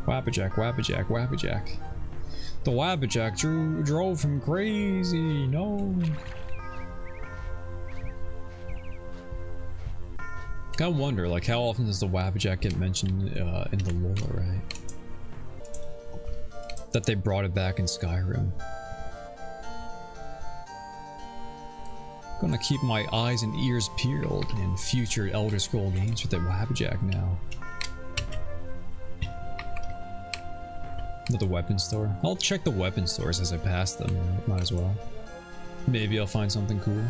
Wabbajack, Wabbajack, Wabbajack. The Wabbajack drove him crazy. No. I wonder, like, how often does the Wabbajack get mentioned in the lore, right? That they brought it back in Skyrim. Gonna keep my eyes and ears peeled in future Elder Scroll games with the Wabbajack now. With the weapon store. I'll check the weapon stores as I pass them, might as well. Maybe I'll find something cool.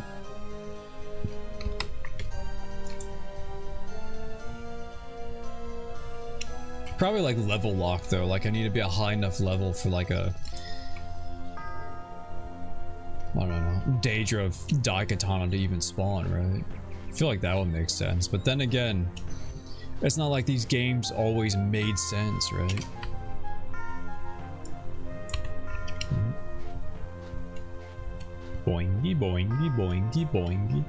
Probably like level lock though, like I need to be a high enough level for like a, I don't know, Daedra of Daikatana to even spawn, right? I feel like that would make sense, but then again, it's not like these games always made sense, right? Boingy, boingy, boingy, boingy.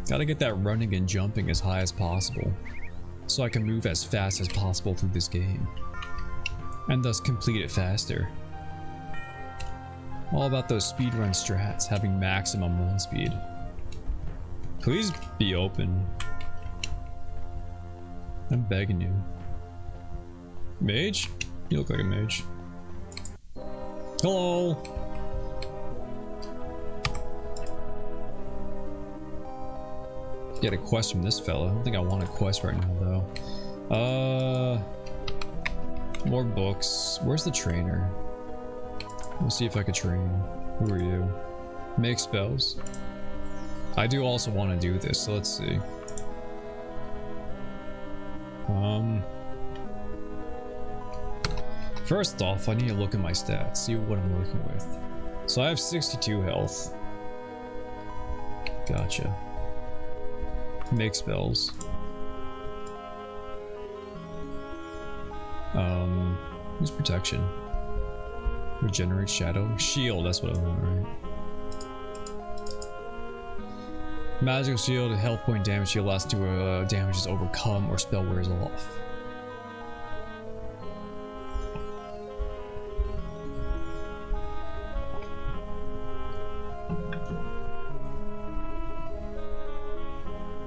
Gotta get that running and jumping as high as possible, so I can move as fast as possible through this game, and thus complete it faster. All about those speedrun strats, having maximum run speed. Please be open. I'm begging you. Mage? You look like a mage. Hello! Get a quest from this fella. I don't think I want a quest right now though. More books. Where's the trainer? Let's see if I could train. Who are you? Make spells. I do also want to do this, so let's see. First off, I need to look at my stats, see what I'm working with. So I have 62 health. Gotcha. Make spells. Use protection. Regenerate shadow. Shield, that's what I want, right? Magical shield, health point damage shield lasts to damage is overcome or spell wears off.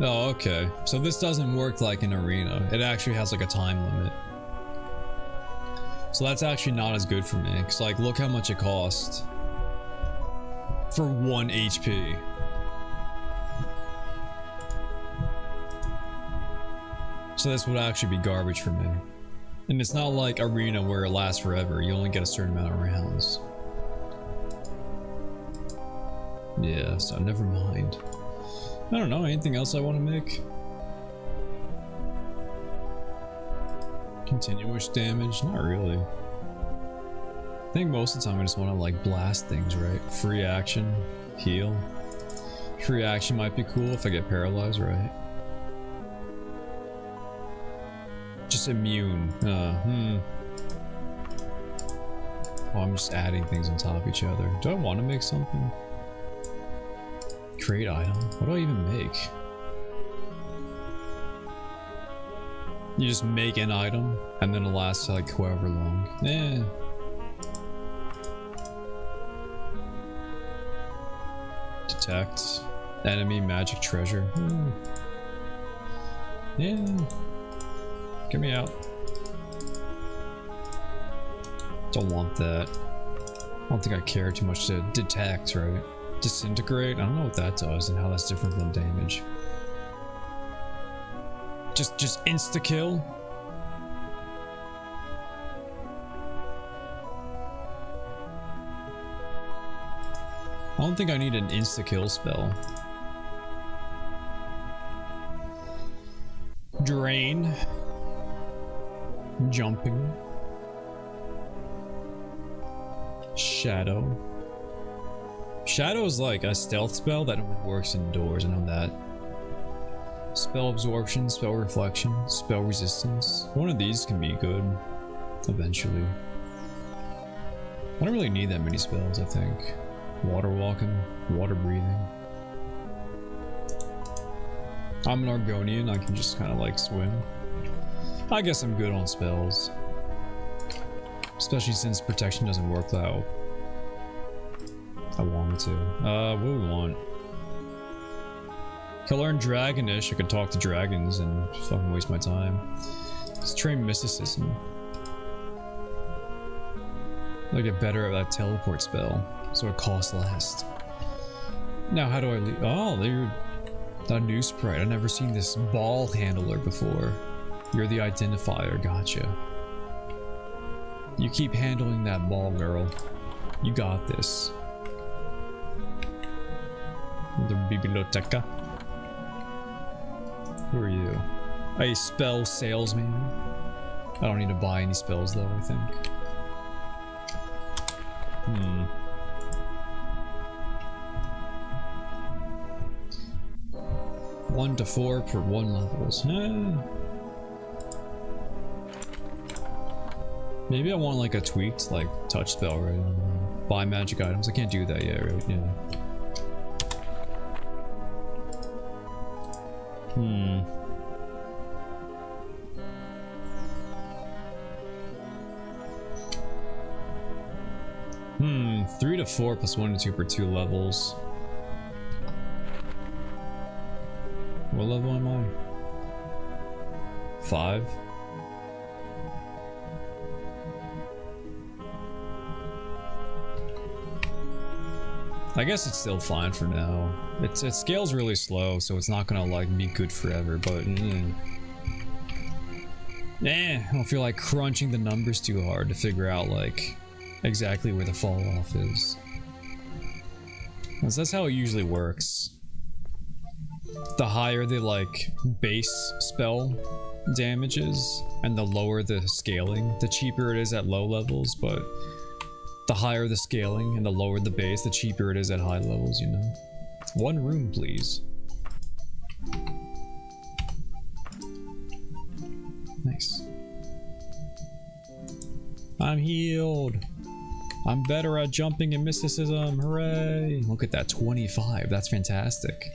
Oh, okay. So this doesn't work like an arena. It actually has like a time limit. So that's actually not as good for me. Cause like, look how much it costs for 1 HP. So this would actually be garbage for me. And it's not like arena where it lasts forever. You only get a certain amount of rounds. Yeah, so never mind. I don't know, anything else I want to make? Continuous damage? Not really. I think most of the time I just want to like blast things, right? Free action, heal. Free action might be cool if I get paralyzed, right? Just immune. Oh, I'm just adding things on top of each other. Do I want to make something? Create item? What do I even make? You just make an item and then it lasts like however long. Eh. Detect. Enemy magic treasure. Yeah. Get me out. Don't want that. I don't think I care too much to detect, right? Disintegrate? I don't know what that does and how that's different than damage. Just insta-kill? I don't think I need an insta-kill spell. Drain. Jumping. Shadow. Shadow is like a stealth spell that only works indoors, I know that. Spell absorption, spell reflection, spell resistance. One of these can be good eventually. I don't really need that many spells, I think. Water walking, water breathing. I'm an Argonian, I can just kind of like swim. I guess I'm good on spells. Especially since protection doesn't work out. I wanted to. What do we want? Can learn Dragonish. I could talk to dragons and fucking waste my time. Let's train mysticism. I'll get better at that teleport spell, so it costs less. Now, how do I leave? Oh, you're a new sprite. I've never seen this ball handler before. You're the identifier. Gotcha. You keep handling that ball, girl. You got this. The biblioteca. Who are you? A spell salesman? I don't need to buy any spells though, I think. 1 to 4 per 1 levels. Maybe I want like a tweaked like touch spell, right? Buy magic items. I can't do that yet, right? Yeah. 3 to 4 plus 1 to 2 per 2 levels. What level am I? 5? I guess it's still fine for now. It scales really slow, so it's not gonna like be good forever, but I don't feel like crunching the numbers too hard to figure out like exactly where the fall off is. 'Cause that's how it usually works. The higher the like base spell damage is, and the lower the scaling, the cheaper it is at low levels, but the higher the scaling and the lower the base, the cheaper it is at high levels, you know? 1 room, please. Nice. I'm healed. I'm better at jumping and mysticism. Hooray! Look at that, 25. That's fantastic.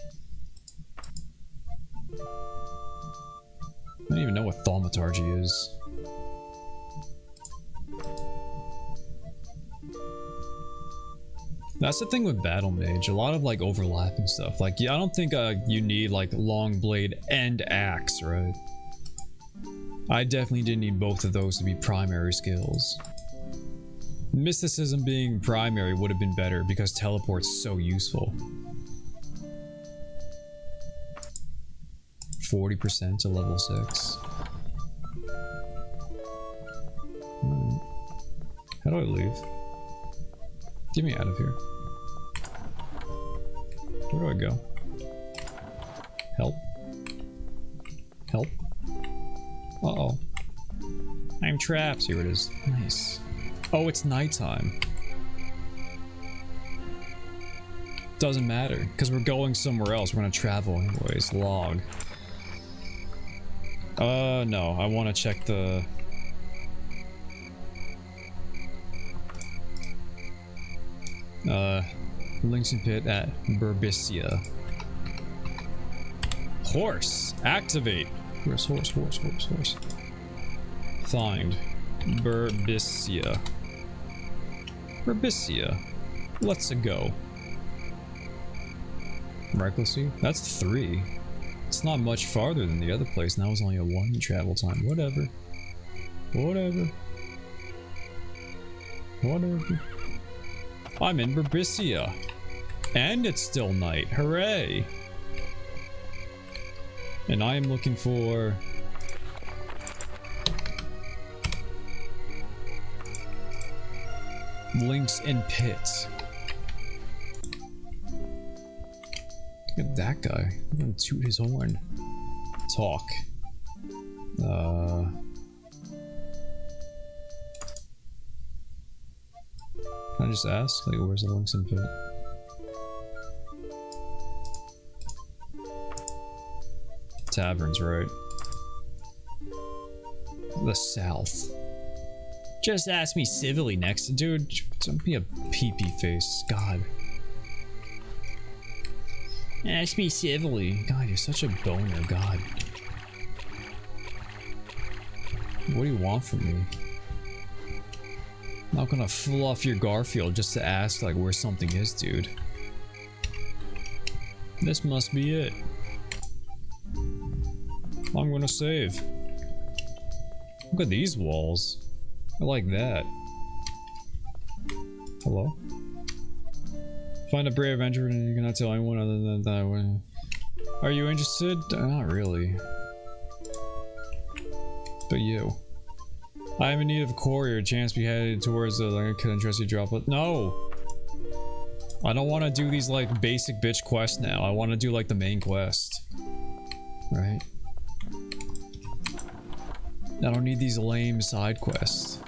I don't even know what thaumaturgy is. That's the thing with Battle Mage, a lot of like overlapping stuff. Like, yeah, I don't think you need like long blade and axe, right? I definitely didn't need both of those to be primary skills. Mysticism being primary would have been better because teleport's so useful. 40% to level 6. How do I leave? Get me out of here. Where do I go? Help. Help. Uh-oh. I'm trapped. Here it is. Nice. Oh, it's nighttime. Doesn't matter, because we're going somewhere else. We're gonna travel anyways. Log. No. I want to check the... Lincoln Pit at Burbicia. Horse! Activate! Where's horse? Find. Burbicia. Burbicia. Let's go. Recklessly? That's 3. It's not much farther than the other place. Now it's only a 1 travel time. Whatever. I'm in Burbicia. And it's still night. Hooray! And I am looking for... links in pits. Look at that guy. I'm gonna toot his horn. Talk. Can I just ask? Like, where's the links in pit? Taverns, right? The south. Just ask me civilly next, dude. Don't be a pee-pee face. God. Ask me civilly. God, you're such a boner. God. What do you want from me? I'm not gonna fluff your Garfield just to ask like where something is, dude. This must be it. I'm gonna save. Look at these walls. I like that. Hello? Find a brave adventurer and you cannot tell anyone other than that. Are you interested? Not really. But you. I am in need of a courier. Chance be headed towards the like, could interest you drop it. No! I don't want to do these like basic bitch quests now. I want to do like the main quest. Right? I don't need these lame side quests.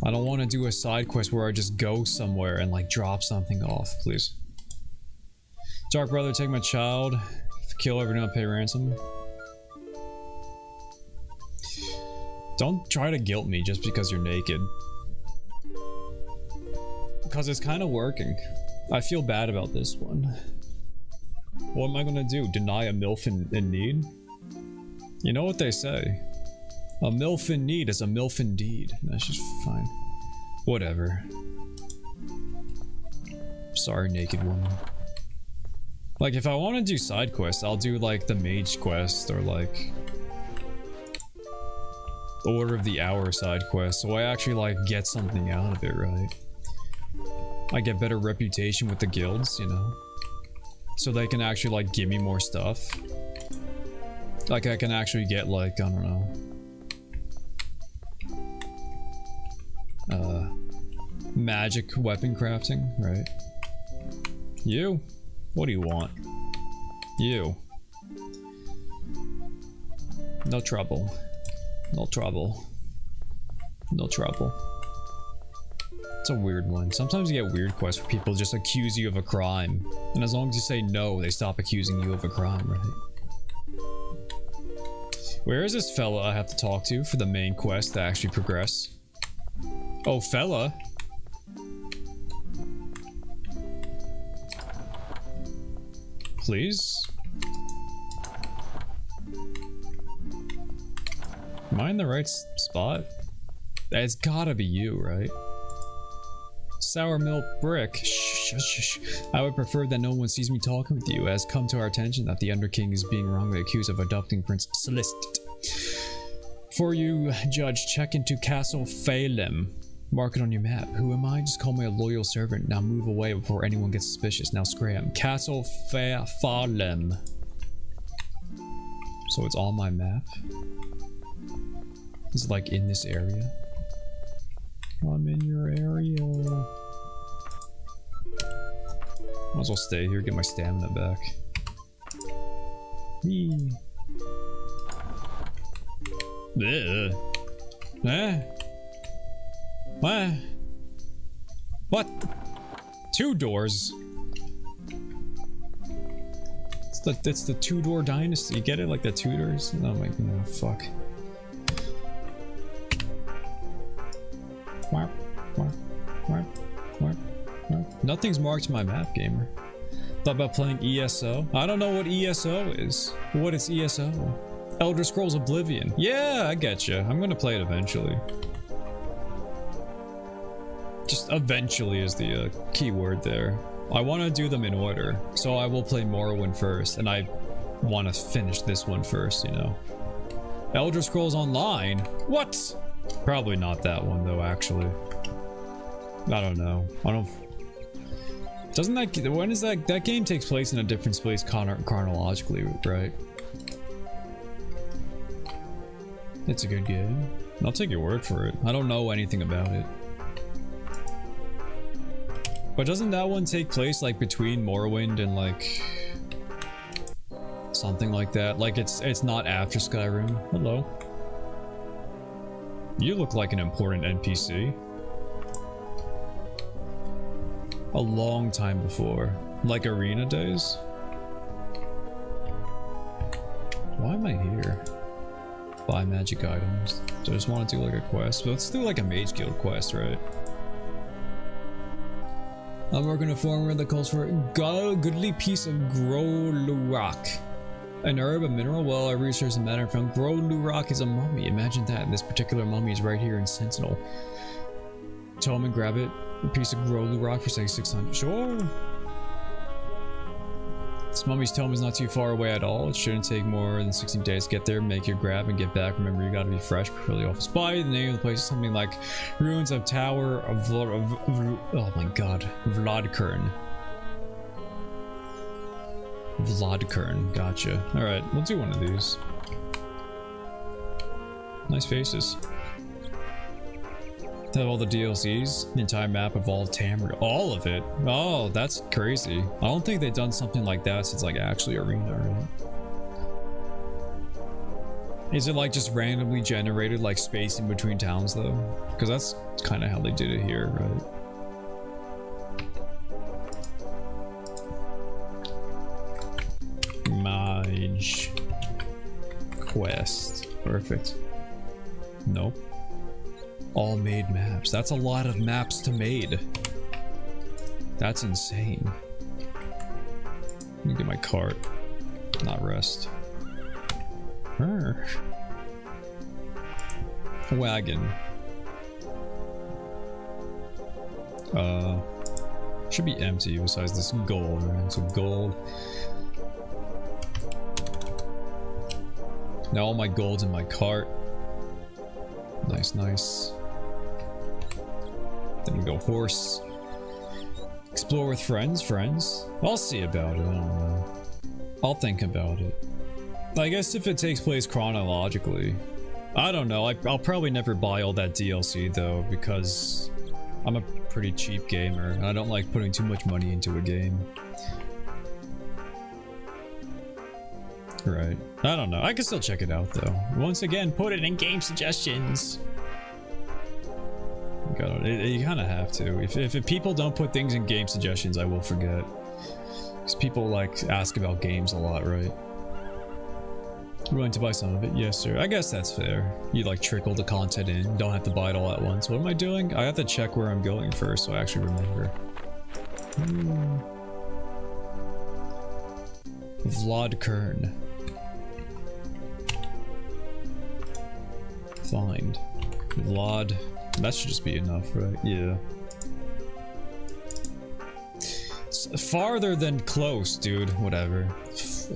I don't want to do a side quest where I just go somewhere and like drop something off, please. Dark brother, take my child. Kill everyone, not pay ransom. Don't try to guilt me just because you're naked. Because it's kind of working. I feel bad about this one. What am I gonna do? Deny a MILF in need? You know what they say. A MILF in need is a MILF indeed. That's just fine. Whatever. Sorry, naked woman. Like, if I want to do side quests, I'll do, like, the mage quest or, like, Order of the Hour side quest, so I actually, like, get something out of it, right? I get better reputation with the guilds, you know? So they can actually, like, give me more stuff. Like, I can actually get, like, I don't know. Magic weapon crafting, right? You? What do you want? You. No trouble. No trouble. No trouble. It's a weird one. Sometimes you get weird quests where people just accuse you of a crime. And as long as you say no, they stop accusing you of a crime, right? Where is this fella I have to talk to for the main quest to actually progress? Oh, fella? Please? Am I in the right spot? It's gotta be you, right? Sour milk brick. Shh, shh, shh. I would prefer that no one sees me talking with you. It has come to our attention that the Underking is being wrongly accused of abducting Prince Celeste. For you, Judge, check into Castle Phalem. Mark it on your map. Who am I? Just call me a loyal servant. Now move away before anyone gets suspicious. Now scram. Castle Phalem. So it's on my map? Is it like in this area? I'm in your area. Might as well stay here, get my stamina back. Whee. Ugh. Eh? What? What? 2 doors? It's the Tudor dynasty. You get it? Like the Tudors? Oh my god, fuck. Nothing's marked to my map, gamer. Thought about playing ESO. I don't know what ESO is. What is ESO? Elder Scrolls Oblivion. Yeah, I get you. I'm gonna play it eventually. Just eventually is the key word there. I want to do them in order, so I will play Morrowind first, and I want to finish this one first, you know. Elder Scrolls Online? What? Probably not that one though, actually. I don't know. I don't. Doesn't that? When is that game takes place in a different space chronologically, right? It's a good game. I'll take your word for it. I don't know anything about it. But doesn't that one take place like between Morrowind and like something like that? Like it's not after Skyrim. Hello. You look like an important NPC. A long time before. Like arena days? Why am I here? Buy magic items. So I just want to do like a quest. But let's do like a mage guild quest, right? I'm working a farmer that calls for a goodly piece of Grolurak. An herb, a mineral. Well, I researched the matter and found Grolurak is a mummy. Imagine that. This particular mummy is right here in Sentinel. Tell him and grab it. A piece of Grolurak for say 600. Sure. This mummy's tomb is not too far away at all. It shouldn't take more than 16 days to get there. Make your grab and get back. Remember, you gotta be fresh before the office. By the name of the place is something like Ruins of Tower of oh my god, Vladkern. Vladkern, gotcha. Alright, we'll do one of these. Nice faces. Have all the DLCs, the entire map of all of Tamriel, all of it. Oh, that's crazy. I don't think they've done something like that since like actually Arena, right? Is it like just randomly generated like space in between towns though? Because that's kind of how they did it here, right? Mage quest. Perfect. Nope. All made maps. That's a lot of maps to made. That's insane. Let me get my cart. Not rest. Wagon. Should be empty besides this gold, right? So gold. Now all my gold's in my cart. Nice, nice. Then we go horse. Explore with friends. I'll see about it, I don't know. I'll think about it. I guess if it takes place chronologically. I don't know, I'll probably never buy all that DLC though, because I'm a pretty cheap gamer, and I don't like putting too much money into a game. Right. I don't know. I can still check it out though. Once again, put it in game suggestions. You kind of have to. If people don't put things in game suggestions, I will forget. Because people like ask about games a lot, right? Willing to buy some of it? Yes, sir. I guess that's fair. You like trickle the content in. Don't have to buy it all at once. What am I doing? I have to check where I'm going first so I actually remember. Vlad Kern. Find. Vlad. That should just be enough, right? Yeah. It's farther than close, dude. Whatever.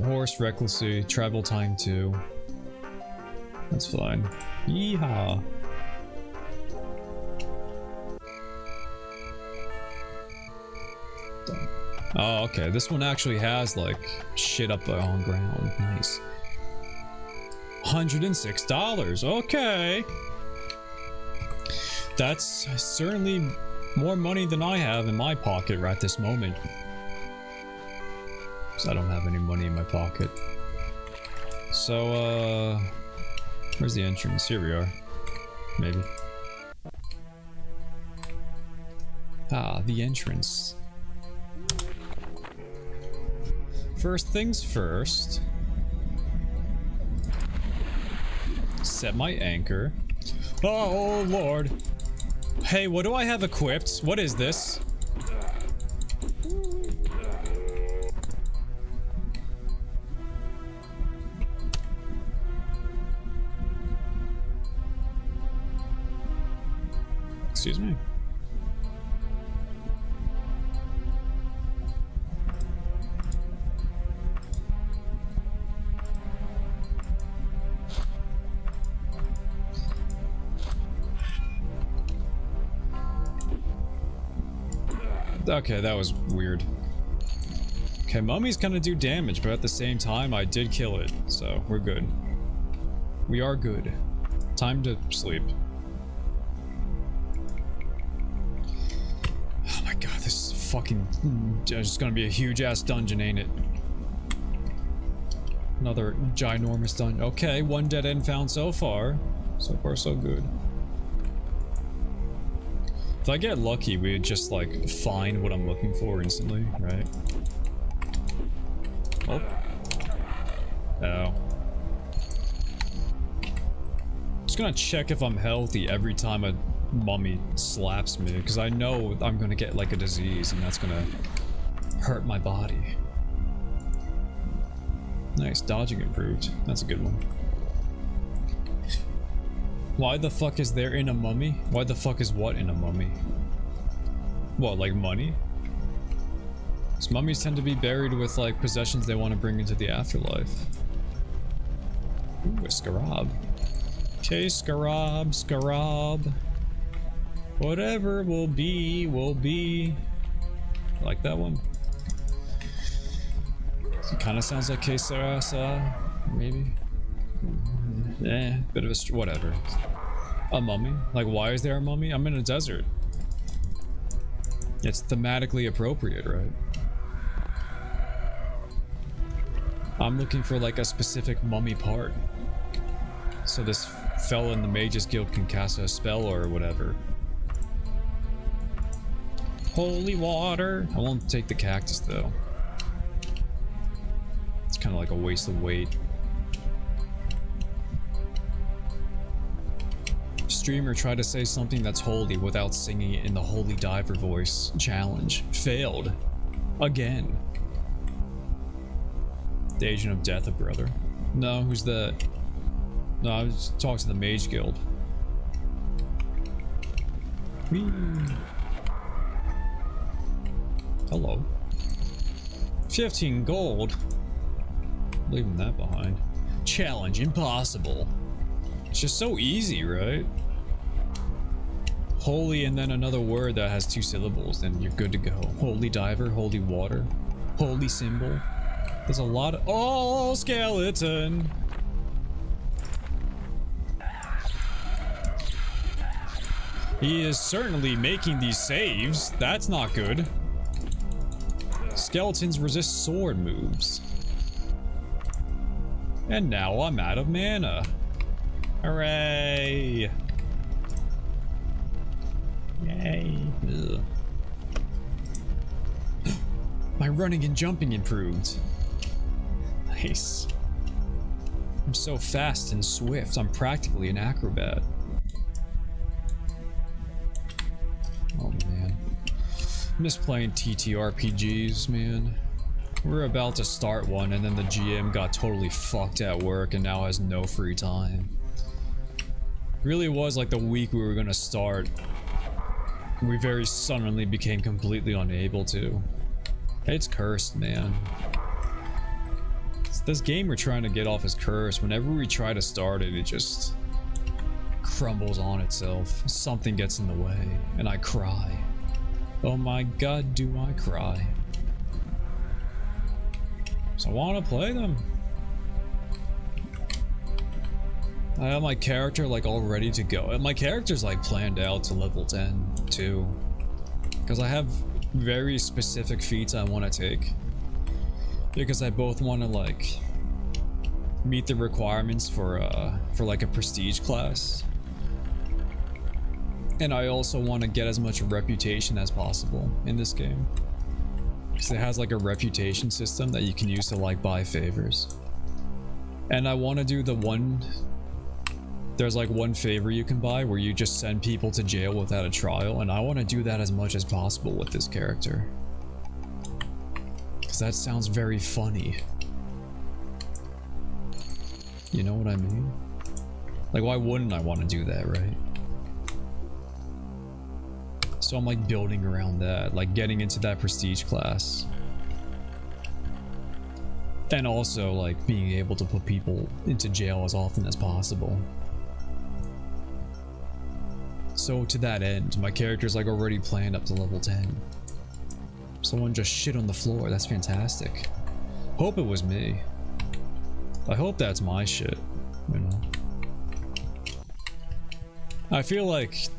Horse recklessly. Travel time 2. That's fine. Yeehaw. Oh, okay. This one actually has, like, shit up on ground. Nice. $106. Okay. That's certainly more money than I have in my pocket right this moment. Because I don't have any money in my pocket. So, where's the entrance? Here we are. Maybe. Ah, the entrance. First things first. Set my anchor. Oh, Lord. Hey, what do I have equipped? What is this? Excuse me. Okay, that was weird. Okay, mummy's gonna do damage, but at the same time, I did kill it, so we're good. We are good. Time to sleep. Oh my god, this is fucking... It's gonna be a huge-ass dungeon, ain't it? Another ginormous dungeon. Okay, one dead end found so far. So far, so good. If I get lucky, we just like find what I'm looking for instantly, right? Oh. Oh. Just gonna check if I'm healthy every time a mummy slaps me, because I know I'm gonna get like a disease and that's gonna hurt my body. Nice, dodging improved. That's a good one. Why the fuck is there in a mummy? Why the fuck is what in a mummy? What, like money? Because mummies tend to be buried with like possessions they want to bring into the afterlife. Ooh, a scarab. Okay, scarab. Whatever will be, will be. I like that one. It kind of sounds like que sera, maybe. Bit of a whatever. A mummy? Like, why is there a mummy? I'm in a desert. It's thematically appropriate, right? I'm looking for like a specific mummy part. So this fella in the Mages Guild can cast a spell or whatever. Holy water! I won't take the cactus though. It's kind of like a waste of weight. Streamer tried to say something that's holy without singing it in the holy diver voice. Challenge. Failed. Again. The Agent of Death, a brother. No, who's that? No, I was talking to the Mage Guild. Whee. Hello. 15 gold. Leaving that behind. Challenge impossible. It's just so easy, right? Holy and then another word that has 2 syllables, then you're good to go. Holy diver, holy water, holy symbol. There's a lot of— oh, skeleton. He is certainly making these saves. That's not good. Skeletons resist sword moves. And now I'm out of mana. Hooray! Yay. Ugh. My running and jumping improved. Nice. I'm so fast and swift. I'm practically an acrobat. Oh man. Miss playing TTRPGs, man. We're about to start one and then the GM got totally fucked at work and now has no free time. Really was like the week we were gonna start. We very suddenly became completely unable to. It's cursed, man. This game we're trying to get off is cursed. Whenever we try to start it, it just crumbles on itself. Something gets in the way, and I cry. Oh my god, do I cry. So I want to play them. I have my character like all ready to go. And my character's like planned out to level 10 too. Because I have very specific feats I want to take. Because I both want to like meet the requirements for like a prestige class. And I also want to get as much reputation as possible in this game. Because it has like a reputation system that you can use to like buy favors. And I want to do the one... There's like one favor you can buy where you just send people to jail without a trial, and I want to do that as much as possible with this character. Because that sounds very funny. You know what I mean? Like, why wouldn't I want to do that, right? So I'm like building around that, like getting into that prestige class. And also like being able to put people into jail as often as possible. So to that end, my character's like already planned up to level 10. Someone just shit on the floor, that's fantastic. Hope it was me. I hope that's my shit, you know. I feel like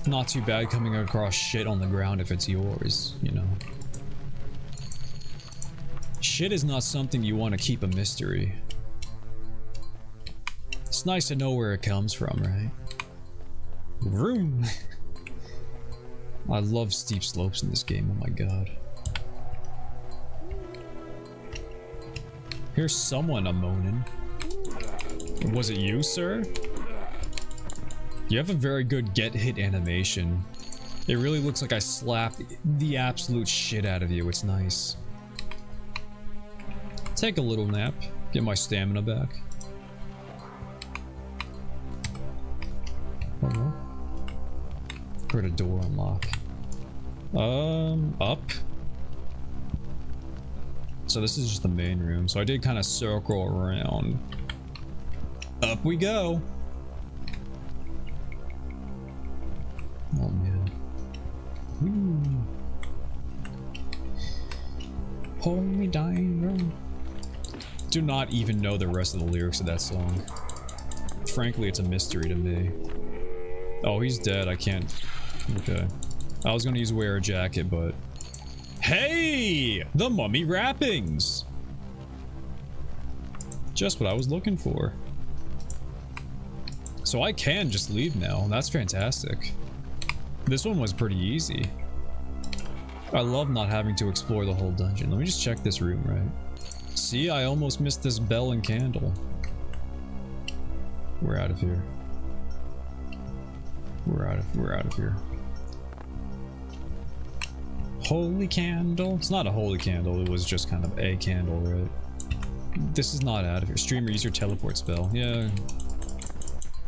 not too bad coming across shit on the ground if it's yours, you know. Shit is not something you want to keep a mystery. It's nice to know where it comes from, right? Vroom. I love steep slopes in this game, oh my god. Here's someone moaning. Was it you, sir? You have a very good get hit animation. It really looks like I slapped the absolute shit out of you. It's nice. Take a little nap. Get my stamina back. Hello? Heard a door unlock. Up. So this is just the main room. So I did kind of circle around. Up we go. Oh man. Holy dying room. Do not even know the rest of the lyrics of that song. Frankly, it's a mystery to me. Oh, he's dead. I can't. Okay. I was gonna use wear a jacket, but... Hey! The mummy wrappings! Just what I was looking for. So I can just leave now. That's fantastic. This one was pretty easy. I love not having to explore the whole dungeon. Let me just check this room, right? See, I almost missed this bell and candle. We're out of here. We're out of here. Holy candle. It's not a holy candle, it was just kind of a candle, right? This is not out of here. Streamer, use your teleport spell. Yeah.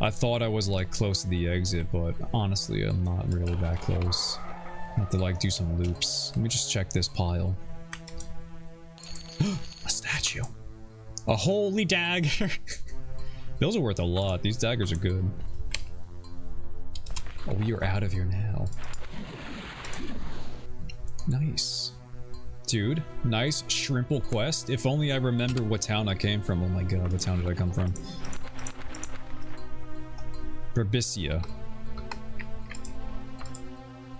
I thought I was like close to the exit, but honestly, I'm not really that close. I have to like do some loops. Let me just check this pile. A statue. A holy dagger. Those are worth a lot. These daggers are good. Oh, we are out of here now. Nice. Dude, nice shrimple quest. If only I remember what town I came from. Oh my god, what town did I come from? Berbicia.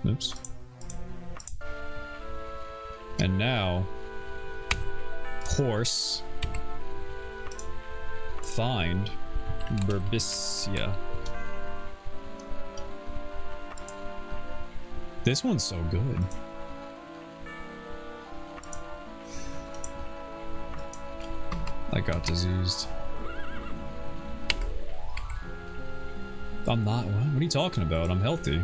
Oops. And now... horse. Find Berbicia. This one's so good. I got diseased. I'm not. What are you talking about? I'm healthy.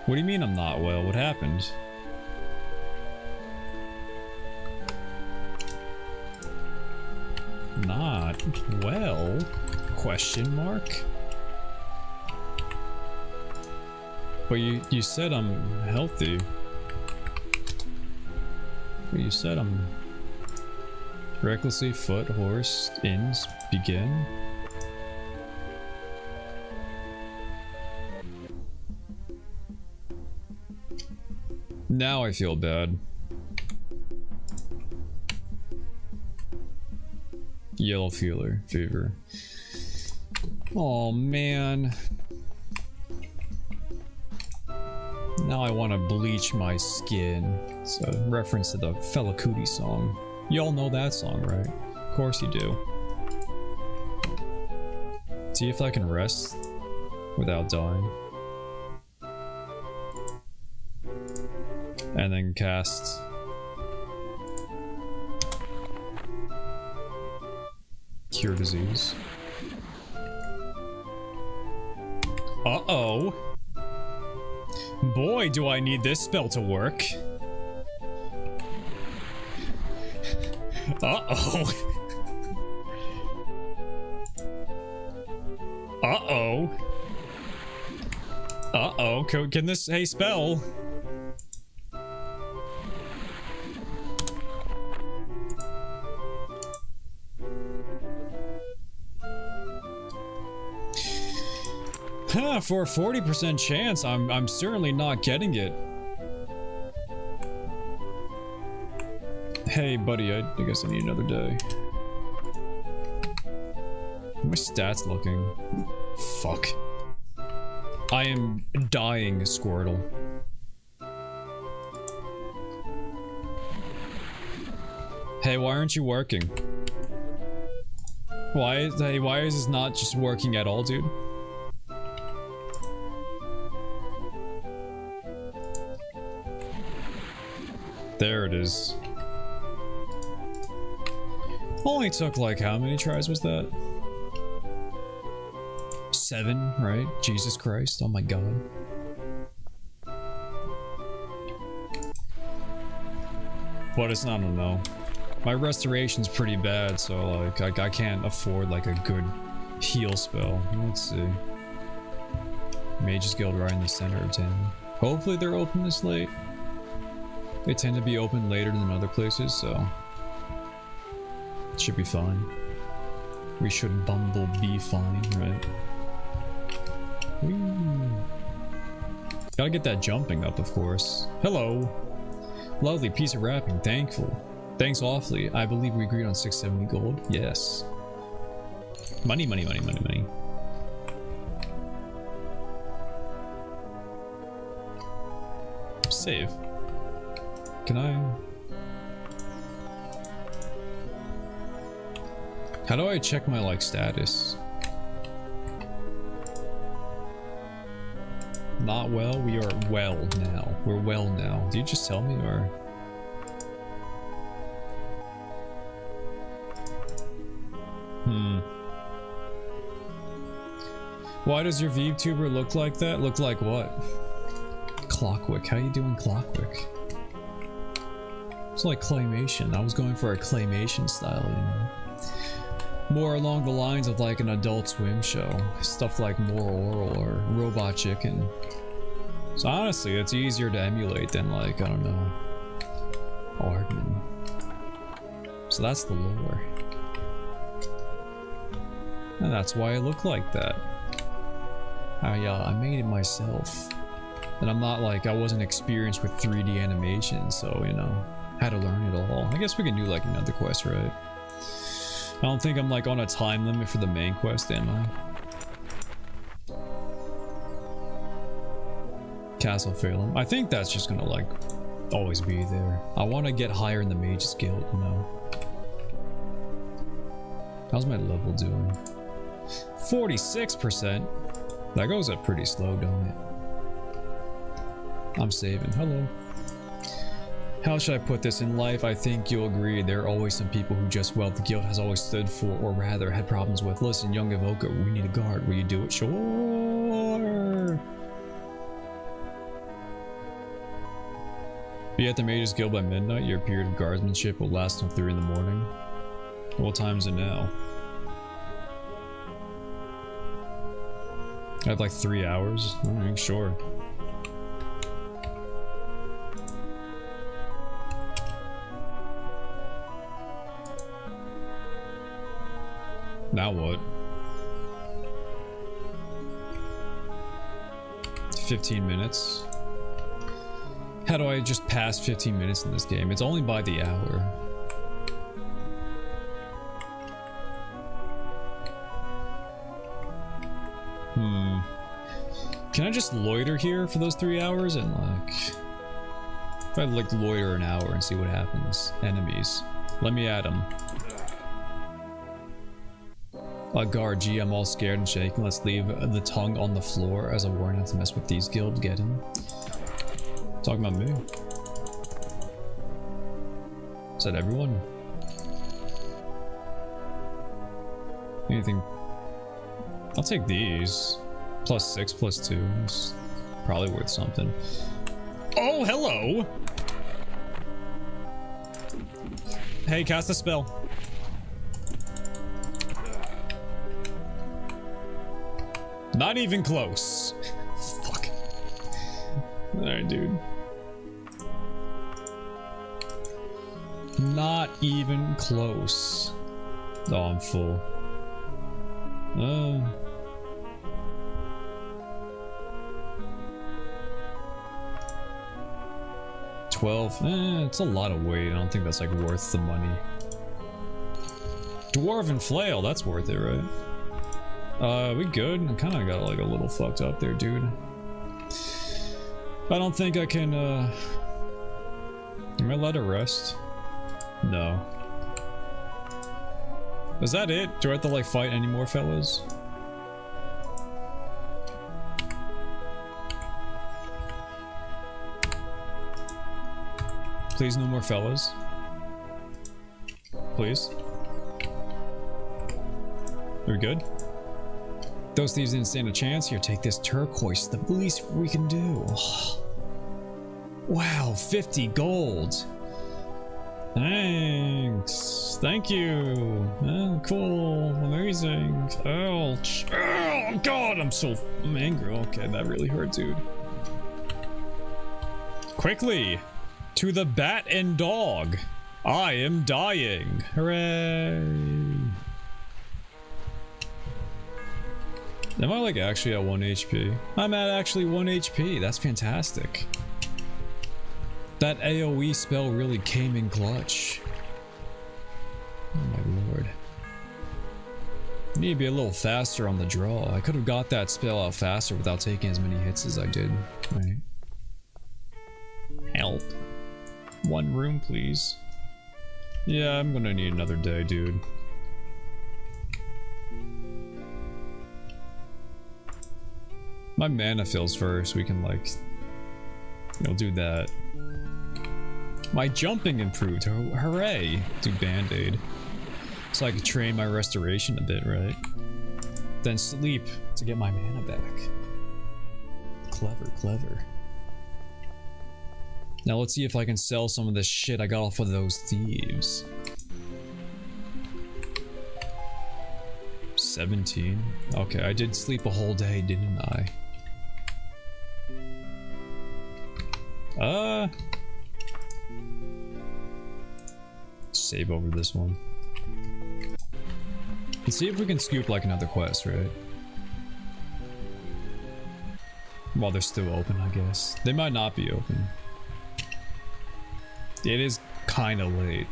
What do you mean I'm not well? What happened? Not well? Question mark? But you said I'm healthy. But you said I'm recklessly foot horse inns begin. Now I feel bad. Yellow fever. Oh man. Now I want to bleach my skin. It's a reference to the Fela Kuti song. You all know that song, right? Of course you do. See if I can rest without dying. And then cast Cure Disease. Uh-oh. Boy, do I need this spell to work. Uh-oh. Uh-oh. Uh-oh. Can this... Hey, spell. For a 40% chance, I'm certainly not getting it. Hey, buddy, I guess I need another day. How are my stats looking? Fuck. I am dying, Squirtle. Hey, why aren't you working? Why is this not just working at all, dude? There it is. Only took like how many tries was that? 7, right? Jesus Christ, oh my god. But it's not, I don't know. My restoration's pretty bad, so like I can't afford like a good heal spell. Let's see. Mage's Guild right in the center of town. Hopefully they're open this late. They tend to be open later than other places, so it should be fine. We should be fine, right? Whee. Gotta get that jumping up, of course. Hello. Lovely piece of wrapping, thankful. Thanks awfully. I believe we agreed on 670 gold. Yes. Money, money, money, money, money. Save. Can I? How do I check my like status? Not well. We are well now. We're well now. Did you just tell me or? Why does your Vtuber look like that? Look like what? Clockwick. How you doing, Clockwick? It's like claymation. I was going for a claymation style, you know. More along the lines of like an Adult Swim show. Stuff like More Oral or Robot Chicken. So honestly, it's easier to emulate than like, I don't know, Aardman. So that's the lore. And that's why I look like that. I made it myself. And I'm not like, I wasn't experienced with 3D animation, so, you know, had to learn it all. I guess we can do like another quest, right? I don't think I'm like on a time limit for the main quest, am I? Castle Phelan. I think that's just gonna like always be there. I want to get higher in the Mage's Guild, you know. How's my level doing? 46%. That goes up pretty slow, don't it? I'm saving. Hello. How should I put this? In life, I think you'll agree there are always some people who just, well, the guild has always stood for, or rather had problems with. Listen, young evoker, we need a guard. Will you do it? Sure. Be at the Mage's Guild by midnight. Your period of guardsmanship will last until 3 in the morning. What time is it now? I have like 3 hours. Alright, sure. Now what? 15 minutes? How do I just pass 15 minutes in this game? It's only by the hour. Can I just loiter here for those 3 hours and like... If I like loiter an hour and see what happens. Enemies. Let me at them. Guard, gee, I'm all scared and shaking. Let's leave the tongue on the floor as a warning not to mess with these guild. Get him. Talking about me. Is that everyone? Anything? I'll take these. +6, +2. It's probably worth something. Oh, hello! Hey, cast a spell. Not even close. Fuck. Alright, dude. Not even close. Oh, I'm full. 12. It's a lot of weight. I don't think that's like worth the money. Dwarven flail, that's worth it, right? We good? I kind of got like a little fucked up there, dude. I don't think I can, am I allowed to rest? No. Is that it? Do I have to like fight any more fellas? Please, no more fellas. Please. Are we good? Those thieves didn't stand a chance. Here, take this turquoise. The least we can do. Wow, 50 gold. Thanks. Thank you. Oh, cool. Amazing. Ouch. Oh, God, I'm angry. Okay, that really hurt, dude. Quickly. To the bat and dog. I am dying. Hooray. Am I like actually at 1 HP? I'm at actually 1 HP. That's fantastic. That AoE spell really came in clutch. Oh my lord. I need to be a little faster on the draw. I could have got that spell out faster without taking as many hits as I did. Right. Help. 1 room, please. Yeah, I'm gonna need another day, dude. My mana fills first. We can like, you know, do that. My jumping improved. Hooray! Do band-aid. So I can train my restoration a bit, right? Then sleep to get my mana back. Clever, clever. Now let's see if I can sell some of this shit I got off of those thieves. 17. Okay, I did sleep a whole day, didn't I? Save over this one. Let's see if we can scoop like another quest, right? While they're still open, I guess. They might not be open. It is kind of late.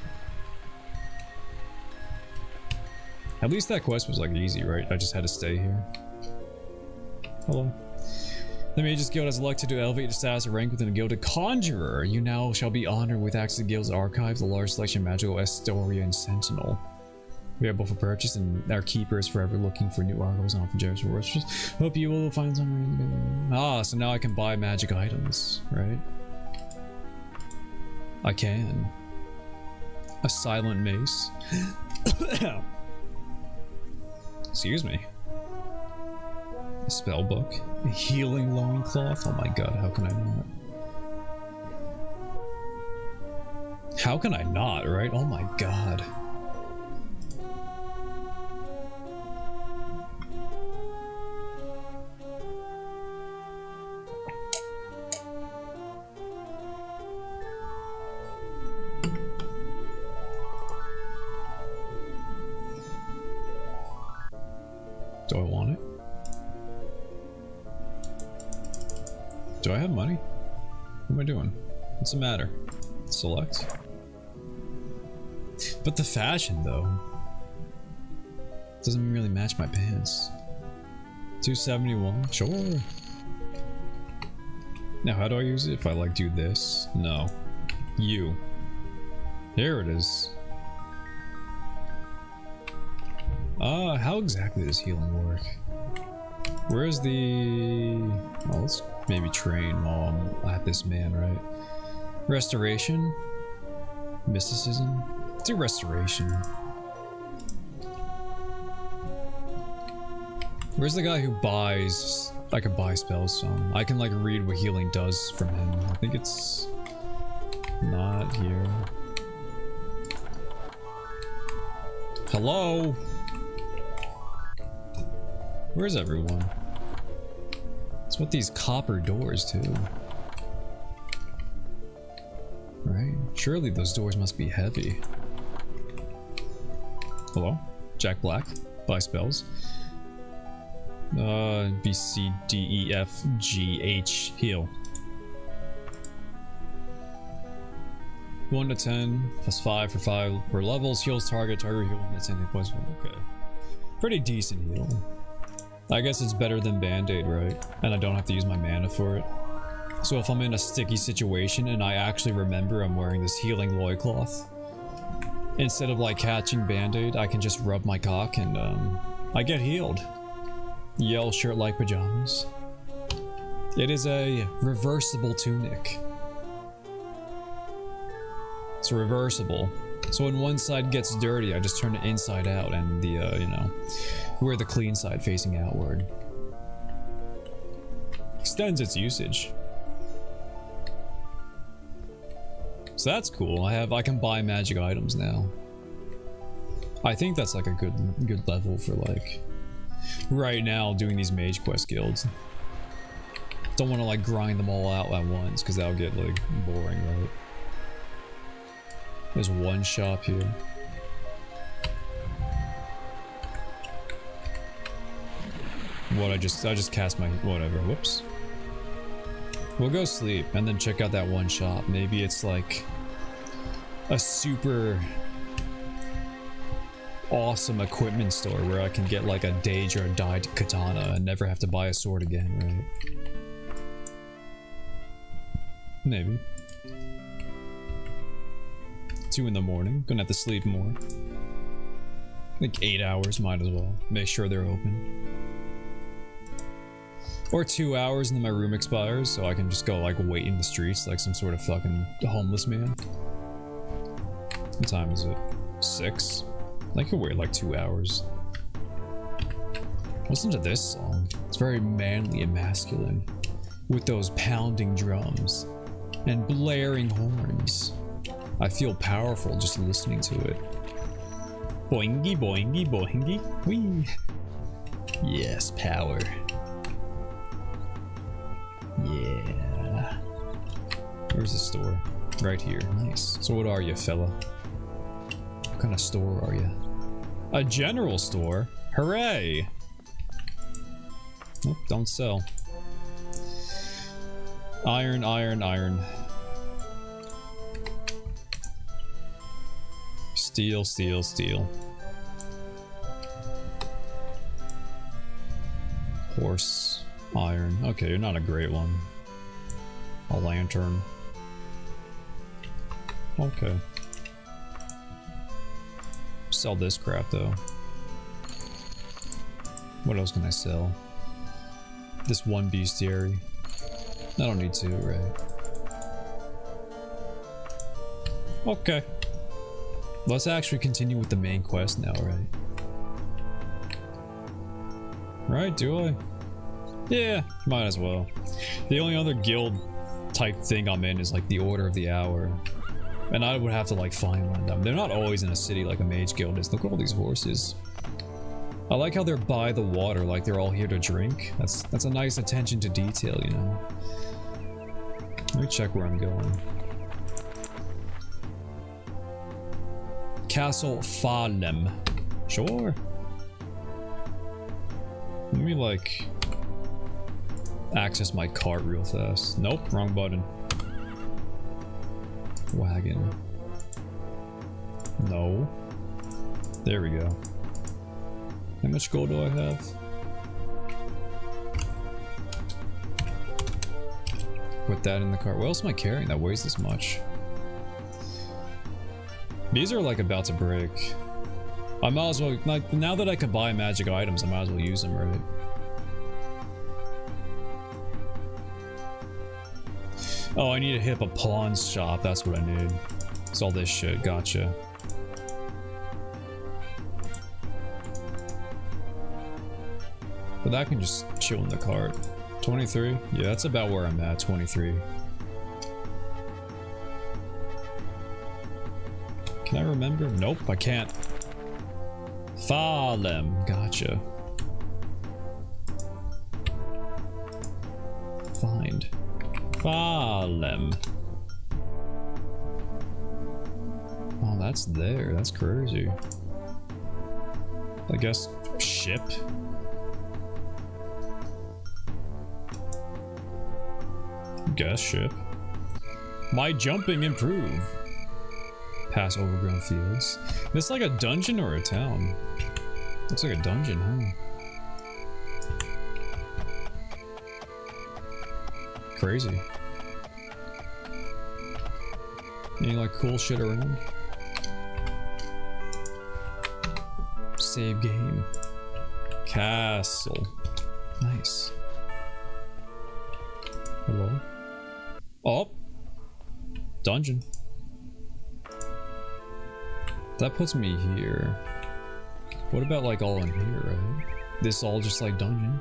At least that quest was like easy, right? I just had to stay here. Hello. The Mage's Guild has elected to elevate your status or rank within the Guild to Conjurer. You now shall be honored with access to the Guild's archives, a large selection of magical Astoria and Sentinel. Available for purchase, and our keeper is forever looking for new articles and offer generous rewards. Hope you will find some. Ah, so now I can buy magic items, right? I can. A silent mace. Excuse me. A spell book. A healing loincloth. Oh my god, how can I not? How can I not, right? Oh my god. Do I want it? Do I have money? What am I doing? What's the matter? Select. But the fashion though doesn't really match my pants. 271, sure. Now how do I use it? If I like do this? No. You. Here it is. How exactly does healing work? Where's the... Oh, let's maybe train while I'm at this man, right? Restoration? Mysticism? Let's do restoration. Where's the guy who buys... I can buy spells from? I can like read what healing does from him. I think it's... not here. Hello? Where's everyone? It's with these copper doors too. Right? Surely those doors must be heavy. Hello? Jack Black. Buy spells. B, C, D, E, F, G, H. Heal. 1 to 10, plus 5 for 5 per levels. Heals target heal 1 to 10 hit points. Okay. Pretty decent heal. I guess it's better than Band-Aid, right? And I don't have to use my mana for it. So if I'm in a sticky situation and I actually remember I'm wearing this healing loincloth, instead of like catching Band-Aid, I can just rub my cock and I get healed. Yell shirt like pajamas. It is a reversible tunic. It's reversible. So when one side gets dirty, I just turn it inside out and the, you know, wear the clean side facing outward. Extends its usage. So that's cool. I can buy magic items now. I think that's like a good level for like right now doing these mage quest guilds. Don't want to like grind them all out at once because that'll get like boring, right? There's one shop here. What I just cast my whatever. Whoops. We'll go sleep and then check out that one shop. Maybe it's like a super awesome equipment store where I can get like a Dage or a dyed katana and never have to buy a sword again, right? Maybe. 2 in the morning. Gonna have to sleep more. Like 8 hours, might as well. Make sure they're open. Or 2 hours and then my room expires, so I can just go like wait in the streets like some sort of fucking homeless man. What time is it? 6? I could wait like 2 hours. Listen to this song. It's very manly and masculine. With those pounding drums. and blaring horns. I feel powerful just listening to it. Boingy, boingy, boingy. Whee! Yes, power. Yeah. Where's the store? Right here. Nice. So what are you, fella? What kind of store are you? A general store? Hooray! Nope, don't sell. Iron, iron, iron. Steel, steel, steel. Horse, iron. Okay, you're not a great one. A lantern. Okay. Sell this crap though. What else can I sell? This one bestiary. I don't need two, right? Okay. Let's actually continue with the main quest now, right? Right, do I? Yeah, might as well. The only other guild type thing I'm in is like the Order of the Hour. And I would have to like find one of them. They're not always in a city like a mage guild is. Look at all these horses. I like how they're by the water, like they're all here to drink. That's a nice attention to detail, you know. Let me check where I'm going. Castle Falem. Sure. Let me like access my cart real fast. Nope, wrong button. Wagon. No. There we go. How much gold do I have? Put that in the cart. What else am I carrying that weighs this much? These are like about to break. I might as well, like, now that I can buy magic items, I might as well use them, right? Oh, I need to hit up a pawn shop. That's what I need. It's all this shit. Gotcha. But that can just chill in the cart. 23? Yeah, that's about where I'm at. 23. Can I remember? Nope, I can't. Falem. Gotcha. Find. Falem. Oh, that's there. That's crazy. I guess ship. Guess ship. My jumping improve. Pass overgrown fields. This like a dungeon or a town? Looks like a dungeon, huh? Crazy. Any like cool shit around? Save game. Castle. Nice. Hello? Oh! Dungeon. That puts me here. What about like all in here, right? This all just like dungeon?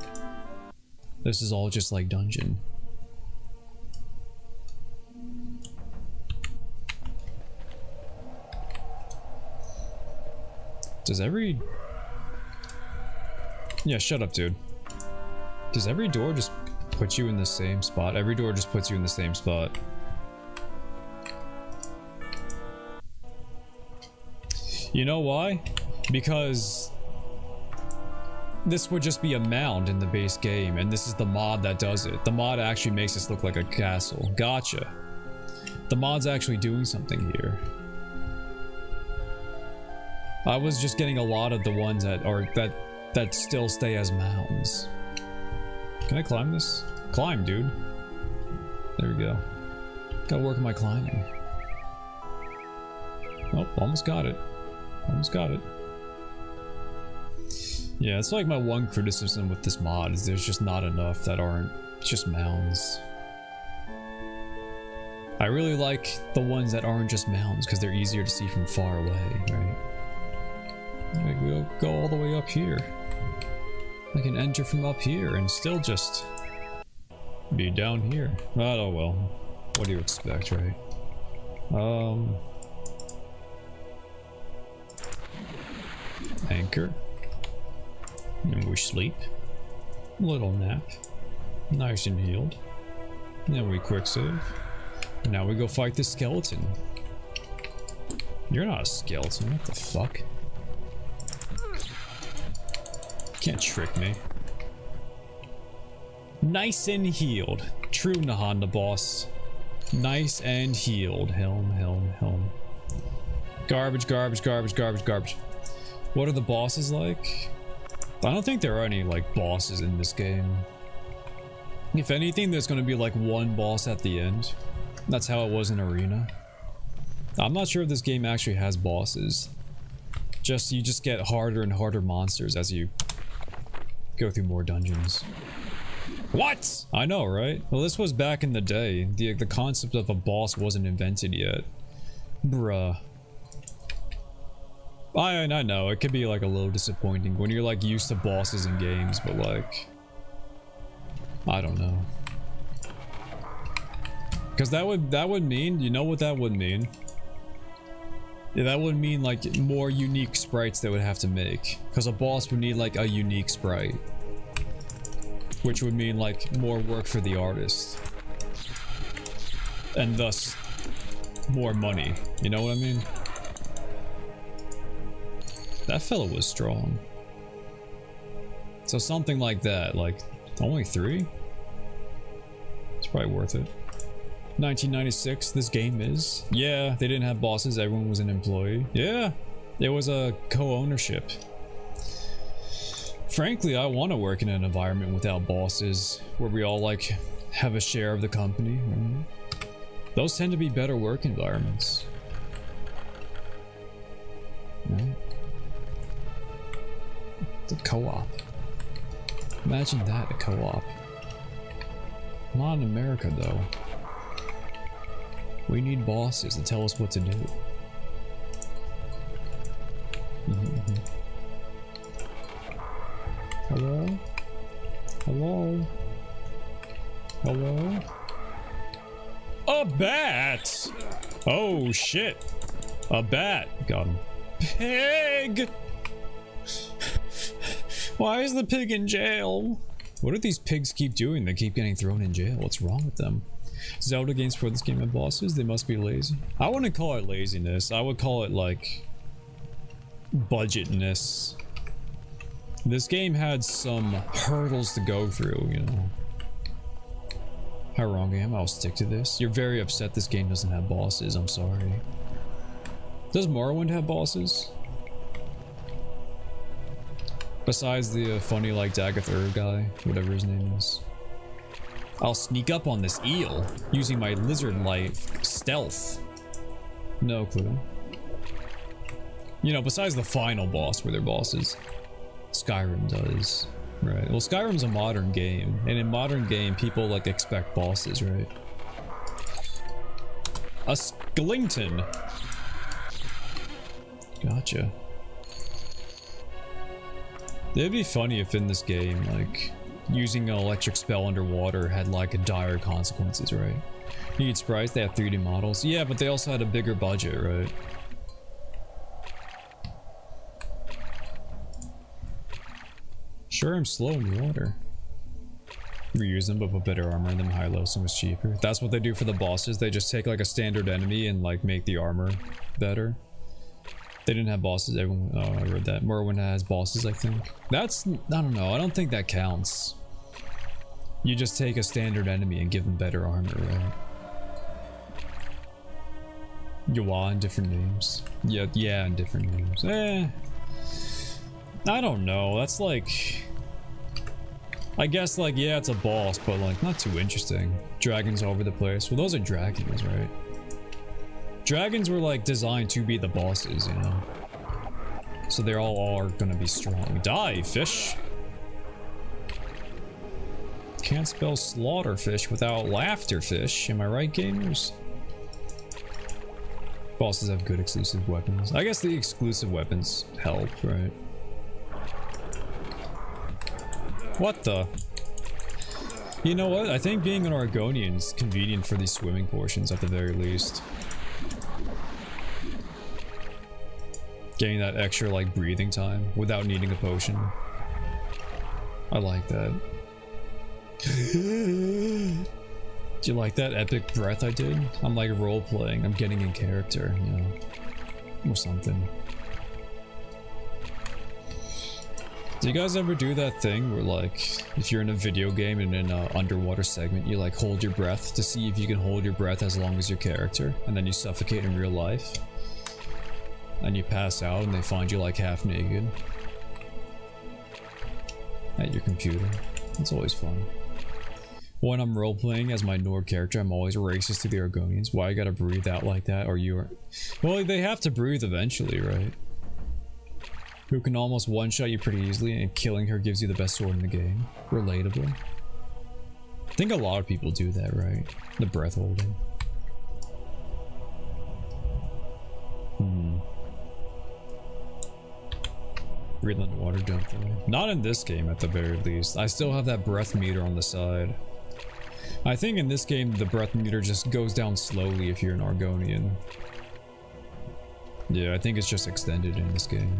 This is all just like dungeon. Does every... Yeah, shut up, dude. Does every door just put you in the same spot? Every door just puts you in the same spot. You know why? Because this would just be a mound in the base game, and this is the mod that does it. The mod actually makes this look like a castle. Gotcha. The mod's actually doing something here. I was just getting a lot of the ones that are that still stay as mounds. Can I climb this? Climb, dude. There we go. Gotta work on my climbing. Oh, almost got it. Almost got it. Yeah, it's like my one criticism with this mod is there's just not enough that aren't just mounds. I really like the ones that aren't just mounds because they're easier to see from far away, right? Like we'll go all the way up here. I can enter from up here and still just be down here. Oh well. What do you expect, right? Anchor. And we sleep. Little nap. Nice and healed. Then we quick save. Now we go fight the skeleton. You're not a skeleton, what the fuck? Can't trick me. Nice and healed. True Nahanda boss. Nice and healed. Helm, helm, helm. Garbage, garbage, garbage, garbage, garbage. What are the bosses like? I don't think there are any, like, bosses in this game. If anything, there's gonna be, like, one boss at the end. That's how it was in Arena. I'm not sure if this game actually has bosses. You just get harder and harder monsters as you go through more dungeons. What? I know, right? Well, this was back in the day. The concept of a boss wasn't invented yet. Bruh. I know, it could be like a little disappointing when you're like used to bosses in games, but like... I don't know. Because that would mean, you know what that would mean? Yeah, that would mean like more unique sprites they would have to make. Because a boss would need like a unique sprite. Which would mean like more work for the artist. And thus, more money. You know what I mean? That fella was strong. So something like that, like only 3? It's probably worth it. 1996, this game is. Yeah, they didn't have bosses, everyone was an employee. Yeah, it was a co-ownership. Frankly, I want to work in an environment without bosses, where we all like have a share of the company. Right? Those tend to be better work environments. Right? The co-op. Imagine that, a co-op. Not in America though. We need bosses to tell us what to do. Hello? Hello? Hello? A bat! Oh shit! A bat! Got him. Pig! Why is the pig in jail? What do these pigs keep doing? They keep getting thrown in jail. What's wrong with them? Zelda games for this game have bosses? They must be lazy. I wouldn't call it laziness. I would call it like budgetness. This game had some hurdles to go through, you know. How wrong I am, I'll stick to this. You're very upset this game doesn't have bosses, I'm sorry. Does Morrowind have bosses? Besides the funny like Daggerfall guy, whatever his name is. I'll sneak up on this eel using my lizard-like stealth. No clue. You know, besides the final boss where they're bosses. Skyrim does. Right. Well, Skyrim's a modern game, and in modern game, people like expect bosses, right? A skeleton. Gotcha. It'd be funny if in this game, like, using an electric spell underwater had like dire consequences, right? You need sprites, they have 3D models. Yeah, but they also had a bigger budget, right? Sure, I'm slow in the water. Reuse them, but put better armor in them. High-low, so much cheaper. That's what they do for the bosses. They just take like a standard enemy and like make the armor better. They didn't have bosses. Everyone. Oh, I read that. Morrowind has bosses, I think. That's. I don't know. I don't think that counts. You just take a standard enemy and give them better armor, right? Yawa and different names. Yeah, and different names. I don't know. That's like... I guess like, yeah, it's a boss, but like not too interesting. Dragons all over the place. Well, those are dragons, right? Dragons were like designed to be the bosses, you know? So they all are gonna be strong. Die, fish! Can't spell slaughterfish without laughterfish. Am I right, gamers? Bosses have good exclusive weapons. I guess the exclusive weapons help, right? What the? You know what? I think being an Argonian is convenient for these swimming portions at the very least. Getting that extra like breathing time without needing a potion. I like that. Do you like that epic breath I did? I'm like role playing. I'm getting in character, you know, or something. Do you guys ever do that thing where like, if you're in a video game and in an underwater segment, you like hold your breath to see if you can hold your breath as long as your character, and then you suffocate in real life? And you pass out and they find you like half naked at your computer. It's always fun. When I'm role-playing as my Nord character, I'm always racist to the Argonians. Why you gotta breathe out like that? Or you are... Well, they have to breathe eventually, right? Who can almost one-shot you pretty easily, and killing her gives you the best sword in the game. Relatable. I think a lot of people do that, right? The breath holding. Breathe underwater, don't they? Not in this game, at the very least. I still have that breath meter on the side. I think in this game, the breath meter just goes down slowly if you're an Argonian. Yeah, I think it's just extended in this game.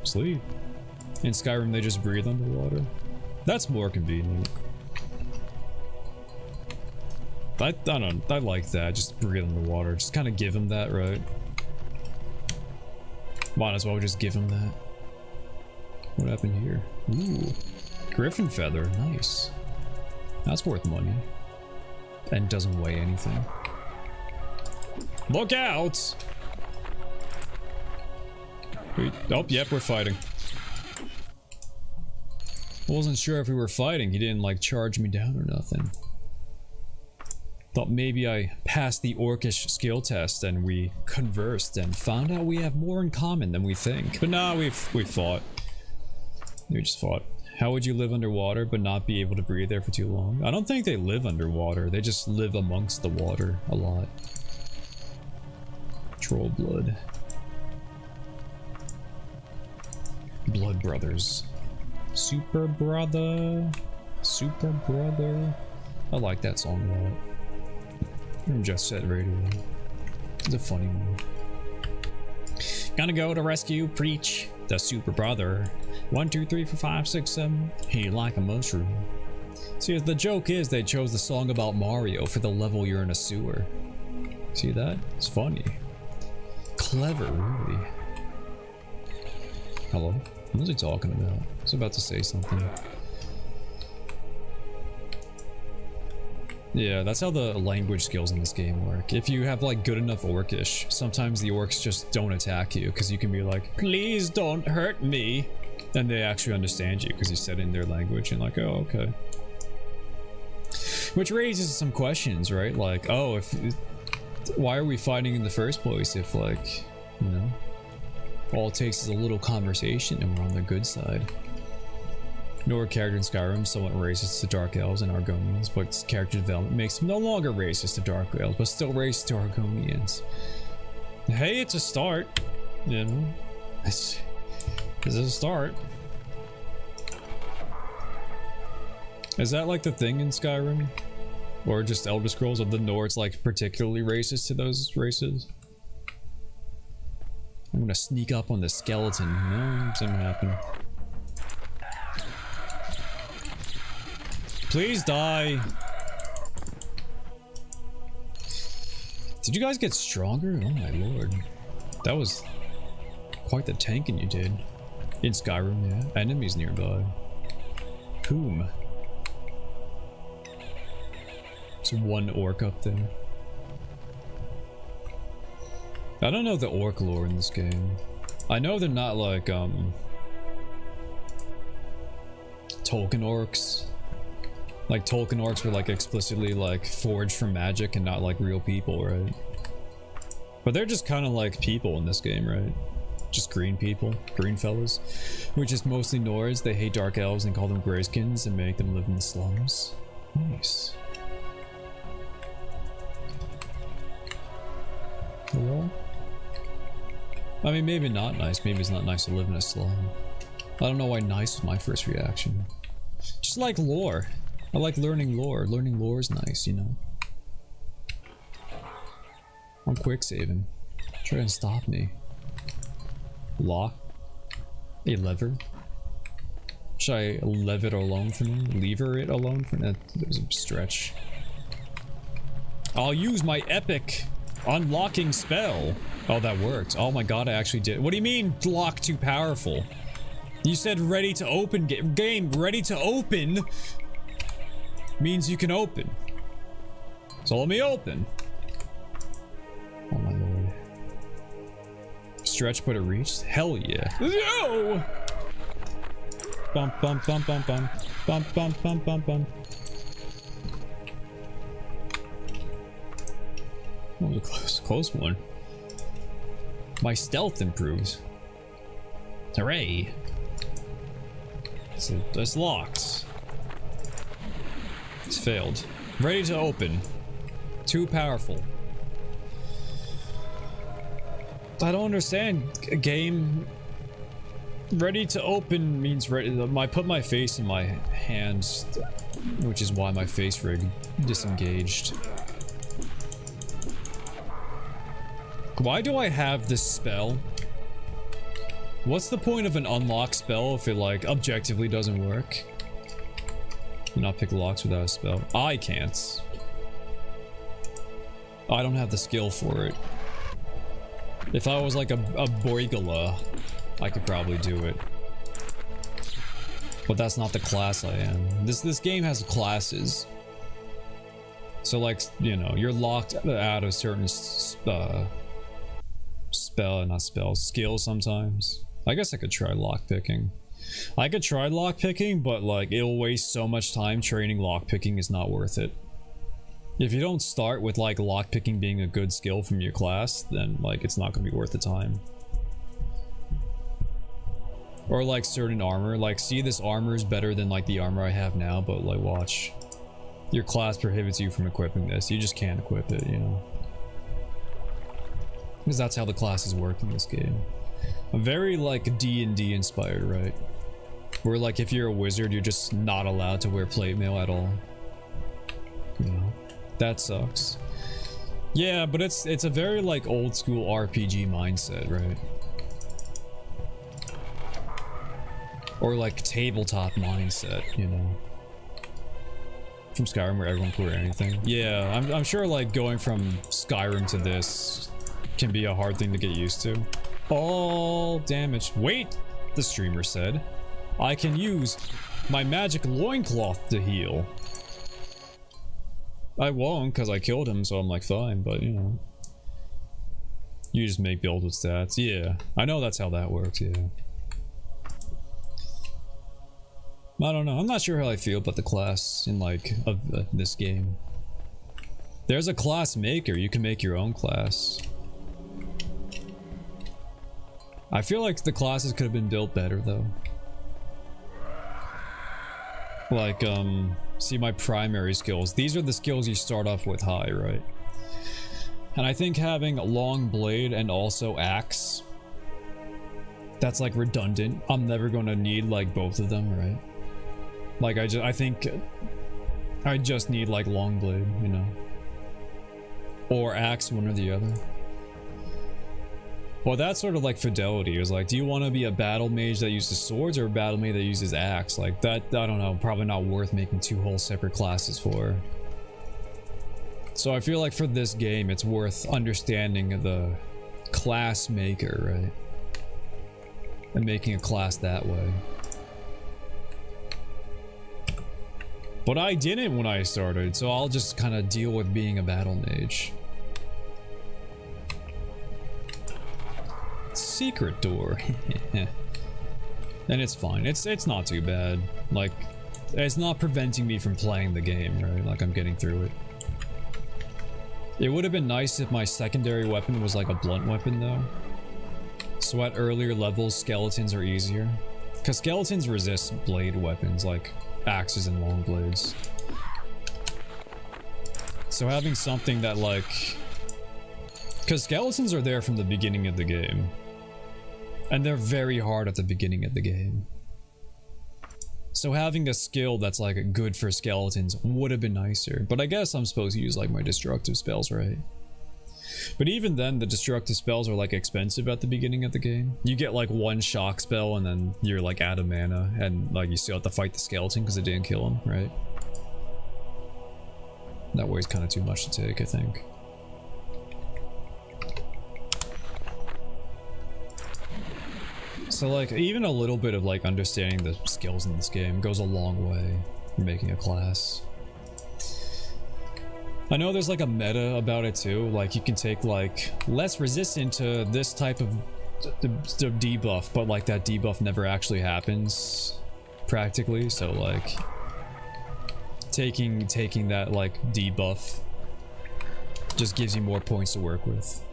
Sleep. In Skyrim, they just breathe underwater. That's more convenient. I don't know, I like that, just breathe underwater. Just kind of give him that, right? Might as well just give him that. What happened here? Ooh. Griffin feather, nice. That's worth money. And doesn't weigh anything. Look out! Wait, oh, yep, we're fighting. I wasn't sure if we were fighting. He didn't like charge me down or nothing. Thought maybe I passed the orcish skill test and we conversed and found out we have more in common than we think. But nah, we fought. We just fought. How would you live underwater but not be able to breathe there for too long? I don't think they live underwater. They just live amongst the water a lot. Troll blood. Blood brothers. Super brother. Super brother. I like that song a lot. From Just Set Radio. It's a funny one. Gonna go to rescue, preach the super brother. 1, 2, 3, 4, 5, 6, 7. He like a mushroom. See, the joke is they chose the song about Mario for the level you're in a sewer. See that? It's funny. Clever, really. Hello? What was he talking about? I was about to say something. Yeah, that's how the language skills in this game work. If you have like good enough Orcish, sometimes the orcs just don't attack you because you can be like, please don't hurt me. And they actually understand you because you said it in their language and like, oh, okay. Which raises some questions, right? Like, oh, why are we fighting in the first place if like, you know, all it takes is a little conversation and we're on the good side. Nord character in Skyrim somewhat racist to Dark Elves and Argonians, but character development makes him no longer racist to Dark Elves, but still racist to Argonians. Hey, it's a start. You know, it's a start. Is that like the thing in Skyrim? Or just Elder Scrolls of the Nords like particularly racist to those races? I'm gonna sneak up on the skeleton. No, it's gonna happen. Please die. Did you guys get stronger? Oh my lord. That was quite the tanking you did. In Skyrim, yeah. Enemies nearby. Whom? There's one orc up there. I don't know the orc lore in this game. I know they're not like, Tolkien orcs. Like Tolkien orcs were like explicitly like forged from magic and not like real people, right? But they're just kind of like people in this game, right? Just green people, green fellas. Which is mostly Nords. They hate dark elves and call them greyskins and make them live in the slums. Nice. Hello? I mean, maybe not nice. Maybe it's not nice to live in a slum. I don't know why nice was my first reaction. Just like lore. I like learning lore. Learning lore is nice, you know. I'm quick saving. Trying to stop me. Lock. A lever. Should I leave it alone for me? Lever it alone for me? That was a stretch. I'll use my epic unlocking spell. Oh, that worked. Oh my god, I actually did. What do you mean lock too powerful? You said ready to open. Game ready to open means you can open. So let me open. Oh my lord. Stretch but it reached? Hell yeah. No! Bump bump bump bump bump. Bump bump bump bump bump. That was a close one. My stealth improves. Hooray. So it's locked. It's failed. Ready to open. Too powerful. I don't understand. A game ready to open means ready. I put my face in my hands, which is why my face rig disengaged. Why do I have this spell? What's the point of an unlock spell if it like objectively doesn't work? Do not pick locks without a spell. I can't. I don't have the skill for it. If I was like a Boigala, I could probably do it. But that's not the class I am. This game has classes. So like, you know, you're locked out of certain skill sometimes. I guess I could try lockpicking. But like it'll waste so much time. Training lockpicking is not worth it. If you don't start with like lockpicking being a good skill from your class, then like it's not gonna be worth the time. Or like certain armor, like see this armor is better than like the armor I have now, but like watch. Your class prohibits you from equipping this. You just can't equip it, you know. Because that's how the classes work in this game. I'm very like D&D inspired, right? Where like if you're a wizard, you're just not allowed to wear plate mail at all. You know, that sucks. Yeah, but it's a very like old school RPG mindset, right? Or like tabletop mindset, you know. From Skyrim where everyone can wear anything. Yeah, I'm sure like going from Skyrim to this can be a hard thing to get used to. All damage. Wait, the streamer said. I can use my magic loincloth to heal. I won't because I killed him, so I'm like fine, but you know. You just make builds with stats. Yeah, I know that's how that works, yeah. I don't know. I'm not sure how I feel about the class in like this game. There's a class maker. You can make your own class. I feel like the classes could have been built better though. Like, see my primary skills. These are the skills you start off with high, right? And I think having a long blade and also axe, that's like redundant. I'm never gonna need like both of them, right? Like I think I just need like long blade, you know, or axe, one or the other. Well, that's sort of like fidelity. It was like, do you want to be a battle mage that uses swords or a battle mage that uses axe? Like that, I don't know, probably not worth making two whole separate classes for. So I feel like for this game, it's worth understanding the class maker, right? And making a class that way. But I didn't when I started, so I'll just kind of deal with being a battle mage. Secret door. And it's fine. It's not too bad. Like, it's not preventing me from playing the game, right? Like, I'm getting through it. It would have been nice if my secondary weapon was like a blunt weapon, though. So at earlier levels, skeletons are easier. Because skeletons resist blade weapons, like axes and long blades. So having something that like... Because skeletons are there from the beginning of the game. And they're very hard at the beginning of the game. So having a skill that's like good for skeletons would have been nicer. But I guess I'm supposed to use like my destructive spells, right? But even then, the destructive spells are like expensive at the beginning of the game. You get like one shock spell and then you're like out of mana, and like you still have to fight the skeleton because it didn't kill him, right? That weighs kind of too much to take, I think. So like even a little bit of like understanding the skills in this game goes a long way in making a class. I know there's like a meta about it too, like you can take like less resistant to this type of debuff, but like that debuff never actually happens practically, so like taking that like debuff just gives you more points to work with.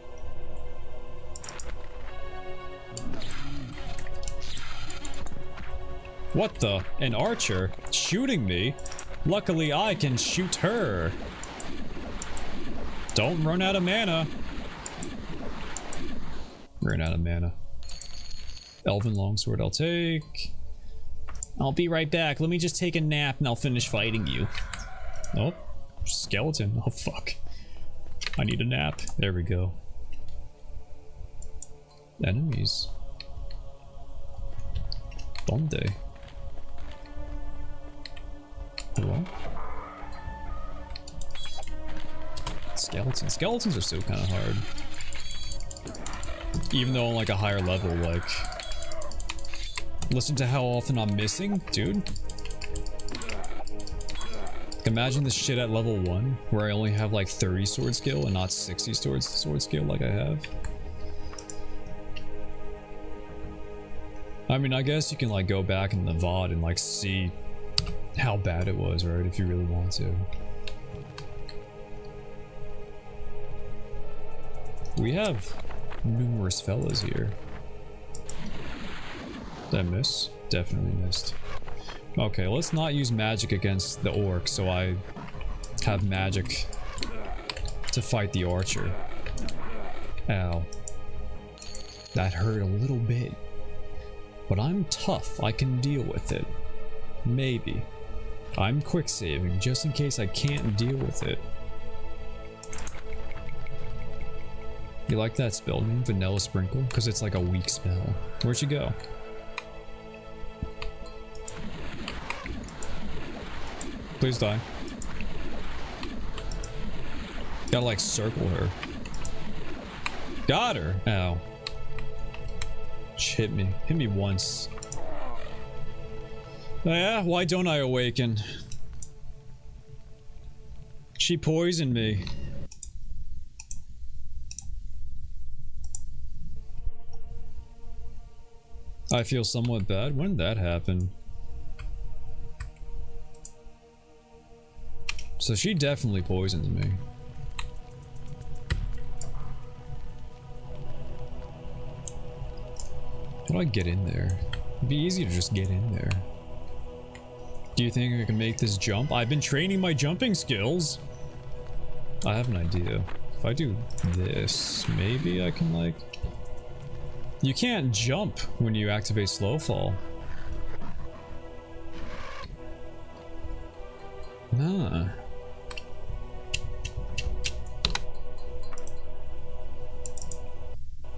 What the? An archer shooting me? Luckily I can shoot her. Don't run out of mana. Ran out of mana. Elven longsword I'll take. I'll be right back. Let me just take a nap and I'll finish fighting you. Oh, skeleton. Oh fuck. I need a nap. There we go. Enemies. Donde? Hello? Skeletons. Skeletons are still kind of hard. Even though on like a higher level, like... Listen to how often I'm missing, dude. Imagine this shit at level 1, where I only have like 30 sword skill and not 60 sword skill like I have. I mean, I guess you can like go back in the VOD and like see how bad it was, right? If you really want to. We have numerous fellas here. Did I miss? Definitely missed. Okay, let's not use magic against the orc, so I have magic to fight the archer. Ow. That hurt a little bit. But I'm tough, I can deal with it. Maybe. I'm quick saving just in case I can't deal with it. You like that spell name, Vanilla Sprinkle? Because it's like a weak spell. Where'd you go? Please die. Gotta like circle her. Got her! Ow. She hit me. Hit me once. Yeah, why don't I awaken? She poisoned me. I feel somewhat bad. When did that happen? So she definitely poisoned me. How do I get in there? It'd be easy to just get in there. Do you think I can make this jump? I've been training my jumping skills. I have an idea. If I do this, maybe I can like... You can't jump when you activate slow fall. Nah.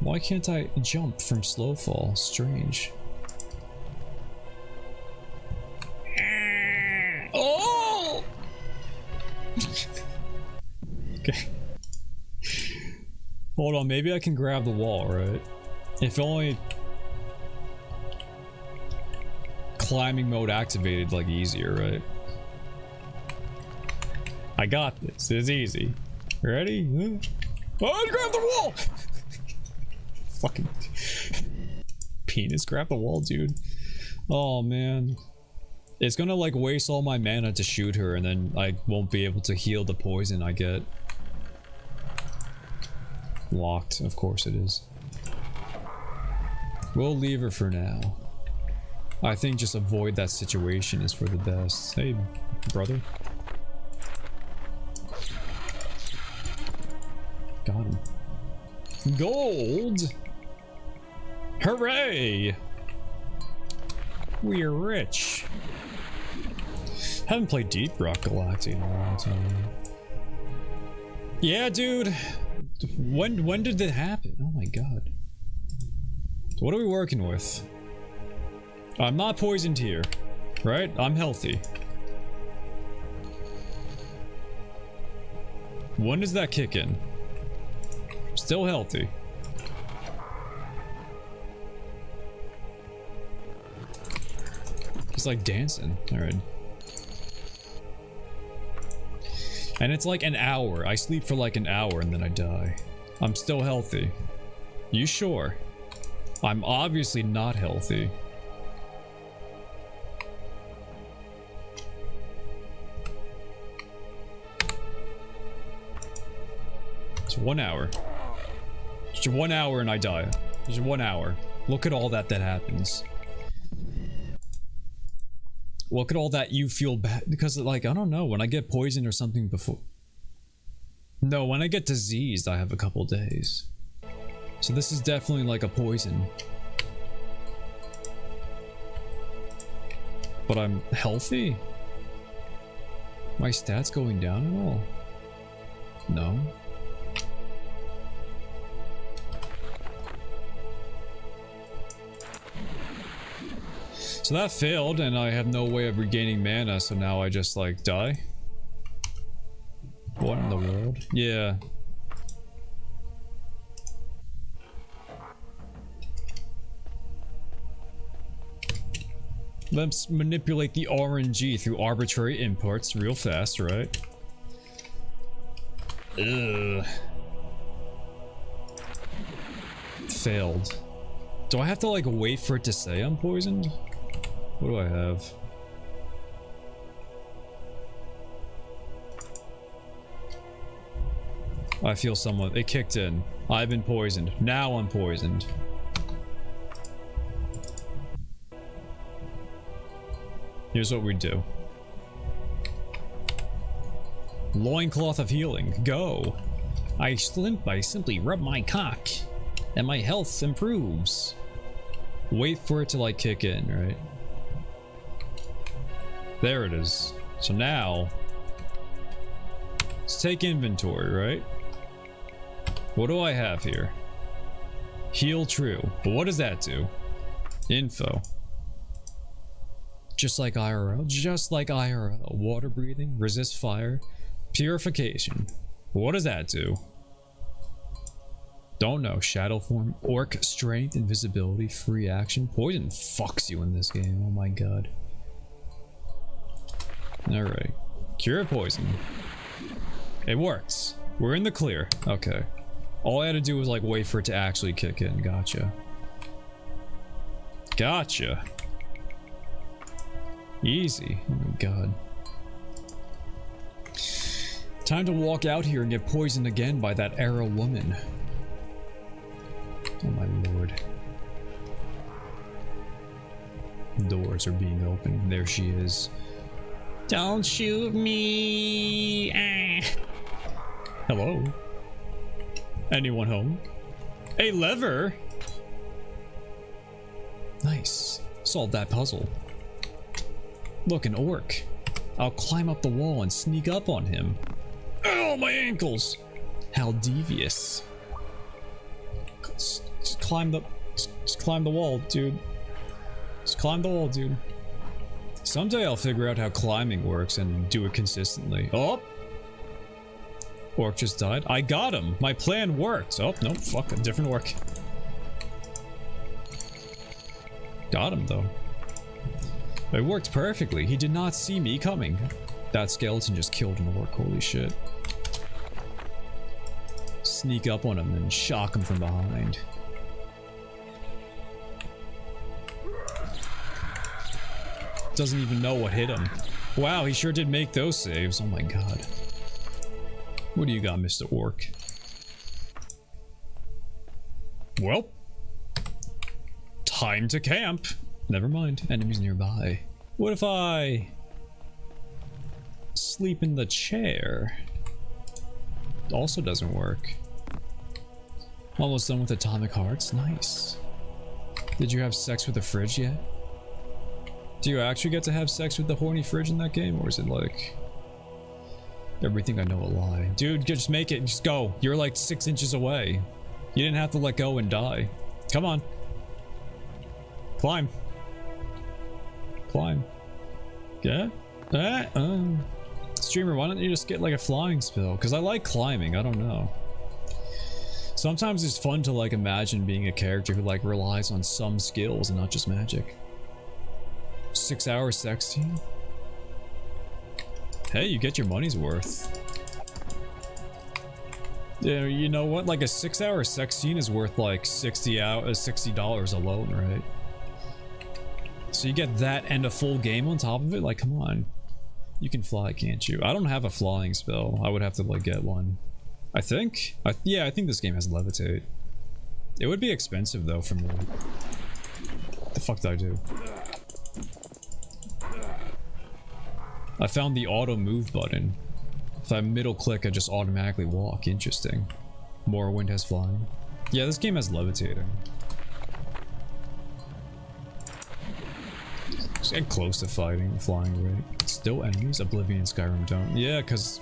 Why can't I jump from slow fall? Strange. Oh! Okay. Hold on, maybe I can grab the wall, right? If only climbing mode activated like easier, right? I got this. It's easy. Ready? Oh, grab the wall! Fucking penis, grab the wall, dude. Oh man. It's gonna like waste all my mana to shoot her, and then I won't be able to heal the poison I get. Locked, of course it is. We'll leave her for now. I think just avoid that situation is for the best. Hey, brother. Got him. Gold! Hooray! We're rich. Haven't played Deep Rock Galactic in a long time. Yeah, dude. When did that happen? Oh my god. What are we working with? I'm not poisoned here, right? I'm healthy. When does that kick in? Still healthy. It's like dancing. Alright. And it's like an hour. I sleep for like an hour and then I die. I'm still healthy. You sure? I'm obviously not healthy. It's 1 hour. Just 1 hour and I die. Just 1 hour. Look at all that happens. Look at all that you feel bad. Because, like, I don't know. When I get poisoned or something before... No, when I get diseased, I have a couple days. So this is definitely like a poison. But I'm healthy? My stats going down at all? No. So that failed, and I have no way of regaining mana, so now I just, like, die? What in the world? Yeah. Let's manipulate the RNG through arbitrary inputs real fast, right? Ugh. Failed. Do I have to, like, wait for it to say I'm poisoned? What do I have? I feel somewhat... It kicked in. I've been poisoned. Now I'm poisoned. Here's what we do. Loincloth of healing. Go. I simply rub my cock, and my health improves. Wait for it to, like, kick in, right? There it is. So now, let's take inventory, right? What do I have here? Heal true. But what does that do? Info. Just like IRL. Just like IRL. Water breathing. Resist fire. Purification. What does that do? Don't know. Shadow form. Orc strength. Invisibility. Free action. Poison fucks you in this game. Oh my god. Alright. Cure poison. It works. We're in the clear. Okay. All I had to do was, like, wait for it to actually kick in. Gotcha. Gotcha. Easy. Oh my god. Time to walk out here and get poisoned again by that arrow woman. Oh my lord. Doors are being opened. There she is. Don't shoot me! Ah. Hello? Anyone home? A lever? Nice. Solved that puzzle. Look, an orc. I'll climb up the wall and sneak up on him. Oh, my ankles! How devious. Just climb the wall, dude. Just climb the wall, dude. Someday I'll figure out how climbing works and do it consistently. Oh! Orc just died. I got him! My plan worked! Oh, no, fuck, a different orc. Got him, though. It worked perfectly. He did not see me coming. That skeleton just killed an orc, holy shit. Sneak up on him and shock him from behind. Doesn't even know what hit him. Wow, he sure did make those saves. Oh my god. What do you got, Mr. Orc? Well, time to camp. Never mind, enemies nearby. What if I sleep in the chair? Also doesn't work. Almost done with Atomic Hearts. Nice. Did you have sex with the fridge yet? Do you actually get to have sex with the horny fridge in that game, or is it like everything I know a lie? Dude, just make it. Just go. You're like 6 inches away. You didn't have to let go and die. Come on. Climb. Climb. Yeah? Streamer, why don't you just get like a flying spell? Because I like climbing. I don't know. Sometimes it's fun to like imagine being a character who like relies on some skills and not just magic. 6 hour sex scene? Hey, you get your money's worth. Yeah, you know what? Like a 6 hour sex scene is worth like $60 alone, right? So you get that and a full game on top of it? Like, come on. You can fly, can't you? I don't have a flying spell. I would have to like get one. I think? Yeah, I think this game has levitate. It would be expensive though for me. What the fuck did I do? I found the auto move button. If I middle click, I just automatically walk. Interesting. Morrowind has flying. Yeah, this game has levitating. Just getting close to flying, right? Still enemies? Oblivion, Skyrim don't. Yeah, because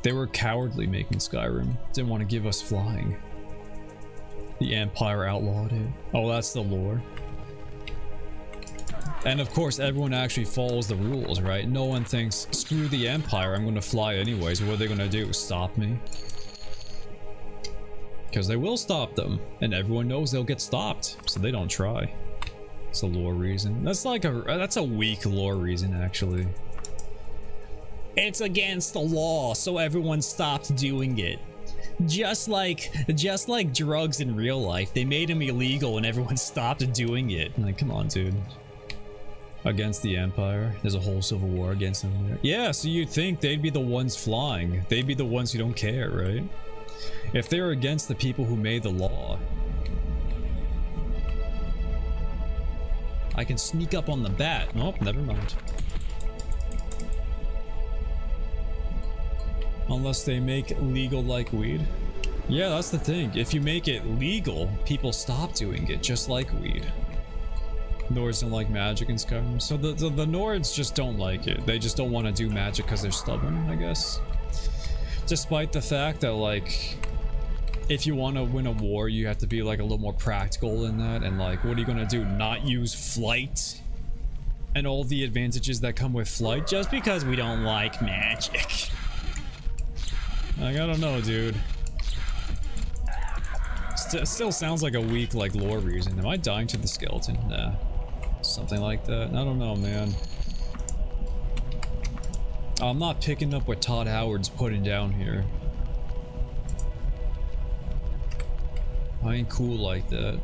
they were cowardly making Skyrim. Didn't want to give us flying. The Empire outlawed it. Oh, that's the lore. And of course, everyone actually follows the rules, right? No one thinks, screw the Empire, I'm gonna fly anyways. What are they gonna do? Stop me? Because they will stop them. And everyone knows they'll get stopped. So they don't try. It's a lore reason. That's like that's a weak lore reason, actually. It's against the law, so everyone stopped doing it. Just like drugs in real life. They made them illegal and everyone stopped doing it. Like, come on, dude. Against the Empire. There's a whole civil war against them there. Yeah, so you'd think they'd be the ones flying. They'd be the ones who don't care, right? If they're against the people who made the law. I can sneak up on the bat. Nope, never mind. Unless they make legal like weed. Yeah, that's the thing. If you make it legal, people stop doing it, just like weed. Nords don't like magic in Skyrim. So the Nords just don't like it. They just don't want to do magic because they're stubborn, I guess. Despite the fact that, like, if you want to win a war, you have to be, like, a little more practical in that. And, like, what are you going to do? Not use flight? And all the advantages that come with flight? Just because we don't like magic. Like, I don't know, dude. Still sounds like a weak, like, lore reason. Am I dying to the skeleton? Nah. Something like that. I don't know, man. I'm not picking up what Todd Howard's putting down here. I ain't cool like that.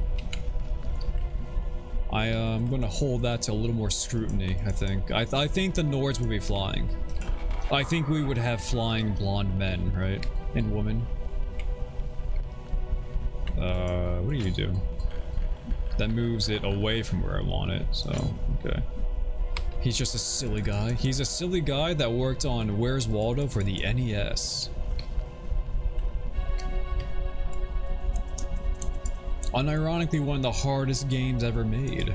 I'm gonna hold that to a little more scrutiny, I think. I think the Nords would be flying. I think we would have flying blonde men, right? And women. What do you do? That moves it away from where I want it, so, okay. He's just a silly guy. He's a silly guy that worked on Where's Waldo for the NES. Unironically, one of the hardest games ever made.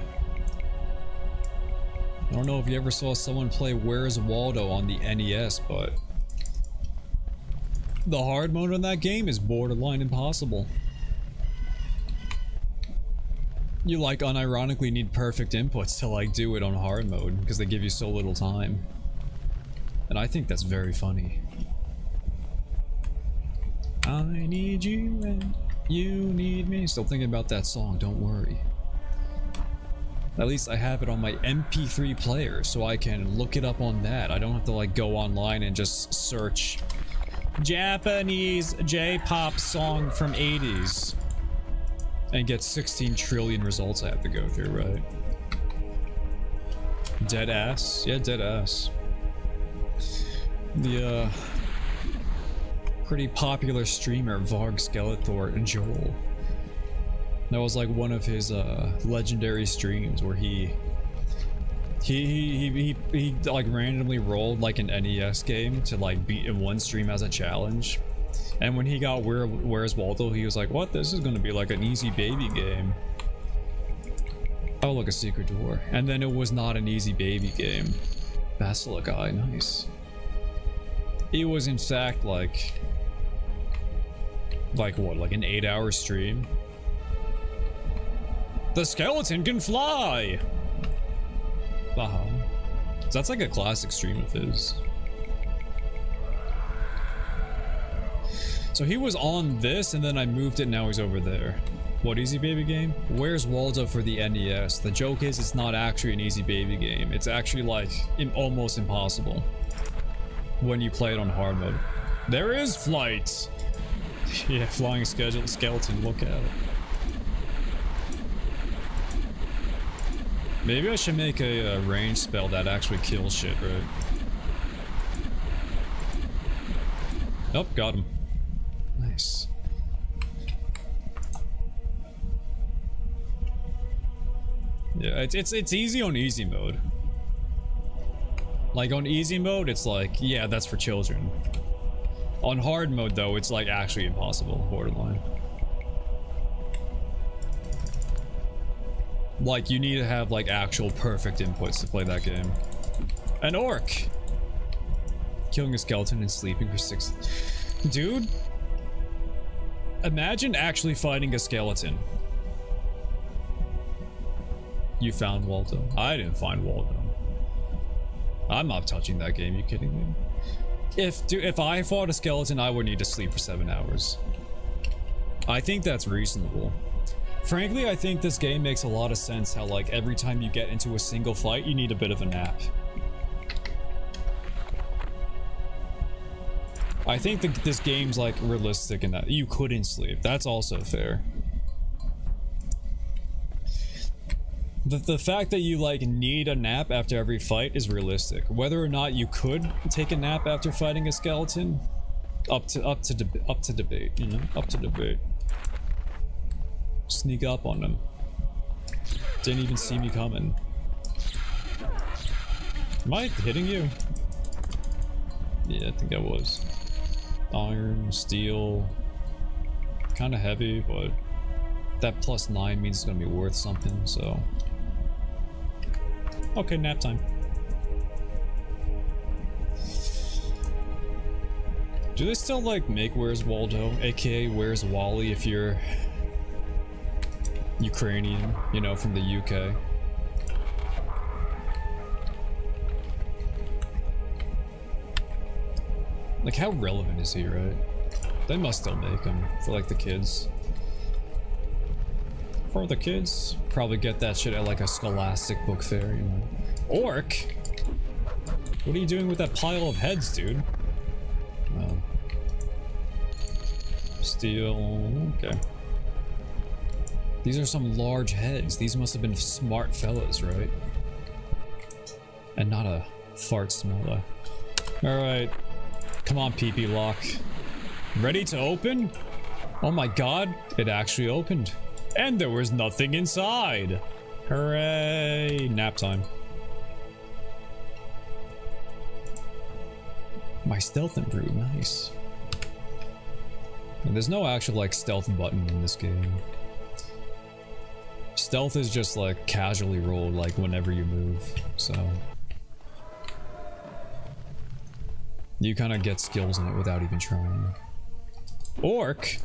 I don't know if you ever saw someone play Where's Waldo on the NES, but the hard mode on that game is borderline impossible. You like unironically need perfect inputs to like do it on hard mode because they give you so little time. And I think that's very funny. I need you and you need me. Still thinking about that song, don't worry. At least I have it on my MP3 player so I can look it up on that. I don't have to like go online and just search Japanese J-pop song from 80s. And get 16 trillion results I have to go through, right? Dead ass? Yeah, dead ass. The, pretty popular streamer, Varg Skeletor and Joel. That was like one of his, legendary streams where he like randomly rolled like an NES game to like beat in one stream as a challenge. And when he got Where's Waldo, he was like, what? This is gonna be like an easy baby game. Oh, look, a secret door. And then it was not an easy baby game. Basilica Eye, nice. It was in fact like what, like an 8-hour stream? The skeleton can fly! Wow. So that's like a classic stream of his. So he was on this and then I moved it, now he's over there. What easy baby game? Where's Waldo for the NES? The joke is it's not actually an easy baby game. It's actually like almost impossible when you play it on hard mode. There is flight! Yeah, flying skeleton, look at it. Maybe I should make a range spell that actually kills shit, right? Nope, got him. Nice. Yeah, it's easy on easy mode. Like on easy mode, it's like, yeah, that's for children. On hard mode though, it's like actually impossible, borderline. Like you need to have like actual perfect inputs to play that game. An orc! Killing a skeleton and sleeping for 6... Dude! Imagine actually fighting a skeleton. You found Waldo. I didn't find Waldo. I'm not touching that game, you kidding me? If I fought a skeleton, I would need to sleep for 7 hours. I think that's reasonable. Frankly, I think this game makes a lot of sense how like every time you get into a single fight, you need a bit of a nap. I think this game's like realistic in that you couldn't sleep. That's also fair. The fact that you like need a nap after every fight is realistic. Whether or not you could take a nap after fighting a skeleton, up to debate, you know, up to debate. Sneak up on them. Didn't even see me coming. Am I hitting you? Yeah, I think I was. Iron, steel, kind of heavy, but that +9 means it's gonna be worth something, so. Okay, nap time. Do they still like make Where's Waldo, aka Where's Wally if you're Ukrainian, you know, from the UK? Like, how relevant is he, right? They must still make him for like the kids. For the kids, probably get that shit at like a Scholastic book fair, you know. Orc? What are you doing with that pile of heads, dude? Oh. Steel, okay. These are some large heads. These must have been smart fellas, right? And not a fart smeller. Alright. Come on, pee-pee lock. Ready to open? Oh my god, it actually opened. And there was nothing inside. Hooray! Nap time. My stealth improved, nice. And there's no actual like stealth button in this game. Stealth is just like casually rolled like whenever you move, so. You kind of get skills in it without even trying. Orc!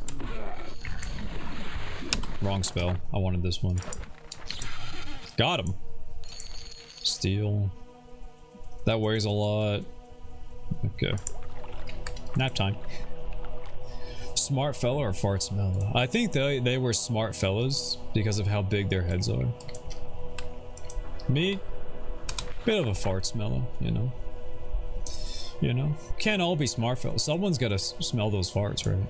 Wrong spell. I wanted this one. Got him. Steel. That weighs a lot. Okay. Nap time. Smart fella or fart smeller? I think they were smart fellas because of how big their heads are. Me? Bit of a fart smeller, you know? You know? Can't all be smart fellas. Someone's gotta smell those farts, right?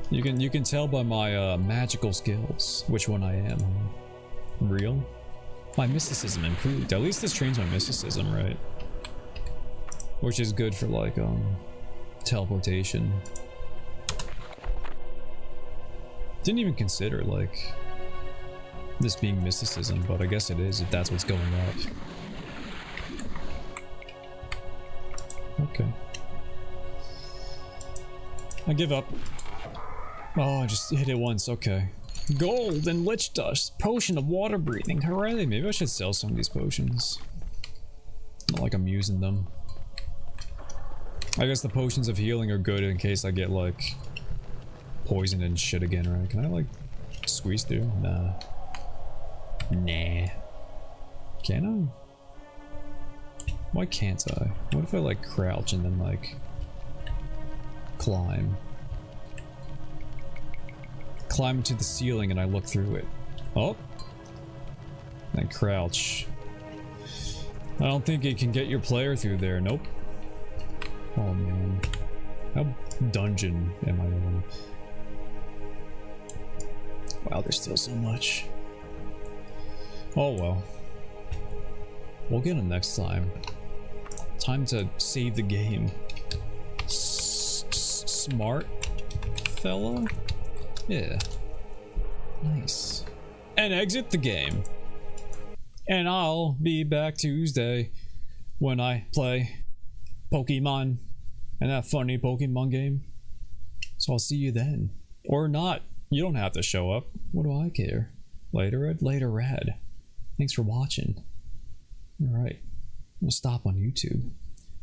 You can tell by my magical skills which one I am. Real? My mysticism improved. At least this trains my mysticism, right? Which is good for like teleportation. Didn't even consider like this being mysticism, but I guess it is if that's what's going up. Okay. I give up. Oh, I just hit it once, okay. Gold and lich dust. Potion of water breathing. Hooray. Maybe I should sell some of these potions. Not like I'm using them. I guess the potions of healing are good in case I get like poisoned and shit again, right? Can I like squeeze through? Nah. Nah. Can I? Why can't I? What if I like crouch and then like climb? Climb to the ceiling and I look through it. Oh. And crouch. I don't think it can get your player through there. Nope. Oh man. How dungeon am I in? Wow, there's still so much. Oh well. We'll get him next time. Time to save the game. Smart fella? Yeah. Nice. And exit the game. And I'll be back Tuesday when I play Pokemon and that funny Pokemon game. So I'll see you then. Or not. You don't have to show up. What do I care? Later, Ed? Later, Rad. Thanks for watching. Alright. I'm gonna stop on YouTube.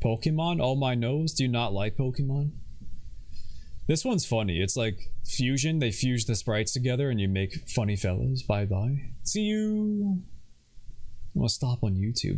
Pokemon? Oh my nose? Do you not like Pokemon? This one's funny. It's like fusion. They fuse the sprites together and you make funny fellows. Bye bye. See you. I'm gonna stop on YouTube.